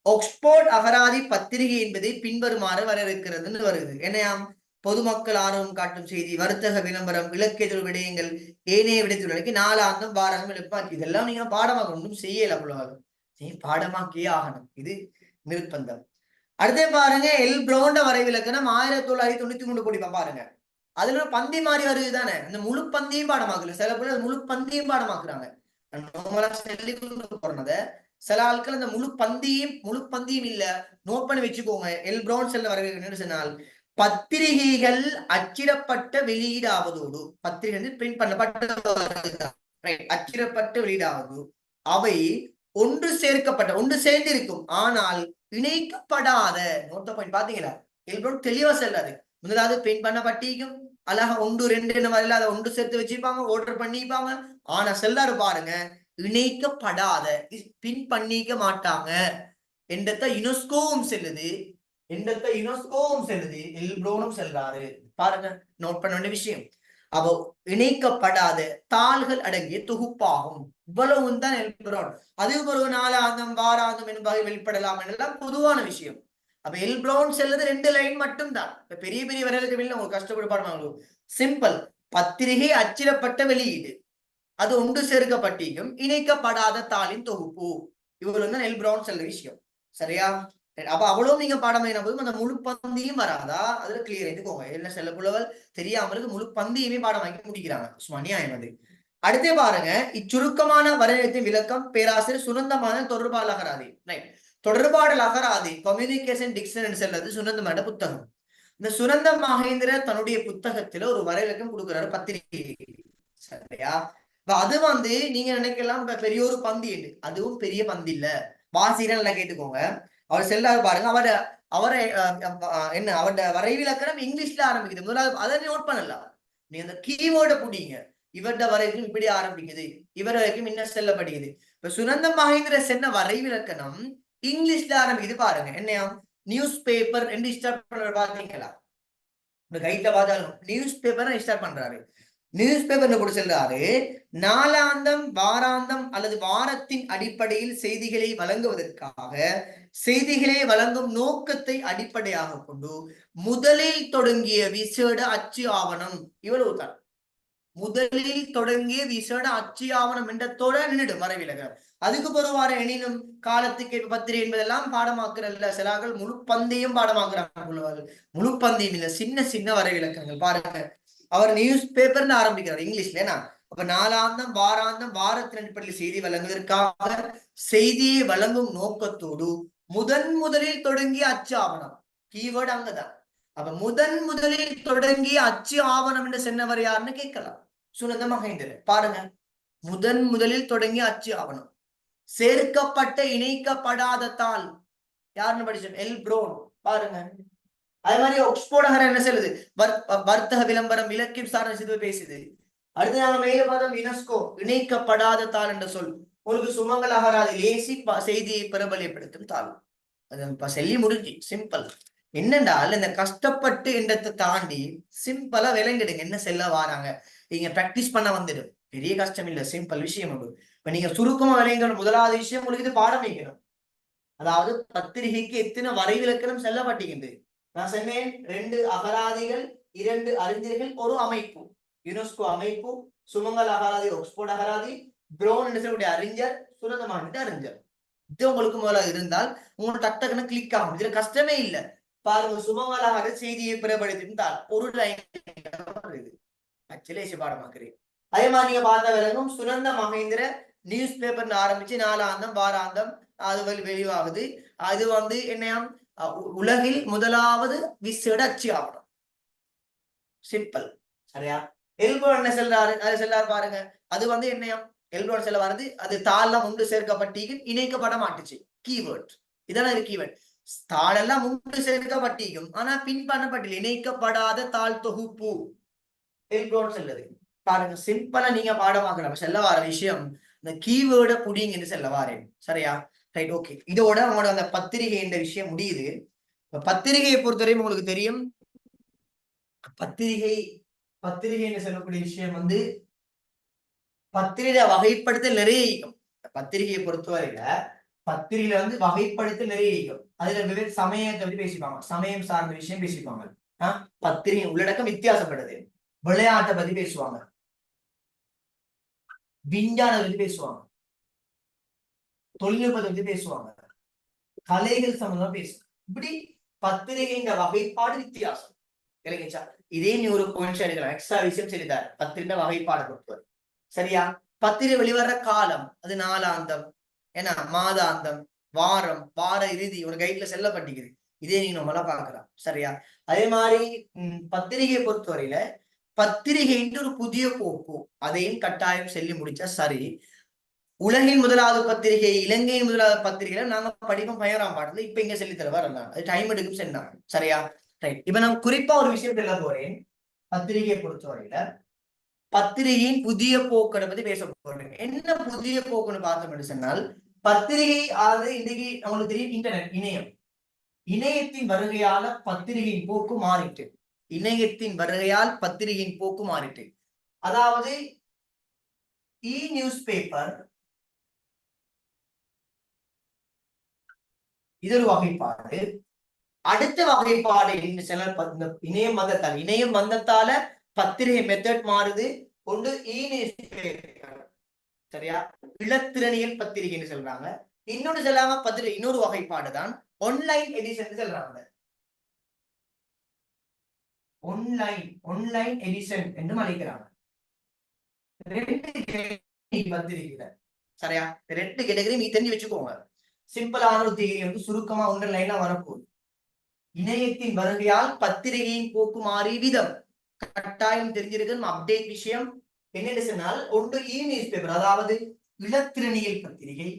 ஆக்ஸ்போர்ட் அகராதி பத்திரிகை என்பதை பின்வருமாறு வர இருக்கிறதுன்னு வருது. என்னையாம்? பொதுமக்கள் ஆர்வம் காட்டும் செய்தி, வர்த்தக விளம்பரம், இலக்கிய விடயங்கள், ஏனைய விடயத்துறைக்கு நாளாந்தம், வாராந்தம் எழுப்பாக்கி. இதெல்லாம் நீங்க பாடமாக ஒன்றும் செய்யல. அவ்வளவு பாடமாக்கியே ஆகணும். இது நிர்பந்தம். அடுத்த பாருங்க, எல் ப்ரௌண்ட வரைவிலக்கணம் 1993 படிப்பா பாருங்க. அதுல ஒரு பந்தி மாதிரி வருது தானே. அந்த முழு பந்தியும் பாடமாக்கல. சில பேர் முழு பந்தியும் பாடமாக்குறாங்க. போறத சில ஆட்கள் அந்த முழு பந்தியும் இல்ல. நோட் பண்ணி வச்சுக்கோங்க. எல் ப்ரௌன் செல்ல வரவேற்கனவே சொன்னால், பத்திரிகைகள் அச்சிடப்பட்ட வெளியீடாவதோடு, பத்திரிகை பிரிண்ட் பண்ணப்பட்ட அச்சிடப்பட்ட வெளியீடாவது அவை ஒன்று சேர்ந்து இருக்கும், ஆனால் இணைக்கப்படாத. நோட் பாயிண்ட் பாத்தீங்களா? எல் ப்ரௌன் தெளிவா செல்லாது. முதலாவது பிரிண்ட் பண்ண பட்டிக்கும் அழகா 1 2 வரல, அதை ஒன்று சேர்த்து வச்சுப்பாங்க, ஆர்டர் பண்ணிப்பாங்க. ஆனா செல்லாரு பாருங்க, இணைக்கப்படாத, பின் பண்ணிக்க மாட்டாங்க. என்றத யுனெஸ்கோவும் செல்லுது, எல் ப்ரௌனும் செல்றாரு. பாருங்க, நோட் பண்ண வேண்டிய விஷயம். அப்போ இணைக்கப்படாத தாள்கள் அடங்கிய தொகுப்பாகும். இவ்வளவும் தான் எல் ப்ரௌன். அது ஒரு நாளாந்தம், வாராந்தம் என்பதை வெளிப்படலாம் என்றெல்லாம் பொதுவான விஷயம். அப்ப எல் ப்ரௌன் செல்லுது 2 லைன் மட்டும் தான். பெரிய பெரிய வரலுக்கு வெளியில உங்களுக்கு கஷ்டப்பட்டு பாடுவாங்க. சிம்பிள். பத்திரிகை அச்சிடப்பட்ட வெளியீடு, அது ஒன்று சேர்க்கப்பட்டிருக்கும், இணைக்கப்படாத தாளின் தொகுப்பு. இவ்வளவு தான் எல் ப்ரௌன் செல்ற விஷயம். சரியா? அப்ப அவ்வளவு நீங்க பாடம் போதும் அந்த முழு பந்தியும் வராதா? அதுல கிளியர் எடுத்துக்கோங்க. என்ன செல்ல புலவல் தெரியாமலுக்கு முழு பந்தியுமே பாடம் வாங்கி முடிக்கிறாங்க. அநியாயம் அது. அடுத்தே பாருங்க, இச்சுருக்கமான வரையறைத்தின் விளக்கம் பேராசிரியர் சுனந்தமான தொடர்பாடல் அகராதி. ரைட், தொடர்பாடல் அகராதி கம்யூனிகேஷன் டிக்ஷனரி செல்றது சுனந்தமான புத்தகம். இந்த சுனந்த மகேந்திர தன்னுடைய புத்தகத்துல ஒரு வரைவிலக்கம் கொடுக்கிறாரு பத்திரிகை. சரியா? அது வந்து நீங்க நினைக்கலாம் பெரிய ஒரு பந்தி என்று, அதுவும் பெரிய பந்தி இல்ல. வாசிகள் நல்லா கேட்டுக்கோங்க. அவர் செல்லாரு பாருங்க, அவரை என்ன அவருடைய வரைவிலக்கணம் இங்கிலீஷ்ல ஆரம்பிக்குது. முதலாவது அதை நோட் பண்ணலாம். நீ அந்த கீவேர்டை புடிங்க. இவருடைய வரைக்கும் இப்படி ஆரம்பிக்குது, இவர் வரைக்கும் இன்னும் செல்லப்படுகிறது. இப்ப சுனந்த மகேந்திர சென்ன வரைவிலக்கணம் இங்கிலீஷ்ல ஆரம்பிக்குது பாருங்க. என்னையா நியூஸ் பேப்பர் என்று ஸ்டார்ட் பண்ற பாத்தீங்களா? இந்த கைட்ல பார்த்தாலும் நியூஸ் பேப்பர் ஸ்டார்ட் பண்றாரு. நியூஸ் பேப்பர் கூட செல்றாரு. நாளாந்தம், வாராந்தம் அல்லது வாரத்தின் அடிப்படையில் செய்திகளை வழங்குவதற்காக செய்திகளை வழங்கும் நோக்கத்தை அடிப்படையாக கொண்டு முதலில் தொடங்கிய விசேட அச்சு ஆவணம். இவ்வளவு தான். முதலில் தொடங்கிய விசேட அச்சு ஆவணம் என்றத்தோட நின்றுடும் வரைவிலக்கணம். அதுக்கு பொறுவார எனினும் காலத்துக்கு பத்திரிகை என்பதெல்லாம் பாடமாக்குறல்ல. சிலாக்கள் முழு பந்தையும் பாடமாக்குறாங்க. முழு பந்தையும் இல்ல, சின்ன சின்ன வரைவிலக்கணங்கள் பாருங்க. அவர் நியூஸ் பேப்பர்னு ஆரம்பிக்கிறார் இங்கிலீஷ்ல. ஏன்னா அப்ப நாளாந்தம், வாராந்தம், வாரத்தின் அடிப்படையில் செய்தி வழங்குவதற்காக செய்தியை வழங்கும் நோக்கத்தோடு முதலில் தொடங்கிய அச்சு ஆவணம். கீவேர்டு அங்கதான். அப்ப முதலில் தொடங்கிய அச்சு ஆவணம் என்று சென்னவர் யாருன்னு கேட்கலாம். சுனந்த மகேந்திர பாருங்க. முதலில் தொடங்கிய அச்சு ஆவணம். சேர்க்கப்பட்ட இணைக்கப்படாத தாள் யாருன்னு படிச்சோம்? எல் ப்ரோன் பாருங்க. அதே மாதிரி ஆக்ஸ்போர்ட் என்ன சொல்லுது? வர்த்தக விளம்பரம், இலக்கியம் சார்ந்த சிது பேசுது. அடுத்து நாங்க மேல பார்த்தோம் யுனெஸ்கோ இணைக்கப்படாத தாள் என்ற சொல். உங்களுக்கு சுமங்கல் அகராதி லேசி செய்தியை பிரபலப்படுத்தும் தாள். அது சொல்லி முடிஞ்சு சிம்பிள். என்னென்றால் இந்த கஷ்டப்பட்டு என்றதை தாண்டி சிம்பிளா விளங்கிடுங்க என்ன செல்ல வாராங்க. நீங்க பிராக்டிஸ் பண்ண வந்துடும். பெரிய கஷ்டம் இல்ல, சிம்பிள் விஷயம். இப்ப நீங்க சுருக்கமா விளையணும். முதலாவது விஷயம் உங்களுக்கு இது பாடம் வைக்கணும். அதாவது பத்திரிகைக்கு எத்தனை வரைவிலக்கணம் செல்லப்பட்டிருக்கின்றது. நான் சொன்னேன் 2 அகராதிகள், 2 அறிஞர்கள், ஒரு அமைப்பு. யுனெஸ்கோ அமைப்பு, சுமங்கல் அகராதி, ஆக்ஸ்போர்ட் அகராதி, ப்ரௌன் என்று சொல்லக்கூடிய அறிஞர், சுனந்தமான அறிஞர். இது உங்களுக்கு முதல்ல இருந்தால் உங்களுக்கு டக்குன்னு கிளிக் ஆகும். இதுல கஷ்டமே இல்லை. பாருங்க, சுமங்கல் அகராதி செய்தியை பிரபலப்படுத்தினால் ஒரு பாடமாக்குறேன். அதே மாதிரி நீங்க பார்த்த விளங்கும் சுனந்த மகேந்திர நியூஸ் பேப்பர் ஆரம்பிச்சு நாளாந்தம், வாராந்தம் அது வெளிவாகுது. அது வந்து என்னையாம் உலகில் முதலாவது விசேட அச்சு ஆவணம். சிம்பிள். சரியா? எல்போ என்ன செல்றாரு? அது செல்லாரு பாருங்க. அது வந்து என்னையாம் எல்போ செல்ல வருது. அது தாளெல்லாம் ஒன்று சேர்க்கப்பட்டீங்க, இணைக்கப்பட மாட்டுச்சு. கீவேர்ட் இதெல்லாம் ஒரு கீவேர்ட். தாளெல்லாம் முன்பு சேர்க்கப்பட்டிருக்கும், ஆனா பின் பண்ணப்பட்டில்லை. இணைக்கப்படாத தாள் தொகுப்பு எல்போன்னு செல்லுது பாருங்க. சிம்பிளா நீங்க பாடமாக்கலாம். செல்ல வார விஷயம் இந்த கீவேர்ட புடிங்கன்னு செல்ல வாரேன். சரியா? Right, okay. இதோட உங்களோட அந்த பத்திரிகை என்ற விஷயம் முடியுது. பத்திரிகையை பொறுத்தவரையும் உங்களுக்கு தெரியும், பத்திரிகைன்னு சொல்லக்கூடிய விஷயம் வந்து பத்திரிகை வகைப்படுத்தல் நிறைய இருக்கும். பத்திரிகையை பொறுத்தவரையில பத்திரிகையில வந்து வகைப்படுத்தல் நிறைய இருக்கும். அதுல சமயத்தை பத்தி பேசிப்பாங்க, சமயம் சார்ந்த விஷயம் பேசிப்பாங்க. பத்திரிகை உள்ளடக்கம் வித்தியாசப்படுது. விளையாட்டை பத்தி பேசுவாங்க, விஞ்ஞானத்தை பத்தி பேசுவாங்க, தொழில்நுட்பத்தை பத்தி பேசுவாங்க, கலைகள் சம்பந்தமா பேசுவாங்க. இப்படி பத்திரிகைன்ற வகைப்பாடு வித்தியாசம். இல்லைங்கச்சா? இதே நீ ஒரு பாயிண்ட் எடுக்கலாம். எக்ஸ்ட்ரா விஷயம் சரிதார் பத்திரிகை வகைப்பாடை பொறுத்தவரை. சரியா? பத்திரிகை வெளிவர காலம் அது நாளாந்தம், ஏன்னா மாதாந்தம், வாரம், வார இறுதி ஒரு கைட்ல செல்லப்பட்டிருக்குது. இதே நீங்க நம்மளா பார்க்கலாம். சரியா? அதே மாதிரி பத்திரிகையை பொறுத்தவரையில பத்திரிகை ஒரு புதிய போக்கு, அதையும் கட்டாயம் சொல்லி முடிச்சா சரி. உலகின் முதலாவது பத்திரிகை, இலங்கையின் முதலாவது பத்திரிகையில நாங்க படிப்போம் 11ஆம் பாடத்துல. இப்ப இங்க சொல்லி தர வரலாம், அது டைம் எடுக்கும் சொன்னாங்க. சரியா? ரைட். இப்ப நான் குறிப்பா ஒரு விஷயம் சொல்ல போறேன். பத்திரிகையை பொறுத்தவரையில பத்திரிகையின் புதிய போக்குனை பத்தி பேச போறேன். என்ன புதிய போக்குன்னு பார்த்தோம் சொன்னால், பத்திரிகை ஆனது இன்னைக்கு நம்மளுக்கு தெரியும் இன்டர்நெட், இணையம். இணையத்தின் வருகையால பத்திரிகையின் போக்கு மாறிட்டு. இணையத்தின் வருகையால் பத்திரிகையின் போக்கு மாறிட்டு. அதாவது நியூஸ் பேப்பர் இது ஒரு வகைப்பாடு. அடுத்த வகைப்பாடு இணையம் வந்தத்தால், இணையம் வந்தத்தால பத்திரிகை மெத்தட் மாறுது. ஒன்று நியூஸ் பேப்பர், சரியா? இலத்திரனியல் பத்திரிகைன்னு சொல்றாங்க. இன்னொன்னு சொல்லாம பத்திரிகை இன்னொரு வகைப்பாடுதான் ஆன்லைன் எடிஷன் சொல்றாங்க. ஆன்லைன் எடிஷன் என்று அழைக்கிறாங்க. 2 பத்திரிகை. சரியா? 2 கேட்டகரி நீ தெரிஞ்சு வச்சுக்கோங்க. சிம்பிளான ஒரு தியரி வந்து சுருக்கமா ஒன்று லைனா வரப்போகுது. இணையத்தின் வருகையால் பத்திரிகையின் போக்கு மாறி விதம் கட்டாயம் தெரிஞ்சிருக்கு. அப்டேட் விஷயம் என்னென்னு சொன்னால் ஒன்று இ நியூஸ் பேப்பர், அதாவது இலத்திரனியல் பத்திரிகை.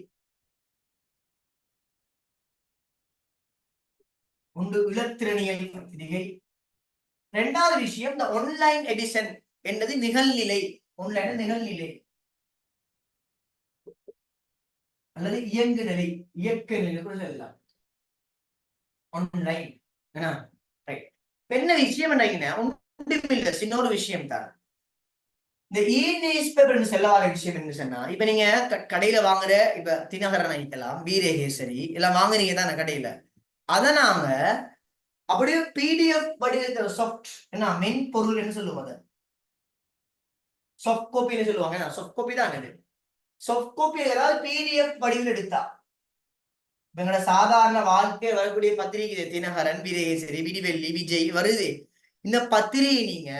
ஒன்று இலத்திரனியல் பத்திரிகை. இரண்டாவது விஷயம் இந்த ஆன்லைன் எடிஷன் என்பது நிகழ்நிலை. ஆன்லைன் நிகழ்நிலை அல்லது இயங்கு நிலை, இயக்க நிலை கூட சொல்லலாம். ஆன்லைன் என்ன விஷயம் என்ன ஒன்றுமில்லை, சின்ன விஷயம் தான். இந்த இ நியூஸ் பேப்பர் செல்ல வர விஷயம் என்ன சொன்னா, இப்ப நீங்க கடையில வாங்குற இப்ப தினகரன் ஆகிக்கலாம், வீரகேசரி எல்லாம் வாங்குறீங்க தானே கடையில. அதை நாங்க அப்படியே பிடிஎஃப் வடிவத்தில் சாஃப்ட் என்ன மென்பொருள் என்ன சொல்லுவாங்க, சாஃப்ட் காப்பின்னு சொல்லுவாங்க. சாஃப்ட் காப்பி தான் இது. சாஃப்ட் காப்பி ஏதாவது பிடிஎஃப் வடிவில் எடுத்தா எங்களோட சாதாரண வாழ்க்கையில் வரக்கூடிய பத்திரிகை தினகரன், வீரகேசரி, விடிவெள்ளி, விஜய் வருது. இந்த பத்திரிகை நீங்க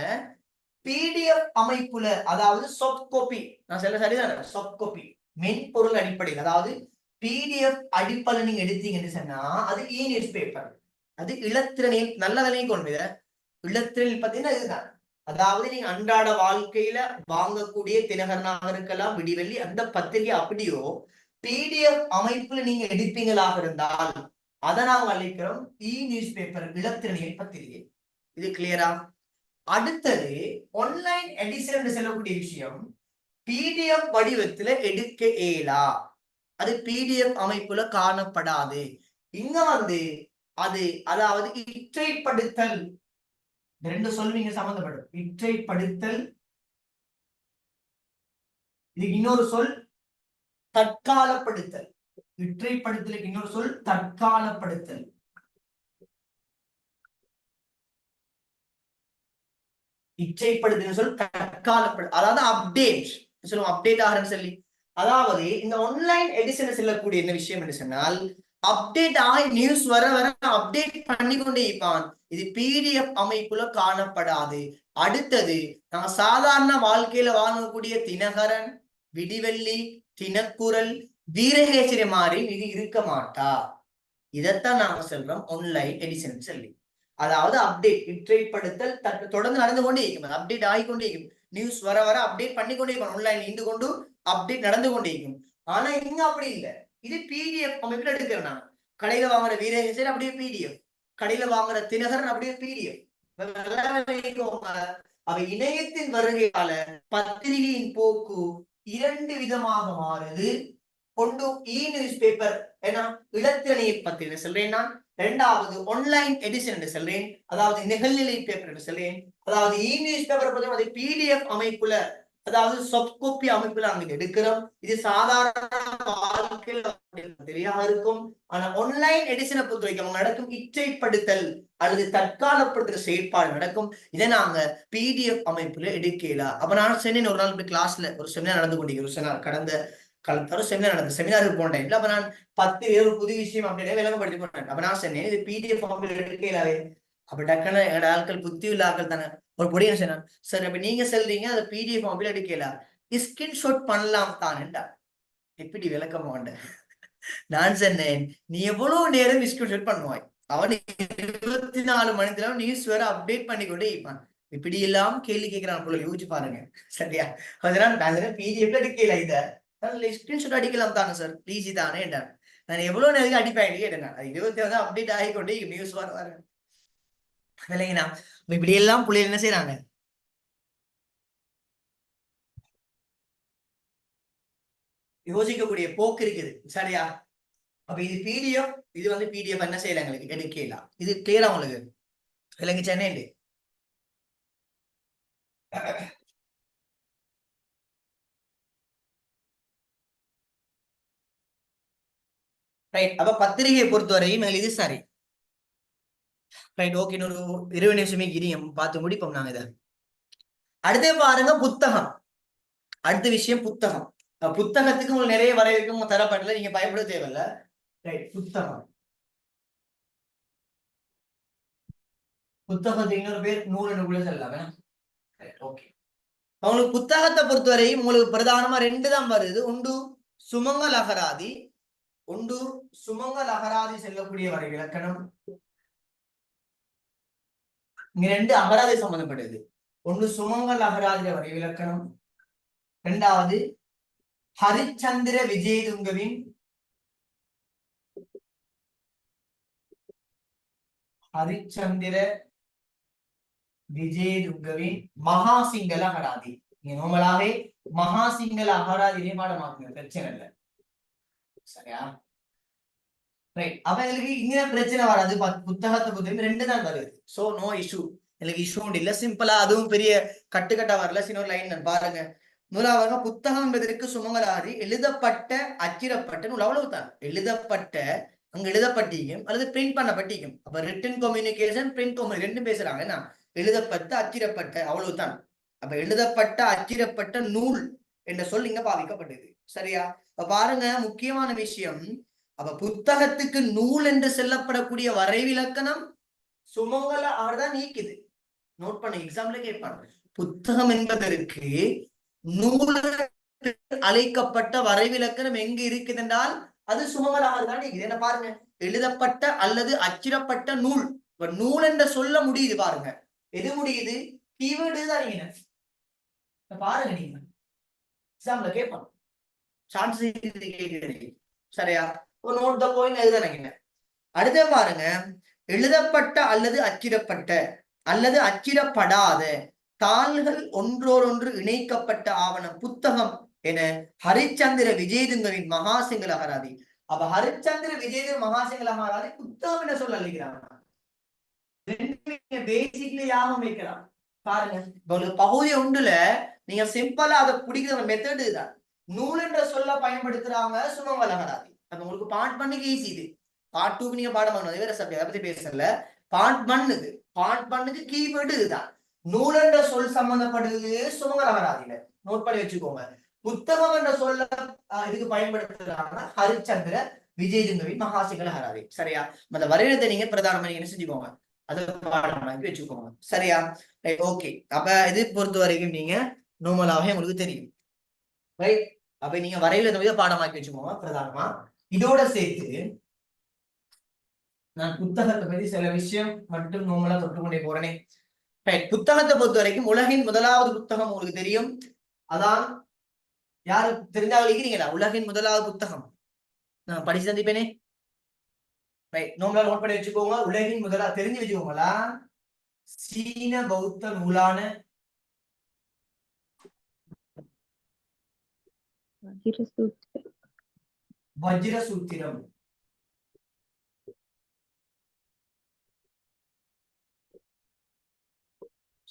பிடிஎஃப் அமைப்புல, அதாவது சாஃப்ட் காப்பி, நான் சொல்ல சரிதானே, சாஃப்ட் காப்பி மென்பொருள் அடிப்படையில், அதாவது பிடிஎஃப் அடிப்படையில் நீங்க எடுத்தீங்கன்னு சொன்னா அது இ நியூஸ் பேப்பர். அது இலத்திரனில் நல்ல விலையும் கொண்டு இலத்திரனில் பார்த்தீங்கன்னா இதுதான். அதாவது நீங்க அன்றாட வாழ்க்கையில வாங்கக்கூடிய தினகரனாக இருக்கலாம், விடிவெள்ளி, அந்த பத்திரிகை அப்படியோ பிடிஎஃப் அமைப்புல நீங்க எடுப்பீங்களாக இருந்தால் அதை நாங்கள் அழைக்கிறோம் இ நியூஸ் பேப்பர், இலத்திரனியல் பத்திரிகை. இது கிளியரா? அடுத்தது ஆன்லைன் எடிஷன் சொல்லக்கூடிய விஷயம், பிடிஎஃப் வடிவத்துல எடுக்க இயலா, அது பிடிஎஃப் அமைப்புல காணப்படாது. இங்க அது அதாவது இற்றைப்படுத்தல், ரெண்டு சொல்வீங்க சம்பந்தப்படும். இற்றைப்படுத்தல், இதுக்கு இன்னொரு சொல் தற்காலப்படுத்தல். இற்றைப்படுத்தலுக்கு இன்னொரு சொல் தற்காலப்படுத்தல். இச்சைப்படுத்தல் சொல் தற்காலப்படு, அதாவது அப்டேட் சொல்லுவோம், அப்டேட் ஆகிறன்னு சொல்லி. அதாவது இந்த ஆன்லைன் எடிஷன் செல்லக்கூடிய என்ன விஷயம் என்று சொன்னால், அப்டேட் ஆகி நியூஸ் வர அப்டேட் பண்ணி கொண்டே இருப்பான். இது பிடிஎஃப் அமைப்புல காணப்படாது. அடுத்தது நாங்க சாதாரண வாழ்க்கையில வாங்கக்கூடிய தினகரன், விடிவெள்ளி, தினக்குரல், வீரகேசரி மாதிரி இது இருக்க மாட்டா. இதைத்தான் நாங்க சொல்றோம் ஆன்லைன் எடிஷன் சொல்லி. அதாவது அப்டேட், இற்றைப்படுத்தல் தொடர்ந்து நடந்து கொண்டே இருக்கும், அப்டேட் ஆகிக்கொண்டே இருக்கும். நியூஸ் வர அப்டேட் பண்ணிக்கொண்டே இருக்கும், ஆன்லைன் இருந்து கொண்டு அப்டேட் நடந்து கொண்டே இருக்கும். ஆனா இங்க அப்படி இல்லை, இது பிடிஎஃப் அமைப்புல எடுக்கிறேன். நான் கடையில வாங்குற வீரகேசரி அப்படியே பிடிஎஃப், கடையில வாங்குற தினகரன் அப்படியே பிடிஎஃப். அவை இணையத்தின் வருகையால பத்திரிகையின் போக்கு இரண்டு விதமாக மாறுது. ஒன்று இ நியூஸ் பேப்பர் ஏன்னா இலத்திரனியல் பத்திரிகை சொல்றேன் நான். இரண்டாவது ஆன்லைன் எடிஷன் என்று சொல்றேன், அதாவது நிகழ்நிலை பேப்பர் என்று சொல்றேன். அதாவது இ நியூஸ் பேப்பர் பார்த்தீங்கன்னா அது பிடிஎஃப் அமைப்புல, அதாவது சாஃப்ட் காப்பி அமைப்புல அங்க எடுக்கிறோம். இது சாதாரண வாழ்க்கையில தெரியாம இருக்கும். ஆனா ஆன்லைன் எடிஷனை பொறுத்த வரைக்கும் அவங்க நடக்கும் இற்றைப்படுத்தல் அல்லது தற்காலப்படுத்துற செயற்பாடு நடக்கும். இதை நாங்க பிடிஎஃப் அமைப்புல எடுக்கலாம். அப்ப நான் சொன்னேன், ஒரு நாள் இப்படி கிளாஸ்ல ஒரு செமினார் நடந்து கொண்டிருக்கிறோம், கடந்த காலத்தாலும் செமினார் நடந்தது. செமினாருக்கு போன டைம்ல அப்ப நான் 10 ஒரு புது விஷயம் அப்படின்னு விளங்கப்படுத்தி போனேன். அப்ப நான் சொன்னேன் இது பிடிஎஃப் அமைப்புல எடுக்கலாவே. அப்ப டக்குன்னு என்னோட ஆட்கள், புத்தி உள்ள ஆட்கள் தானே, ஒரு பொடியை சொன்னான், சார் அப்ப நீங்க சொல்றீங்க அதை பிடிஎஃப் அமைப்புல எடுக்கலாம், ஸ்கிரீன்ஷாட் பண்ணலாம் தானேண்டா. எப்படி விளக்கம் வேண்டேன். நான் சொன்னேன், நீ எவ்வளவு நேரம் ஸ்கிரீன்ஷாட் பண்ணுவாய், அவன் 24 மணி நேரம் நியூஸ் வேற அப்டேட் பண்ணிக்கொண்டே இருப்பான். இப்படி எல்லாம் கேள்வி கேட்கிறான் போல, யோசிச்சு பாருங்க. சரியா? அதனால பிடிஎஃப்ல எடுக்கல, இதை ஸ்கிரீன்ஷாட் அடிக்கலாம் தானே சார், ஈஸி தானே என்றான். நான் எவ்வளவு நேரம் அடிப்பேன் கேட்டேன். 24 அப்டேட் ஆகிக்கொண்டே நியூஸ் வர இல்லைங்கண்ணா. இப்படி எல்லாம் புள்ளிகள் என்ன செய்யறாங்க, யோசிக்கக்கூடிய போக்கு இருக்குது. சரியா? அப்ப இது பிடிஎஃப், இது பிடிஎஃப் என்ன செய்யலாம், எங்களுக்கு எடுக்கலாம். இது கிளியரா உங்களுக்கு இல்லைங்க சென்னை? ரைட். அப்ப பத்திரிகையை பொறுத்தவரையும் இது சரி. Right, okay. இன்னொரு 20 நிமிஷமே கிரியம் பார்த்து முடிப்போம் நாங்க இதை. அடுத்து பாருங்க புத்தகம். அடுத்த விஷயம் புத்தகம். புத்தகத்துக்கு உங்களுக்கு நிறைய வரைக்கும் தரப்படல, நீங்க பயப்பட தேவையில்ல. ரைட், புத்தகம். புத்தகத்துக்கு இன்னொரு பேர் நூல் கூட சொல்லலாம். ஓகே. உங்களுக்கு புத்தகத்தை பொறுத்தவரையும் உங்களுக்கு பிரதானமா 2 தான் வருது. ஒன்று சுமங்கல் அகராதி, ஒன்று சுமங்கல் அகராதி செல்லக்கூடிய வரை இலக்கணம். இங்க 2 அகராதி சம்பந்தப்பட்டது. ஒன்று சுமங்கல் அகராதி வரை இலக்கணம், இரண்டாவது ஹரிச்சந்திர விஜயதுங்கவின் மகாசிங்கள அகராதி. நீங்க நார்மலாவே மகாசிங்கள அகராதியிலே பாடமாக்குங்க, பிரச்சனை இல்லை. சரியா? ரைட். அப்ப எங்களுக்கு இங்க பிரச்சனை வராது. புத்தகத்தை பொறுத்தவரைக்கும் 2 தான் வருது. So no issue. எனக்கு இஷ்யூ ஒன்று இல்ல. சிம்பிளா அதுவும் பெரிய கட்டுக்கட்டா வரல. சின்ன லைன் பாருங்க. முதலாவது புத்தகம் என்பதற்கு சுமங்கலாதி எழுதப்பட்ட அச்சிடப்பட்ட நூல், அவ்வளவுதான். எழுதப்பட்ட அங்க எழுதப்பட்டிக்கும் அல்லது பிரிண்ட் பண்ணப்பட்டிக்கும். அப்ப ரிட்டன் கம்யூனிகேஷன், பிரிண்ட் கம்யூனிகேஷன் ரெண்டும் பேசுறாங்க. என்ன எழுதப்பட்ட அச்சிடப்பட்ட, அவ்வளவுதான். அப்ப எழுதப்பட்ட அச்சிடப்பட்ட நூல் என்ற சொல் இங்க பாவிக்கப்பட்டது. சரியா? அப்ப பாருங்க, முக்கியமான விஷயம். அப்ப புத்தகத்துக்கு நூல் என்று சொல்லப்படக்கூடிய வரைவிலக்கணம் சுமங்கல தான் நீக்குது. நோட் பண்ண, எக்ஸாம்ல கேட்பாங்க. புத்தகம் என்பதற்கு நூல் அழைக்கப்பட்ட வரைவிலக்கணம் எங்க இருக்குது என்றால் அது சுமங்கலாக தான் நீக்குது. என்ன பாருங்க, எழுதப்பட்ட அல்லது அச்சிடப்பட்ட நூல். இப்ப நூல் என்ற சொல்ல முடியுது. பாருங்க, எது முடியுது? கீவேர்டு தான். நீங்க பாருங்க, நீங்க எக்ஸாம்ல கேட்பாங்க. சான்ஸ் சரியா? நோட் த பாயிண்ட் எழுதுறீங்க. அடுத்த பாருங்க, எழுதப்பட்ட அல்லது அச்சிடப்பட்ட அல்லது அச்சிடப்படாத தாள்கள் ஒன்றோடொன்று இணைக்கப்பட்ட ஆவணம் புத்தகம் என ஹரிச்சந்திர விஜயதுங்கவின் மகாசிங்கள அகராதி. அப்ப ஹரிச்சந்திர விஜயதுங்க மகாசிங்கள அகராதி புத்தகம் என்ன சொல்ல அழைக்கிறாங்க. பேசிக்லி யாகம் வைக்கலாம். பாருங்க, ஒரு பகுதி ஒன்றுல நீங்க சிம்பிளா அதை பிடிக்கிற மெத்தடு தான். நூல் என்ற சொல்ல பயன்படுத்துறாங்க சுமங்கல அகராதி. அப்ப உங்களுக்கு பார்ட் பண்ணுக்கு ஈஸி. இது பார்ட் 2 நீங்க பாடம் பண்ணணும். வேற சப்ஜெக்ட் அதை பத்தி பேசல. பார்ட் பண்ணுக்கு கீவேர்டு இதுதான். நூல் என்ற சொல் சம்பந்தப்படுது சுமங்கல அகராதியில. நோட் பண்ணி வச்சுக்கோங்க. புத்தகம் என்ற சொல்ல இதுக்கு பயன்படுத்துறாங்க ஹரிச்சந்திர விஜயதுங்கவின் மகாசிங்கள அகராதி. சரியா? அந்த வரையத்தை நீங்க பிரதானமா நீங்க என்ன செஞ்சுக்கோங்க, அதை பாடமாக்கி வச்சுக்கோங்க. சரியா? ஓகே. அப்ப இது பொறுத்த வரைக்கும் நீங்க நார்மலாவே உங்களுக்கு தெரியும். ரைட். அப்ப நீங்க வரையில பாடமாக்கி வச்சுக்கோங்க பிரதானமா. இதோட சேர்த்து நான் புத்தகத்தை பத்தி சில விஷயம் மட்டும் நார்மலா தொட்டுக்கொண்டே போறேனே. புத்தகத்தை பொறுத்த வரைக்கும் உலகின் முதலாவது புத்தகம் உங்களுக்கு தெரியும். அதான் யாரு தெரிஞ்சா இருக்கிறீங்களா? உலகின் முதலாவது புத்தகம் நான் படிச்சு சந்திப்பேனே. நார்மலா நோட் பண்ணி வச்சுக்கோங்க. உலகின் முதலாவது தெரிஞ்சு வச்சுக்கோங்களா? சீன பௌத்த நூலான வஜ்ரசூத்திரம்.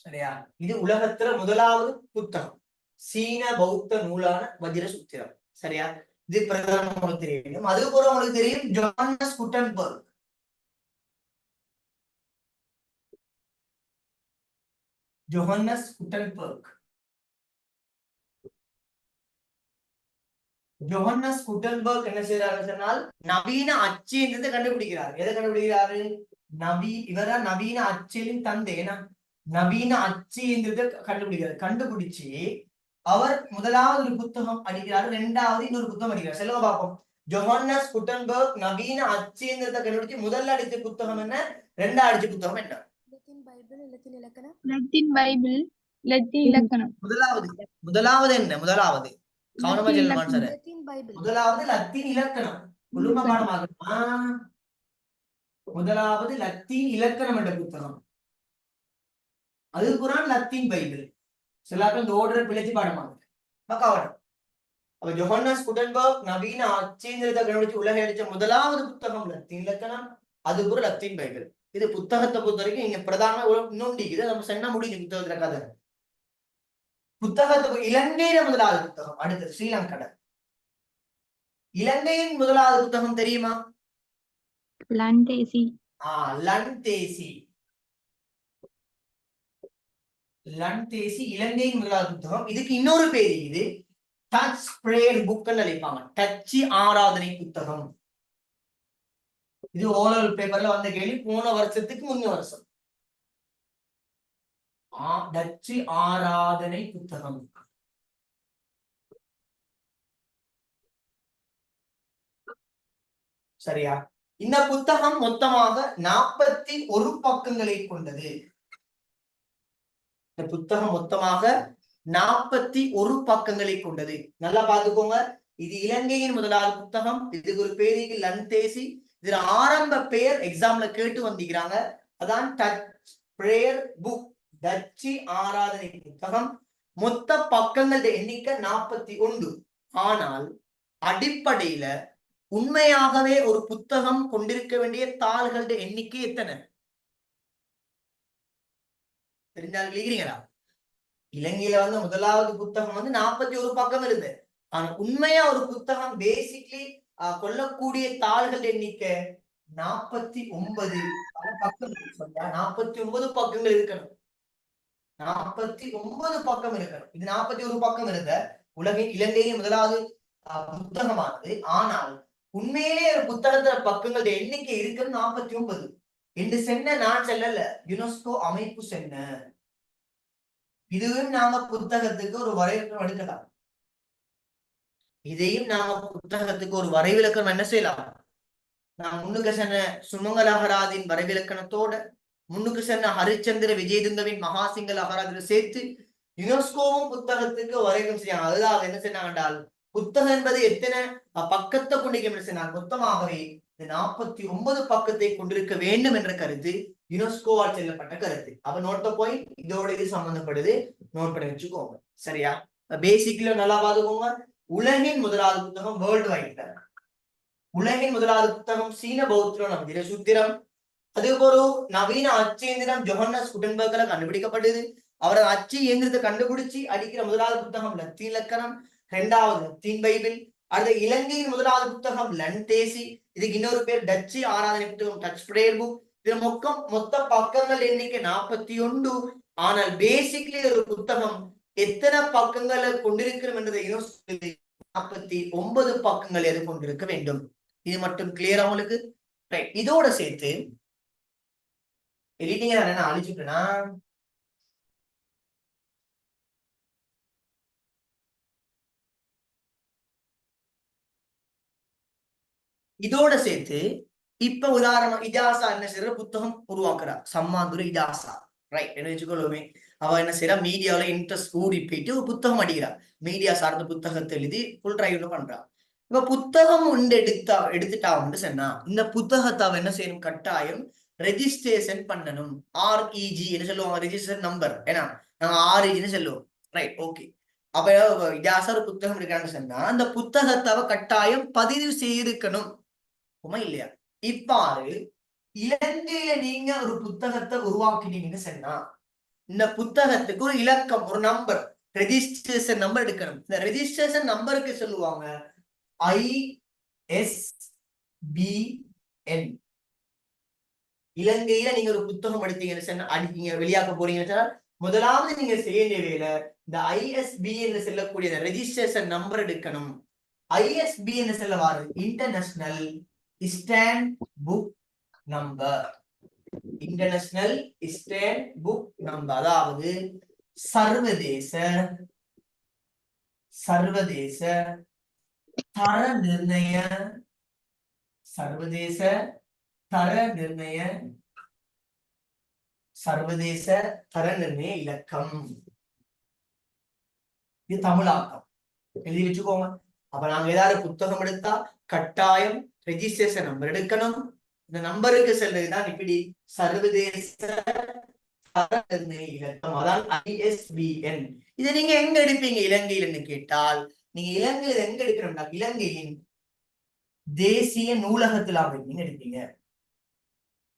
சரியா? இது உலகத்துல முதலாவது புத்தகம், சீன பௌத்த நூலான வஜ்ரசூத்திரம். சரியா? இது பிரதானம் உங்களுக்கு தெரியும். அதுக்கப்புறம் உங்களுக்கு தெரியும் ஜோஹன்னஸ் குட்டன்பர்க். ஜோஹன்னஸ் குட்டன்பர்க் என்ன செய்யறாரு சொன்னால் நவீன அச்சுன்றதை கண்டுபிடிக்கிறார். எதை கண்டுபிடிக்கிறாரு? இவரா நவீன அச்சின் தந்தை. ஏன்னா நவீன அச்சு என்றதை கண்டுபிடிச்சு அவர் முதலாவது ஒரு புத்தகம் அடிக்கிறார், 2வது இன்னொரு புத்தகம் அடிக்கிறார். செல்வ பார்ப்போம். ஜோஹன்னஸ் குட்டன்பர்க் நவீன அச்சு என்றதை கண்டுபிடிச்சு முதல்ல அடிச்ச புத்தகம் என்ன, 2வது அடிச்ச புத்தகம் என்ன? லத்தீன் பைபிள், லத்தீன் இலக்கணம். முதலாவது என்ன? முதலாவது கவனமா சொல்லுவான் சார். முதலாவது லத்தீன் இலக்கணம். குழும பாடமாகுமா? முதலாவது லத்தீன் இலக்கணம் என்ற புத்தகம். அது குரான் லத்தீன் பைபிள். சிலாக்கள் இந்த ஓர்டர் பிழைச்சு பாடமாகுது. கவனம். அப்ப ஜோஹன்னஸ் குட்டன்பர்க் நவீன அச்சேந்திரத்தை கண்டுபிடிச்சு உலக அடிச்ச முதலாவது புத்தகம் லத்தீன் இலக்கணம். அது கூட லத்தீன் பைபிள். இது புத்தகத்தை பொறுத்த வரைக்கும் இங்க பிரதான இன்னொன்று இதை நம்ம சொன்ன முடியும். புத்தகத்துல கதை புத்தகத்துக்கு இலங்கையில முதலாவது புத்தகம். அடுத்தது ஸ்ரீலங்கா. இலங்கையின் முதலாவது புத்தகம் தெரியுமா? லண்டேசி. லண்டேசி இலங்கையின் முதலாவது புத்தகம். இதுக்கு இன்னொரு பேரு இது டச் பிரேயர் புக்னு அழைப்பாங்க. டச்சு ஆராதனை புத்தகம். இது ஓரல் பேப்பர்ல வந்த கேள்வி. போன வருஷத்துக்கு முன்ன வருஷம் டச்சு ஆராதனை புத்தகம். சரியா? இந்த புத்தகம் மொத்தமாக 41 பக்கங்களை கொண்டது. இந்த புத்தகம் மொத்தமாக 41 பக்கங்களை கொண்டது. நல்லா பாத்துக்கோங்க. இது இலங்கையின் முதலாவது புத்தகம். இதுக்கு ஒரு பேருக்கு லன்தேசி. இதுல ஆரம்ப பெயர் எக்ஸாம்ல கேட்டு வந்திருக்கிறாங்க. அதான் டச் பிரேயர் புக், டச்சு ஆராதனை புத்தகம். மொத்த பக்கங்கள் எண்ணிக்கை 41. ஆனால் அடிப்படையில உண்மையாகவே ஒரு புத்தகம் கொண்டிருக்க வேண்டிய தாள்களோட எண்ணிக்கை எத்தனை தெரிஞ்சால் விழுகிறீங்களா? இலங்கையில முதலாவது புத்தகம் 41 பக்கம் இருந்து. ஆனா உண்மையா ஒரு புத்தகம் பேசிக்லி கொள்ளக்கூடிய தாள்கள் எண்ணிக்கை 49 பக்கம். 49 பக்கங்கள் இருக்கணும். 49 பக்கம் இருக்கணும். இது 41 பக்கம் இருந்த இலங்கையின் முதலாவது புத்தகமானது. ஆனால் உண்மையிலே ஒரு புத்தகத்துல பக்கங்களோட எண்ணிக்கை இருக்கிறது 49 என்று சென்ன நான் செல்லல, யுனெஸ்கோ அமைப்பு சென்ன. இதுவும் நாங்க புத்தகத்துக்கு ஒரு வரைவிலக்கணம் எடுக்கலாம். இதையும் நாங்க புத்தகத்துக்கு ஒரு வரைவிலக்கணம் என்ன செய்யலாம்? நான் முன்னுக்கு சொன்ன சுமங்கல அகராதின் வரைவிலக்கணத்தோட முன்னுக்கு சொன்ன ஹரிச்சந்திர விஜயதுங்கவின் மகாசிங்கல் அகராதில சேர்த்து யுனெஸ்கோவும் புத்தகத்துக்கு வரைவிலக்கணம் செய்யாங்க. அதுதான் என்ன செய்யறாங்க, புத்தகம் என்பது எத்தனை பக்கத்தை கொண்டிருக்க மொத்தமாகவே 49 பக்கத்தை கொண்டிருக்க வேண்டும் என்ற கருத்து யுனெஸ்கோவால் செல்லப்பட்ட கருத்து. அப்ப நோட்ட போய் இதோட இது சம்பந்தப்படுது, நோட் பண்ணி வச்சுக்கோங்க. சரியா? பேசிக்ல நல்லா பாத்துக்கோங்க. உலகின் முதலாவது புத்தகம் வேர்ல்டு வைட்ல. உலகின் முதலாவது புத்தகம் சீன பௌத்தம் நமது சூத்திரம். அதுக்கு ஒரு நவீன அச்சு இயந்திரம் ஜோஹன்னஸ் குட்டன்பர்க்ல கண்டுபிடிக்கப்பட்டது. அவரது அச்சு இயந்திரத்தை கண்டுபிடிச்சு அடிக்கிற முதலாவது புத்தகம் லத்தீன் இலக்கணம். 2வது லத்தீன் பைபிள். அடுத்த இலங்கையின் முதலாவது புத்தகம் லன்தேசி. இதுக்கு இன்னொரு பேர் டச்சு ஆராதனை புத்தகம், டச் பிரேயர் புக். இதுல மொத்த பக்கங்கள் எண்ணிக்கை 41. ஆனால் பேசிக்லி ஒரு புத்தகம் எத்தனை பக்கங்களை கொண்டிருக்கிறோம் என்றதை 49 பக்கங்கள் எது கொண்டிருக்க வேண்டும். இது மட்டும் கிளியரா உங்களுக்கு? இதோட சேர்த்து எடிட்டிங் என்ன அழிச்சுட்டேன்னா, இதோட சேர்த்து இப்ப உதாரணம் இஜாசா என்ன செய்யற புத்தகம் உருவாக்குறா, சம்மாந்துர இஜாசா. ரைட், என்ன வச்சுக்கொள்ளுமே. அவ என்ன செய்யறா, மீடியாவில இன்ட்ரெஸ்ட் கூடி போயிட்டு ஒரு புத்தகம் அடிக்கிறா. மீடியா சார்ந்த புத்தகத்தை எழுதி ஃபுல் டிரைவ்ல பண்றா. இப்ப புத்தகம் ஒன்று எடுத்துட்டா சொன்னா இந்த புத்தகத்தை அவ என்ன செய்யணும், கட்டாயம் ரெஜிஸ்ட்ரேஷன் பண்ணணும். REG என்ன சொல்லுவாங்க, ரெஜிஸ்டர் நம்பர். ஏன்னா நாங்க REG சொல்லுவோம். Right, okay. அப்ப இஜாசா ஒரு புத்தகம் இருக்கான்னு சொன்னா அந்த புத்தகத்தை அவ கட்டாயம் பதிவு செய்திருக்கணும் இல்லையா? இப்பாறு இலங்கையில நீங்க ஒரு புத்தகத்தை உருவாக்கினீங்கன்னு சொன்னா இந்த புத்தகத்துக்கு ஒரு இலக்கம், ஒரு நம்பர், ரெஜிஸ்ட்ரேஷன் நம்பர் எடுக்கணும். இந்த ரெஜிஸ்ட்ரேஷன் நம்பருக்கு சொல்லுவாங்க ISBN. இலங்கையில நீங்க ஒரு புத்தகம் எடுத்தீங்கன்னு சொன்னா அடிக்கீங்க வெளியாக்க போறீங்கன்னு சொன்னா முதலாவது நீங்க செய்ய வேண்டிய இந்த ISBN செல்லக்கூடிய ரெஜிஸ்ட்ரேஷன் நம்பர் எடுக்கணும். ISBN செல்ல வாரு international stand book number. International stand book number, அதாவது சர்வதேச தர நிர்ணய இலக்கம். இது தமிழாக்கம், எழுதி வச்சுக்கோங்க. அப்ப நாங்க ஏதாவது புத்தகம் எடுத்தா கட்டாயம் ரெஜிஸ்ட்ரேஷன் நம்பர் எடுக்கணும். இந்த நம்பருக்கு செல்றதுதான் இப்படி சர்வதேச தர நிர்ணய இலக்கம், அதான் ISBN. இதை நீங்க எங்க எடுப்பீங்க இலங்கையில்னு கேட்டால், நீங்க இலங்கையில எங்க எடுக்கணும்னா இலங்கையின் தேசிய நூலகத்தில் நீங்க எடுப்பீங்க.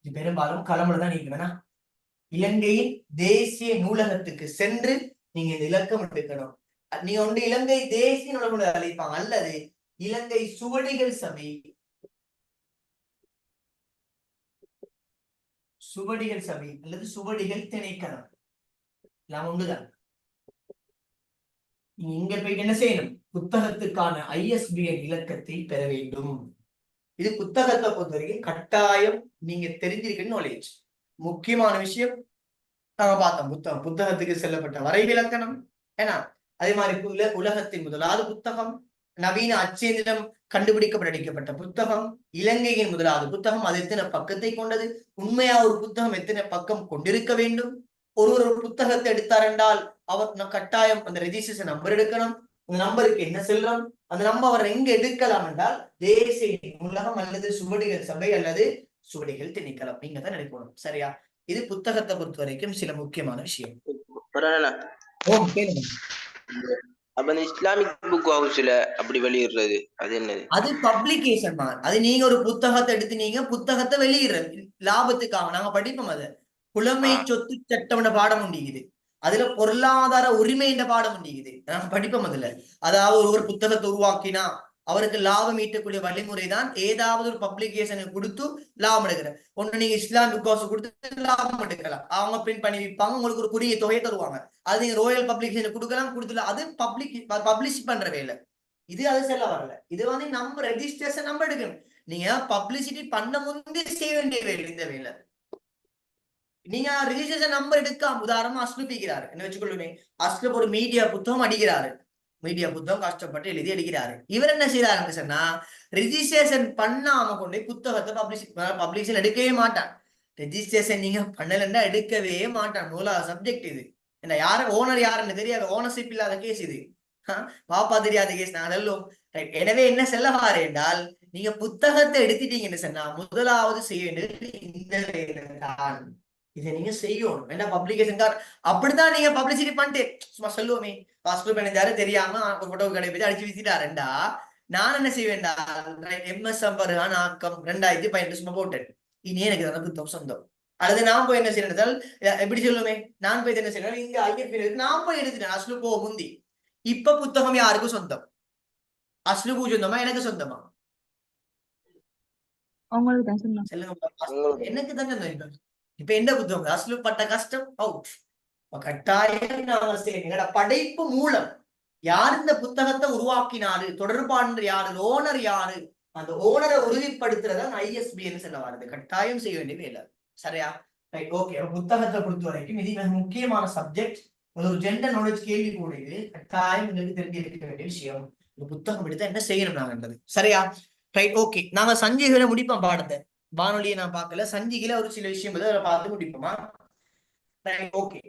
பெரும்பாலும் களமுல தான் நீங்க வேணா இலங்கையின் தேசிய நூலகத்துக்கு சென்று நீங்க இந்த இலக்கம் எடுக்கணும். நீங்க ஒன்று இலங்கை தேசிய நூலகம் அழைப்பாங்க, அல்லது இலங்கை சுவடிகள் சபை அல்லது சுவடிகள் திணைக்களம் எல்லாம் ஒன்றுதான். நீங்க இங்க போயிட்டு என்ன செய்யணும், புத்தகத்துக்கான ISBN இலக்கத்தை பெற வேண்டும். இது புத்தகத்தை பொறுத்தவரைக்கும் கட்டாயம் நீங்க தெரிஞ்சிருக்க நாலேஜ். முக்கியமான விஷயம் நாங்க பார்த்தோம், புத்தகத்துக்கு செல்லப்பட்ட வரைவிலக்கணம். ஏன்னா அதே மாதிரி உலகத்தின் முதலாவது புத்தகம், நவீன அச்சேந்திரம் கண்டுபிடிக்கப்பட்ட புத்தகம், இலங்கையின் முதலாவது புத்தகம், அது எத்தனை பக்கத்தை கொண்டது, உண்மையா ஒரு புத்தகம் எத்தனை பக்கம் கொண்டிருக்க வேண்டும், ஒரு புத்தகத்தை எடுத்தார் என்றால் அவர் கட்டாயம் அந்த ரெஜிஸ்ட்ரேஷன் நம்பர் எடுக்கணும். அந்த நம்பருக்கு என்ன செல்றோம், அந்த நம்பர் அவர் எங்க எடுக்கலாம் என்றால் தேசிய நூலகம் அல்லது சுவடிகள் சபை அல்லது சுவடிகள் திணைக்களம், நீங்க தான் எடுக்கணும். சரியா? இது புத்தகத்தை பொறுத்த வரைக்கும் சில முக்கியமான விஷயம். அப்ப இந்த இஸ்லாமிக் புக் ஹவுஸ்ல அப்படி வெளியிடுறது அது என்னது? அது பப்ளிகேஷன் தான். அது நீங்க ஒரு புத்தகத்தை எடுத்து நீங்க புத்தகத்தை வெளியிடுறது லாபத்துக்காக. நாங்க படிப்போம் அது புலமை சொத்து சட்டம் பாடம் உண்டிக்குது, அதுல பொருளாதார உரிமை என்ற பாடம் உண்டிக்குது, நாங்க படிப்போம் அதுல. அதாவது ஒரு புத்தகத்தை உருவாக்கினா அவருக்கு லாபம் ஈட்டக்கூடிய வழிமுறை தான் ஏதாவது ஒரு பப்ளிகேஷனை கொடுத்து லாபம் எடுக்கிற ஒன்று. நீங்க இஸ்லாமிக் கோர்ஸ் கொடுத்து லாபம் எடுக்கலாம், அவங்க பிரிண்ட் பண்ணி விற்பாங்க, உங்களுக்கு ஒரு குறுகிய தொகையை தருவாங்க. அது நீங்க ரோயல் பப்ளிகேஷன் கொடுக்கலாம், கொடுத்துல அது பப்ளிஷ் பண்ற வேலை. இது அது செல்ல வரல. இது வந்து நம்ம ரெஜிஸ்ட்ரேஷன் நம்ம எடுக்கணும். நீங்க பப்ளிசிட்டி பண்ண முன்னே செய்ய வேண்டிய வேலை இந்த வேலை. நீங்க ரெஜிஸ்ட்ரேஷன் நம்பர் எடுக்காம, உதாரணமா அஸ்லு பிக்கிறாரு என்ன வச்சுக்கொள்ளுமே, அஸ்லு ஒரு மீடியா புத்தகம் அடிக்கிறாரு, மீடியா புத்தகம் கஷ்டப்பட்டு எழுதி அடிக்கிறாரு. இவர் என்ன செய்யறாருன்னு சொன்னா ரெஜிஸ்ட்ரேஷன் பண்ணாம கொண்டு புத்தகத்தை பப்ளிஷன் எடுக்கவே மாட்டான். ரெஜிஸ்ட்ரேஷன் நீங்க பண்ணலன்னா எடுக்கவே மாட்டான். நூலாக சப்ஜெக்ட் இது. என்ன யாரு ஓனர் யாருன்னு தெரியாது, ஓனர்ஷிப் இல்லாத கேஸ் இது, பாப்பா தெரியாத கேஸ் நான் அதெல்லாம். எனவே என்ன செல்லவாரு என்றால், நீங்க புத்தகத்தை எடுத்துட்டீங்கன்னு சொன்னா முதலாவது செய்ய வேண்டியது இந்த வேலை தான். இதை நீங்க செய்யணும். என்ன பப்ளிகேஷன் கார்டு அப்படித்தான் நீங்க பப்ளிசிட்டி பண்ணிட்டு சும்மா சொல்லுவோமே, பாஸ்போர்ட் பண்ணிருந்தாரு தெரியாம போட்டோ கடை போய் அடிச்சு வீசிட்டாருண்டா, நான் என்ன செய்வேன்டா MS ஆக்கம் 2018 சும்மா போட்டேன். இனி எனக்கு அந்த புத்தகம் சொந்தம். அல்லது நான் போய் என்ன செய்யறதால் எப்படி சொல்லுவேன், நான் போய் என்ன செய்யறேன், இங்க ஐஎஃப் நான் போய் எடுத்துட்டேன் அஸ்லு போ முந்தி. இப்ப புத்தகம் யாருக்கும் சொந்தம்? அஸ்லுக்கு சொந்தமா எனக்கு சொந்தமா? உங்களுக்கு தான் சொந்தம். சொல்லுங்க. எனக்கு தான் சொந்தம். இப்ப என்ன புத்தகம் அஸ்லு பட்ட கஷ்டம் அவுட். கட்டாயம் நாம செய்யற படைப்பு மூலம் யார் இந்த புத்தகத்தை உருவாக்கினாரு, தொடர்பாளர் யாரு, ஓனர் யாரு, அந்த ஓனரை உறுதிப்படுத்துறதான் ISBN சொல்ல வருது. கட்டாயம் செய்ய வேண்டிய வேலை. சரியா? Right, okay. புத்தகத்தை பொறுத்த வரைக்கும் இது மிக முக்கியமான சப்ஜெக்ட். ஒரு ஜெண்டர் நாலேஜ் கேள்வி கூட இது கட்டாயம் உங்களுக்கு தெரிஞ்சிருக்க வேண்டிய விஷயம். ஒரு புத்தகம் எடுத்தா என்ன செய்யணும் நாங்கன்றது. சரியா? Right, okay. நாங்க சஞ்சிகையில முடிப்போம் பாடத்தை. வானொலியை நான் பார்க்கல, சஞ்சிகையில ஒரு சில விஷயம் பார்த்து முடிப்போமா? Right, okay.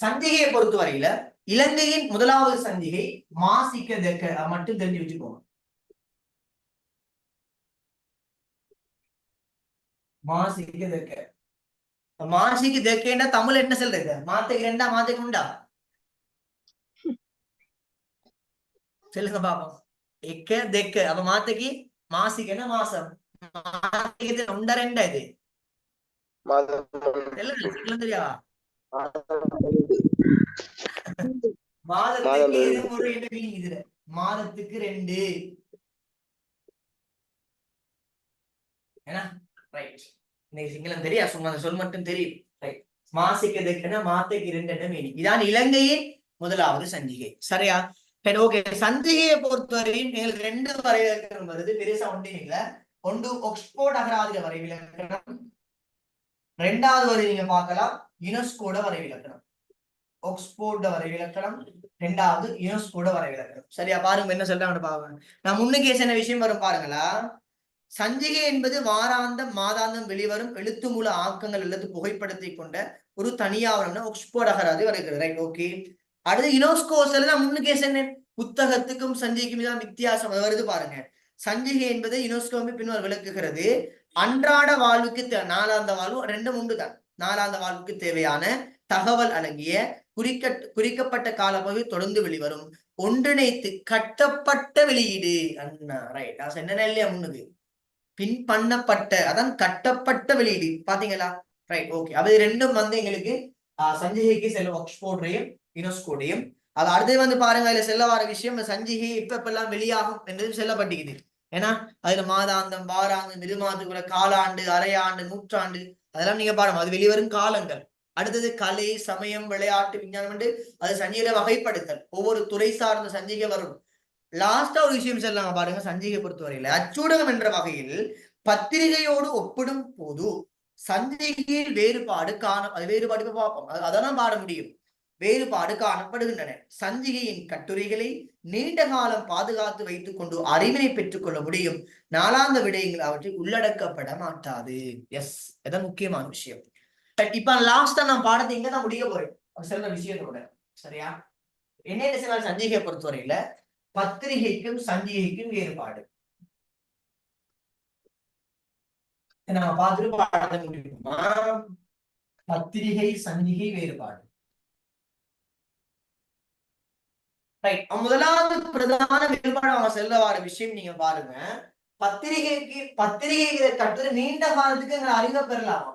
சஞ்சிகையை பொறுத்தவரையில இலங்கையின் முதலாவது சஞ்சிகை மாசிக்க தெக்க மட்டும் தெரிஞ்சு வச்சுக்கோங்க. மாசிக்கு தெக்க, மாசிக்கு தெக்கேன்னா தமிழ் என்ன சொல்றது? மாத்தைக்கு ரெண்டா மாத்தைக்கு உண்டா? சொல்லுங்க பாப்போம். எக்க தெக்க, அப்ப மாத்தைக்கு மாசிக்கு என்ன மாசம்? மாசிக்கு உண்டா ரெண்டா? இது தெரியா? மாதத்துக்கு 2. சிங்களம் தெரியா? சும்மா சொல் மட்டும் தெரியும். மாசிக்கு மாத்தைக்கு 2 இதான் இலங்கையின் முதலாவது சஞ்சிகை. சரியா? ஓகே. சஞ்சிகையை பொறுத்தவரையும் எங்களுக்கு 2 வரைவிலக்கணம் வருது. பெருசா ஒன்றும் இல்ல. ஒன்று ஆக்ஸ்போர்ட் அகராதியில வரைவிலக்கணம், 2வது வரை நீங்க பார்க்கலாம் யுனெஸ்கோட வரைவிலக்கணம். ஆக்ஸ்போர்ட் வரைவிலக்கணம், 2வது யுனெஸ்கோட வரைவிலக்கணம். சரியா? பாருங்க என்ன சொல்றாங்க பாருங்க. நான் முன்னுக்கு என்ன விஷயம் வரும் பாருங்களா. சஞ்சிகை என்பது வாராந்தம் மாதாந்தம் வெளிவரும் எழுத்து மூல ஆக்கங்கள் அல்லது புகைப்படத்தை கொண்ட ஒரு தனியாவரம் ஆக்ஸ்போர்ட் அகராதி வருகிறது. Right, okay. அடுத்து யுனெஸ்கோ நான் முன்னுக்கு என்ன புத்தகத்துக்கும் சஞ்சிகைக்கும் தான் வித்தியாசம் வருது பாருங்க. சஞ்சிகை என்பது யுனெஸ்கோ பின்னர் விளக்குகிறது. அன்றாட வாழ்வுக்கு நாளாந்த வாழ்வு 2 உண்டு தான். நாளாந்த வாழ்வுக்கு தேவையான தகவல் அடங்கிய குறிக்கப்பட்ட காலப்பகுதி தொடர்ந்து வெளிவரும் ஒன்றிணைத்து கட்டப்பட்ட வெளியீடு. அண்ணா ரைட், நான் சொன்னேன் இல்லையா முன்னுக்கு, பின் பண்ணப்பட்ட அதான் கட்டப்பட்ட வெளியீடு. பாத்தீங்களா? Right, okay. அது 2ம் வந்து எங்களுக்கு சஞ்சிகைக்கு செல்லும் ஆக்ஸ்போர்டையும் யுனெஸ்கோடையும். அது அடுத்து பாருங்க, அதுல செல்ல வர விஷயம் சஞ்சிகை எப்பெல்லாம் வெளியாகும் என்று செல்லப்பட்டிருக்குது. ஏன்னா அதுல மாதாந்தம், வாராந்தம், இருமாதக்குள்ள, காலாண்டு, அரையாண்டு, நூற்றாண்டு அதெல்லாம் நீங்க பாருங்க. அது வெளிவரும் காலங்கள். அடுத்தது கலை, சமயம், விளையாட்டு, விஞ்ஞானம் அது சஞ்சிகையில வகைப்படுத்தல். ஒவ்வொரு துறை சார்ந்த சஞ்சிகை வரும். லாஸ்டா ஒரு விஷயம் சொல்லாங்க பாருங்க. சஞ்சிகை பொறுத்தவரையில அச்சூடகம் என்ற வகையில் பத்திரிகையோடு ஒப்பிடும் போது சஞ்சிகையில் வேறுபாடு காணும். அது வேறுபாடு பார்ப்போம், அதெல்லாம் பாட முடியும். வேறுபாடு காணப்படுகின்றன. சஞ்சிகையின் கட்டுரைகளை நீண்ட காலம் பாதுகாத்து வைத்துக் கொண்டு அறிவினை பெற்றுக் கொள்ள முடியும். நாளாந்த விடயங்கள் அவற்றில் உள்ளடக்கப்பட மாட்டாது. எஸ், இதான் முக்கியமான விஷயம். இப்ப லாஸ்டா நான் பாடத்தை இங்க தான் முடிய போறேன் சில விஷயத்தோட. சரியா? என்ன சில சஞ்சிகையை பொறுத்தவரையில பத்திரிகைக்கும் சஞ்சிகைக்கும் வேறுபாடு நம்ம பார்த்துட்டு பாடத்தை முடியுமா? பத்திரிகை சஞ்சிகை வேறுபாடு. முதலாவது பிரதான வேறுபாடு அவங்க செல்ல வர விஷயம் நீங்க பாருங்க. பத்திரிகை கட்டுரை நீண்ட காலத்துக்கு எங்களை அறிவை பெறலாம்.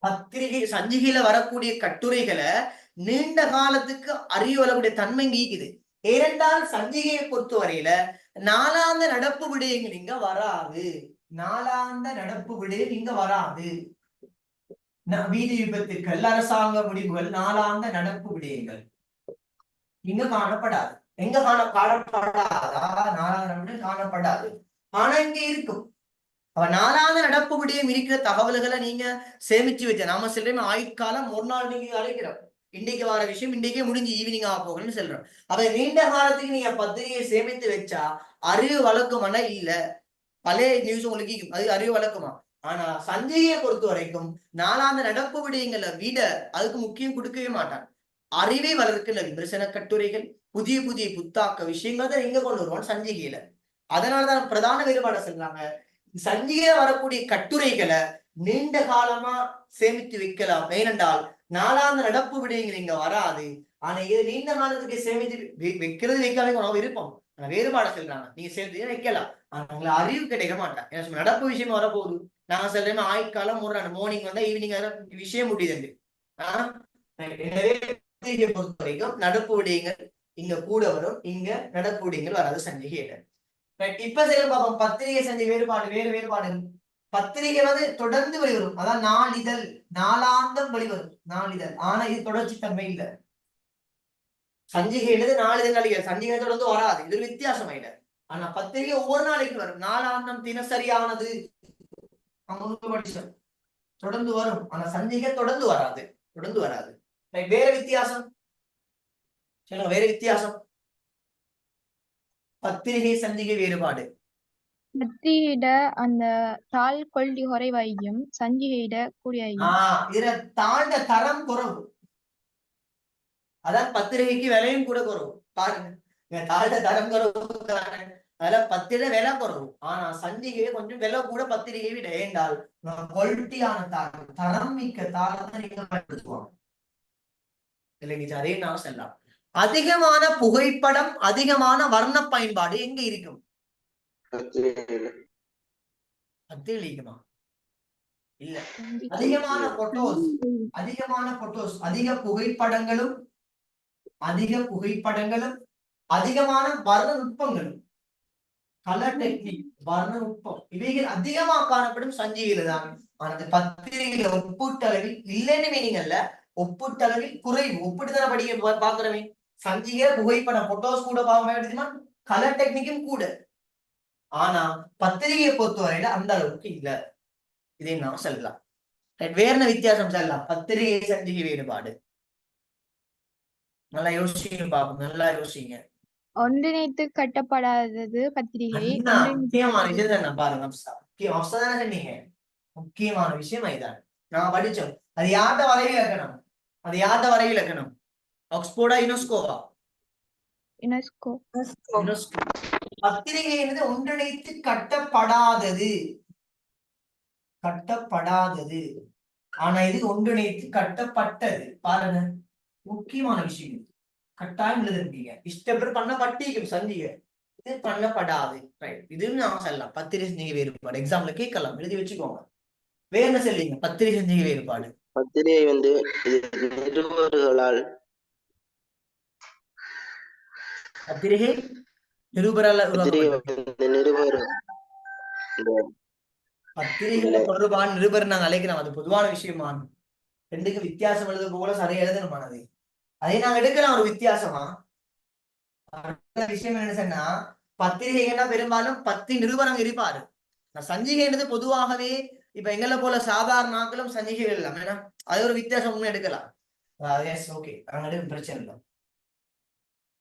பத்திரிகை சஞ்சிகையில வரக்கூடிய கட்டுரைகளை நீண்ட காலத்துக்கு அறிவு வரக்கூடிய தன்மை நீக்குது. ஏனென்றால் சஞ்சிகையை பொறுத்தவரையில நாளாந்த நடப்பு விடயங்கள் இங்க வராது. நாளாந்த நடப்பு விடயம் இங்க வராது. வீதி விபத்துக்கள், அரசாங்க முடிவுகள், நாளாந்த நடப்பு விடயங்கள் இங்க காணப்படாது. எங்க காணப்படாதா? நாளாந்த காணப்படாது. ஆனா இங்க இருக்கும். நாளாந்த நடப்பு விடயம் இருக்கிற தகவல்களை நீங்க சேமிச்சு வச்ச நாம சொல்றோம் ஆயுட்காலம் ஒரு நாள் நீங்க அழைக்கிறோம். இன்றைக்கு வர விஷயம் இன்றைக்கே முடிஞ்சு ஈவினிங் ஆக போகணும்னு சொல்றோம். அப்ப நீண்ட காலத்துக்கு நீங்க பத்திரிகையை சேமித்து வச்சா அறிவு வழக்கமான இல்ல. பழைய நியூஸ் உங்களுக்கு அது அறிவு வழக்கமா. ஆனா சஞ்சிகையை பொறுத்த வரைக்கும் நாளாந்த நடப்பு விடயங்களை விட அதுக்கு முக்கியம் கொடுக்கவே மாட்டான். அறிவை வளர்க்கிற விமர்சன கட்டுரைகள், புதிய புதிய புத்தாக்க விஷயங்கள் தான் எங்க கொண்டு வருவான் சஞ்சிகையில. அதனாலதான் பிரதான வேறுபாடு சொல்றாங்க. சஞ்சிகையில வரக்கூடிய கட்டுரைகளை நீண்ட காலமா சேமித்து வைக்கலாம். ஏனென்றால் நாளாந்த நடப்பு விடயங்கள் இங்க வராது. ஆனா இது நீண்ட காலத்துக்கு சேமித்து வைக்கிறது வைக்காம விருப்பம். வேறுபாடு சொல்றாங்க. நீங்க சேர்த்து வைக்கலாம். ஆனா உங்களை அறிவு கிடைக்க மாட்டான். ஏன்னா நடப்பு விஷயம் வரப்போகுது. நாங்க சொல்றேன் ஆயுட்காலம் ஒரு மார்னிங் வந்தா ஈவினிங் விஷயம் முடியுது. பொறுத்த வரைக்கும் நடப்பு விடயங்கள் இங்க கூட வரும், இங்க நடப்பு விடயங்கள் வராது சஞ்சிகையில. இப்ப சரி பார்ப்போம். பத்திரிகை சஞ்சிகை வேறுபாடு. பத்திரிகை தொடர்ந்து வெளிவரும். அதான் நாளிதழ், நாளாந்தம் வெளிவரும் நாளிதழ். ஆனா இது தொடர்ச்சி தன்மை இல்ல. சஞ்சிகை எழுது நாளிதழ் சஞ்சிகை தொடர்ந்து வராது. இது வித்தியாசம் ஆயிட. ஆனா பத்திரிகை ஒவ்வொரு நாளைக்கு வரும். நாளாந்தம் தினசரியானது தொடர்ந்து வரும். ஆனா சஞ்சிகை தொடர்ந்து வராது. வேற வித்தியாசம் சொல்லுங்க. வேற வித்தியாசம் பத்திரிகை சஞ்சிகை வேறுபாடு. பத்திரிகையிட அந்த தாள் கொள்கை குறைவாயும் சஞ்சிகையிட கூடியாயும். இதுல தாண்ட தரம் குறைவு. அதான் பத்திரிகைக்கு விலையும் கூட குறைவு. பாருங்க தாழ்ந்த தரம் குறைவு. அதுல பத்திரிகை விலை குறைவு. ஆனா சஞ்சிகை கொஞ்சம் விலை கூட பத்திரிகை விட. ஏண்டால் குவாலிட்டியான தாள், தரம் மிக்க தாளத்தை நீங்க பயன்படுத்துவாங்க. இல்லைங்க அதே நான் சொல்லலாம். அதிகமான புகைப்படம், அதிகமான வர்ண பயன்பாடு எங்க இருக்கும்? பத்திரிகைமா இல்ல. அதிகமான போட்டோஸ், அதிக புகைப்படங்களும் அதிகமான வர்ண நுட்பங்களும், கலர் டெக்னிக், வர்ண நுட்பம் இவைகள் அதிகமா காணப்படும் சஞ்சிகையில தான். ஆனது பத்திரிகையில ஒப்பீட்டளவில் இல்லைன்னு மீனிங் அல்ல, ஒப்பீட்டளவில் குறைவு. ஒப்பிட்டுதான படிக்க பாக்குறவே. சஞ்சிகை புகைப்படம் போட்டோஸ் கூட பாவமா, கலர் டெக்னிக்கும் கூட. ஆனா பத்திரிகையை பொறுத்தவரையில அந்த அளவுக்கு இல்ல. இதை நாம் சொல்லலாம். வேற என்ன வித்தியாசம் சொல்லலாம்? பத்திரிகை சஞ்சிகை வேறுபாடு நல்லா யோசிங்க பாப்போம். நல்லா யோசிங்க. ஒன்றிணைத்து கட்டப்படாதது பத்திரிகை. முக்கியமான விஷயம் பாருங்க. சொன்னீங்க முக்கியமான விஷயம் இதுதான். நான் படிச்சோம். அது யார்கிட்ட வரைவில் இலக்கணம்? ஆக்ஸ்போர்டா யுனெஸ்கோவா? யுனெஸ்கோ. பத்திரிகை என்பது ஒன்றிணைத்து கட்டப்படாதது. ஆனா இது ஒன்றிணைத்து கட்டப்பட்டது. பாருங்க முக்கியமான விஷயம். கட்டாயம் எழுதிருக்கீங்க. இஷ்டப்பட்டு பண்ணப்பட்டிருக்கும் சந்திகை. இது பண்ணப்படாது. இது நான் சொல்லலாம். பத்திரிகை சஞ்சிகை வேறுபாடு. எக்ஸாம்ல கேட்கலாம், எழுதி வச்சுக்கோங்க. வேற என்ன சொல்றீங்க? பத்திரிகை சஞ்சிகை வேறுபாடு. பத்திரிகை நிருபர்களால் பத்திரிகை நிருபரால் பத்திரிகை தொடர்பான நிருபர் நாங்க அழைக்கிறோம். அது பொதுவான விஷயமா. ரெண்டுக்கு வித்தியாசம் எழுத போல சரியா எழுதணுமானது. அதை நாங்க எடுக்கலாம் ஒரு வித்தியாசமா. விஷயம் என்ன சொன்னா, பத்திரிகைன்னா பெரும்பாலும் 10 நிருபர் அங்க இருப்பாரு. சஞ்சிகைன்றது பொதுவாகவே இப்ப எங்களை போல சாதாரண ஆக்களும் சஞ்சிகைகள் இல்லாம ஏன்னா அது ஒரு வித்தியாசம் உண்மை எடுக்கலாம். எஸ் ஓகே, அங்கே பிரச்சனை இல்லை.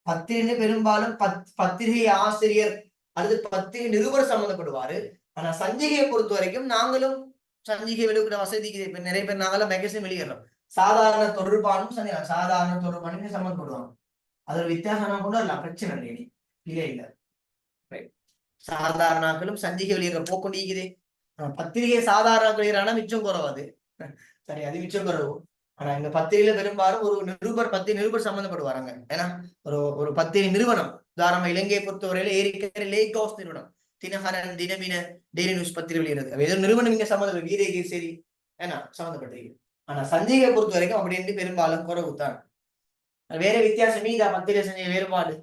பத்திரிகை பெரும்பாலும் பத்திரிகை ஆசிரியர் அல்லது பத்திரிகை நிருபர் சம்பந்தப்படுவாரு. ஆனா சஞ்சிகையை பொறுத்த வரைக்கும் நாங்களும் சஞ்சிகை வெளியிட வசதிக்கு இப்ப நிறைய பேர் நாங்களும் மேகசின் வெளியிடறோம். சாதாரண தொடர்பானும் சாதாரண தொடர்பானும் சம்மந்தப்படுவாங்க. அது ஒரு வித்தியாசம் கொண்டு வரலாம், பிரச்சனை இல்லை, இல்லையே இல்லை. சாதாரண ஆக்களும் சஞ்சிகை வெளியிடுற போக்கொண்டு இருக்குது. பத்திரிகை சாதாரண வெளியிடறானா மிச்சம் குறவாது, சரி, அது மிச்சம் குறவு. ஆனா இந்த பத்திரிகையில பெரும்பாலும் ஒரு நிருபர் சம்பந்தப்படுவாங்க. ஏன்னா ஒரு பத்திரிகை நிறுவனம், உதாரணமா இலங்கையை பொறுத்தவரையில ஏரிக்கரை லேக் ஹவுஸ் நிறுவனம், தினகரன், தினமின, டெய்லி நியூஸ் பத்திரிகை வெளியிடுறது, ஏதோ நிறுவனம் இங்க சம்மந்தப்பட்ட வீரகி சரி ஏன்னா சம்மந்தப்பட்டிருக்கு. ஆனா சஞ்சிகையை பொறுத்த வரைக்கும் அப்படின்னு பெரும்பாலும் குறவு தான். வேற வித்தியாசமே இதா பத்திரிகை சஞ்சிகை வேறுபாடு.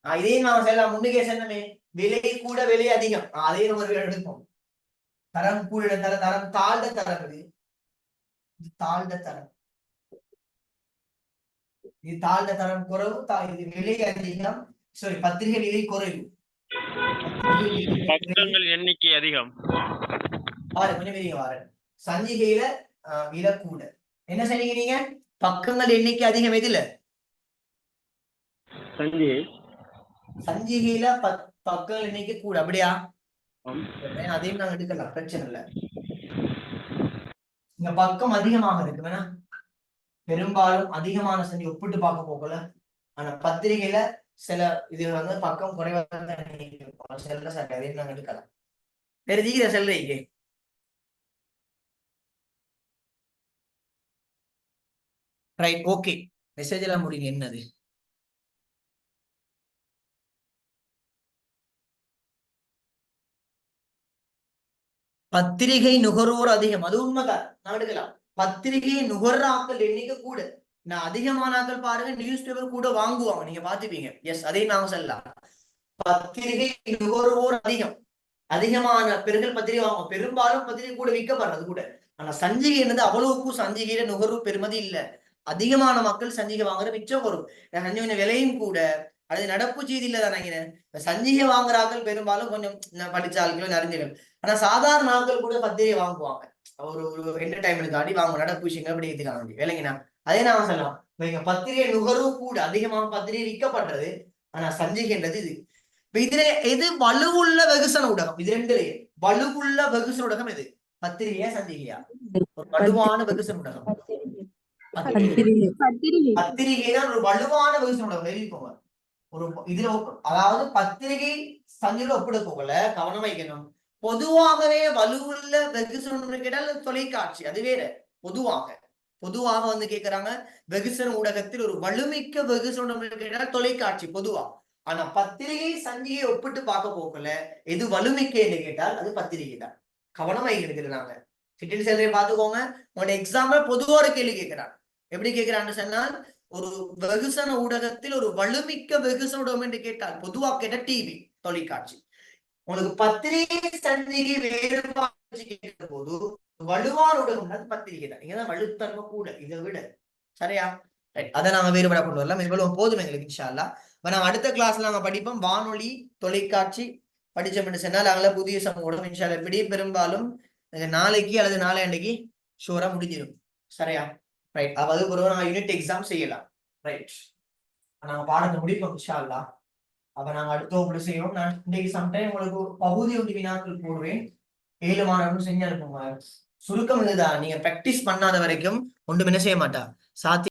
இதே நாம சொல்லலாம், முன்னுக்கே சொன்னமே விலை கூட விலை அதிகம், அதே நம்ம எடுப்போம். தரம் கூட தரம் தாழ்ந்த தரம், இது தாழ்ந்த தரம், இது தாழ்ந்த தரம் குறைவு, இது விலை அதிகம். சாரி, பத்திரிகை விலை குறைவு, பக்கங்கள் எண்ணிக்கை அதிகம். கொஞ்சம் பெரிய வார சஞ்சிகையில விலை கூட. என்ன சொன்னீங்க நீங்க? பக்கங்கள் எண்ணிக்கை அதிகம் எதுல? சஞ்சிகையில பக்கங்கள் எண்ணிக்கை கூட, அப்படியா? அதையும் நாங்க எடுக்கலாம், பிரச்சனை இல்லை. இங்க பக்கம் அதிகமாக இருக்கு வேணா, பெரும்பாலும் அதிகமான சந்தி ஒப்பிட்டு பார்க்க போகல. ஆனா பத்திரிகையில சில இது வந்து பக்கம் குறைவாக செல்ல சார், அதையும் நாங்க எடுக்கலாம். தெரிஞ்சுக்கிற செல்றீங்க. Right, okay. மெசேஜ் எல்லாம் முடியுங்க. என்னது பத்திரிகை நுகர்வோர் அதிகம், அது உண்மைதான், நான் எடுக்கலாம். பத்திரிகை நுகர்ற ஆக்கள் எண்ணிக்கை கூட, நான் அதிகமான ஆக்கள் பாருங்க நியூஸ் பேப்பர் கூட வாங்குவாங்க, நீங்க பாத்துப்பீங்க. எஸ், அதையும் நாம சொல்லலாம். பத்திரிகை நுகர்வோர் அதிகம், அதிகமான பெருகள் பத்திரிகை வாங்குவோம், பெரும்பாலும் பத்திரிகை கூட விற்கப்படுறது கூட. ஆனா சஞ்சிகை என்னது, அவ்வளவுக்கும் சஞ்சிகையில நுகர்வு பெருமதி இல்ல. அதிகமான மக்கள் சஞ்சிகை வாங்குற மிச்சம் வரும். கொஞ்சம் விலையும் கூட, அது நடப்பு செய்தி இல்ல தானே. சஞ்சிகை வாங்குற ஆக்கள் பெரும்பாலும் கொஞ்சம் படிச்ச ஆட்களும் அறிஞர்கள். ஆனா சாதாரண ஆட்கள் கூட பத்திரிகை வாங்குவாங்க, ஒரு என்டர்டைன்மெண்ட்காண்டி வாங்குவோம், நடப்பு விஷயங்கள் அப்படி எடுத்துக்காண்டி, விளங்கினா. அதே நாம சொல்லலாம், பத்திரிகை நுகர்வு கூட, அதிகமாக பத்திரிகை விற்கப்படுறது. ஆனா சஞ்சிகைன்றது இது. இதுல எது வலுவுள்ள வெகுசன ஊடகம்? இது ரெண்டுலயே வலுவுள்ள வெகுசன ஊடகம் எது? பத்திரிகையா சஞ்சிகையா? ஒரு வலுவான வெகுசன ஊடகம் பத்திரிகை தான். ஒரு வலுவான வெகுசன ஊடகம் எழுதிக்கோங்க. ஒரு இதுல அதாவது பத்திரிகை சஞ்சிகையில ஒப்பிட போகல, கவனம் வைக்கணும். பொதுவாகவே வலுவுள்ள வெகுசன கேட்டால் தொலைக்காட்சி, அது வேற. பொதுவாக வந்து கேட்கிறாங்க, வெகுசன ஊடகத்தில் ஒரு வலுமிக்க வெகுசன கேட்டால் தொலைக்காட்சி பொதுவா. ஆனா பத்திரிகை சஞ்சிகையை ஒப்பிட்டு பார்க்க போகல, எது வலுமிக்க என்று கேட்டால் அது பத்திரிகை தான். கவனமா இருக்கிறாங்க. சிட்டில் செல்றையை பார்த்துக்கோங்க. உங்களோட எக்ஸாம்பிள் பொதுவா ஒரு கேள்வி கேட்கிறாங்க. எப்படி கேட்கிறான்னு சொன்னால், ஒரு வெகுசன ஊடகத்தில் ஒரு வலுமிக்க வெகுசன ஊடகம் என்று கேட்டால் பொதுவா கேட்ட டிவி, தொலைக்காட்சி. உங்களுக்கு பத்திரிகை சஞ்சிகை வேறுபாடு கேட்கிற போது வலுவான ஊடகம் பத்திரிகை தான். இங்கதான் வலுத்தன்மை கூட, இதை விட. சரியா? அதை நாங்க வேறுபட கொண்டு வரலாம். இவ்வளவு போதும் எங்களுக்கு இன்ஷா அல்லாஹ். நாங்க அடுத்த கிளாஸ்ல நாங்க படிப்போம் வானொலி, தொலைக்காட்சி படிச்சோம்னு சொன்னால் நாங்கள புதிய சமூகம் இன்ஷா அல்லாஹ். இப்படி பெரும்பாலும் நாளைக்கு அல்லது நாளைக்கு ஷூரா முடிஞ்சிடும். சரியா? ரைட். அப்ப அது ஒரு நாங்க யூனிட் எக்ஸாம் செய்யலாம். ரைட், நாங்க பாடத்தை முடிப்போம் இன்ஷா அல்லாஹ். அப்ப நாங்க அடுத்த உங்களுக்கு செய்வோம். நான் இன்னைக்கு சம்டைம் உங்களுக்கு ஒரு பகுதி ஒன்று வினாக்கள் போடுவேன். 7 மாணவர்கள் செஞ்சா இருப்போங்க. சுருக்கம் இல்லதா, நீங்க பிராக்டிஸ் பண்ணாத வரைக்கும் ஒன்றும் என்ன செய்ய மாட்டா சாத்தி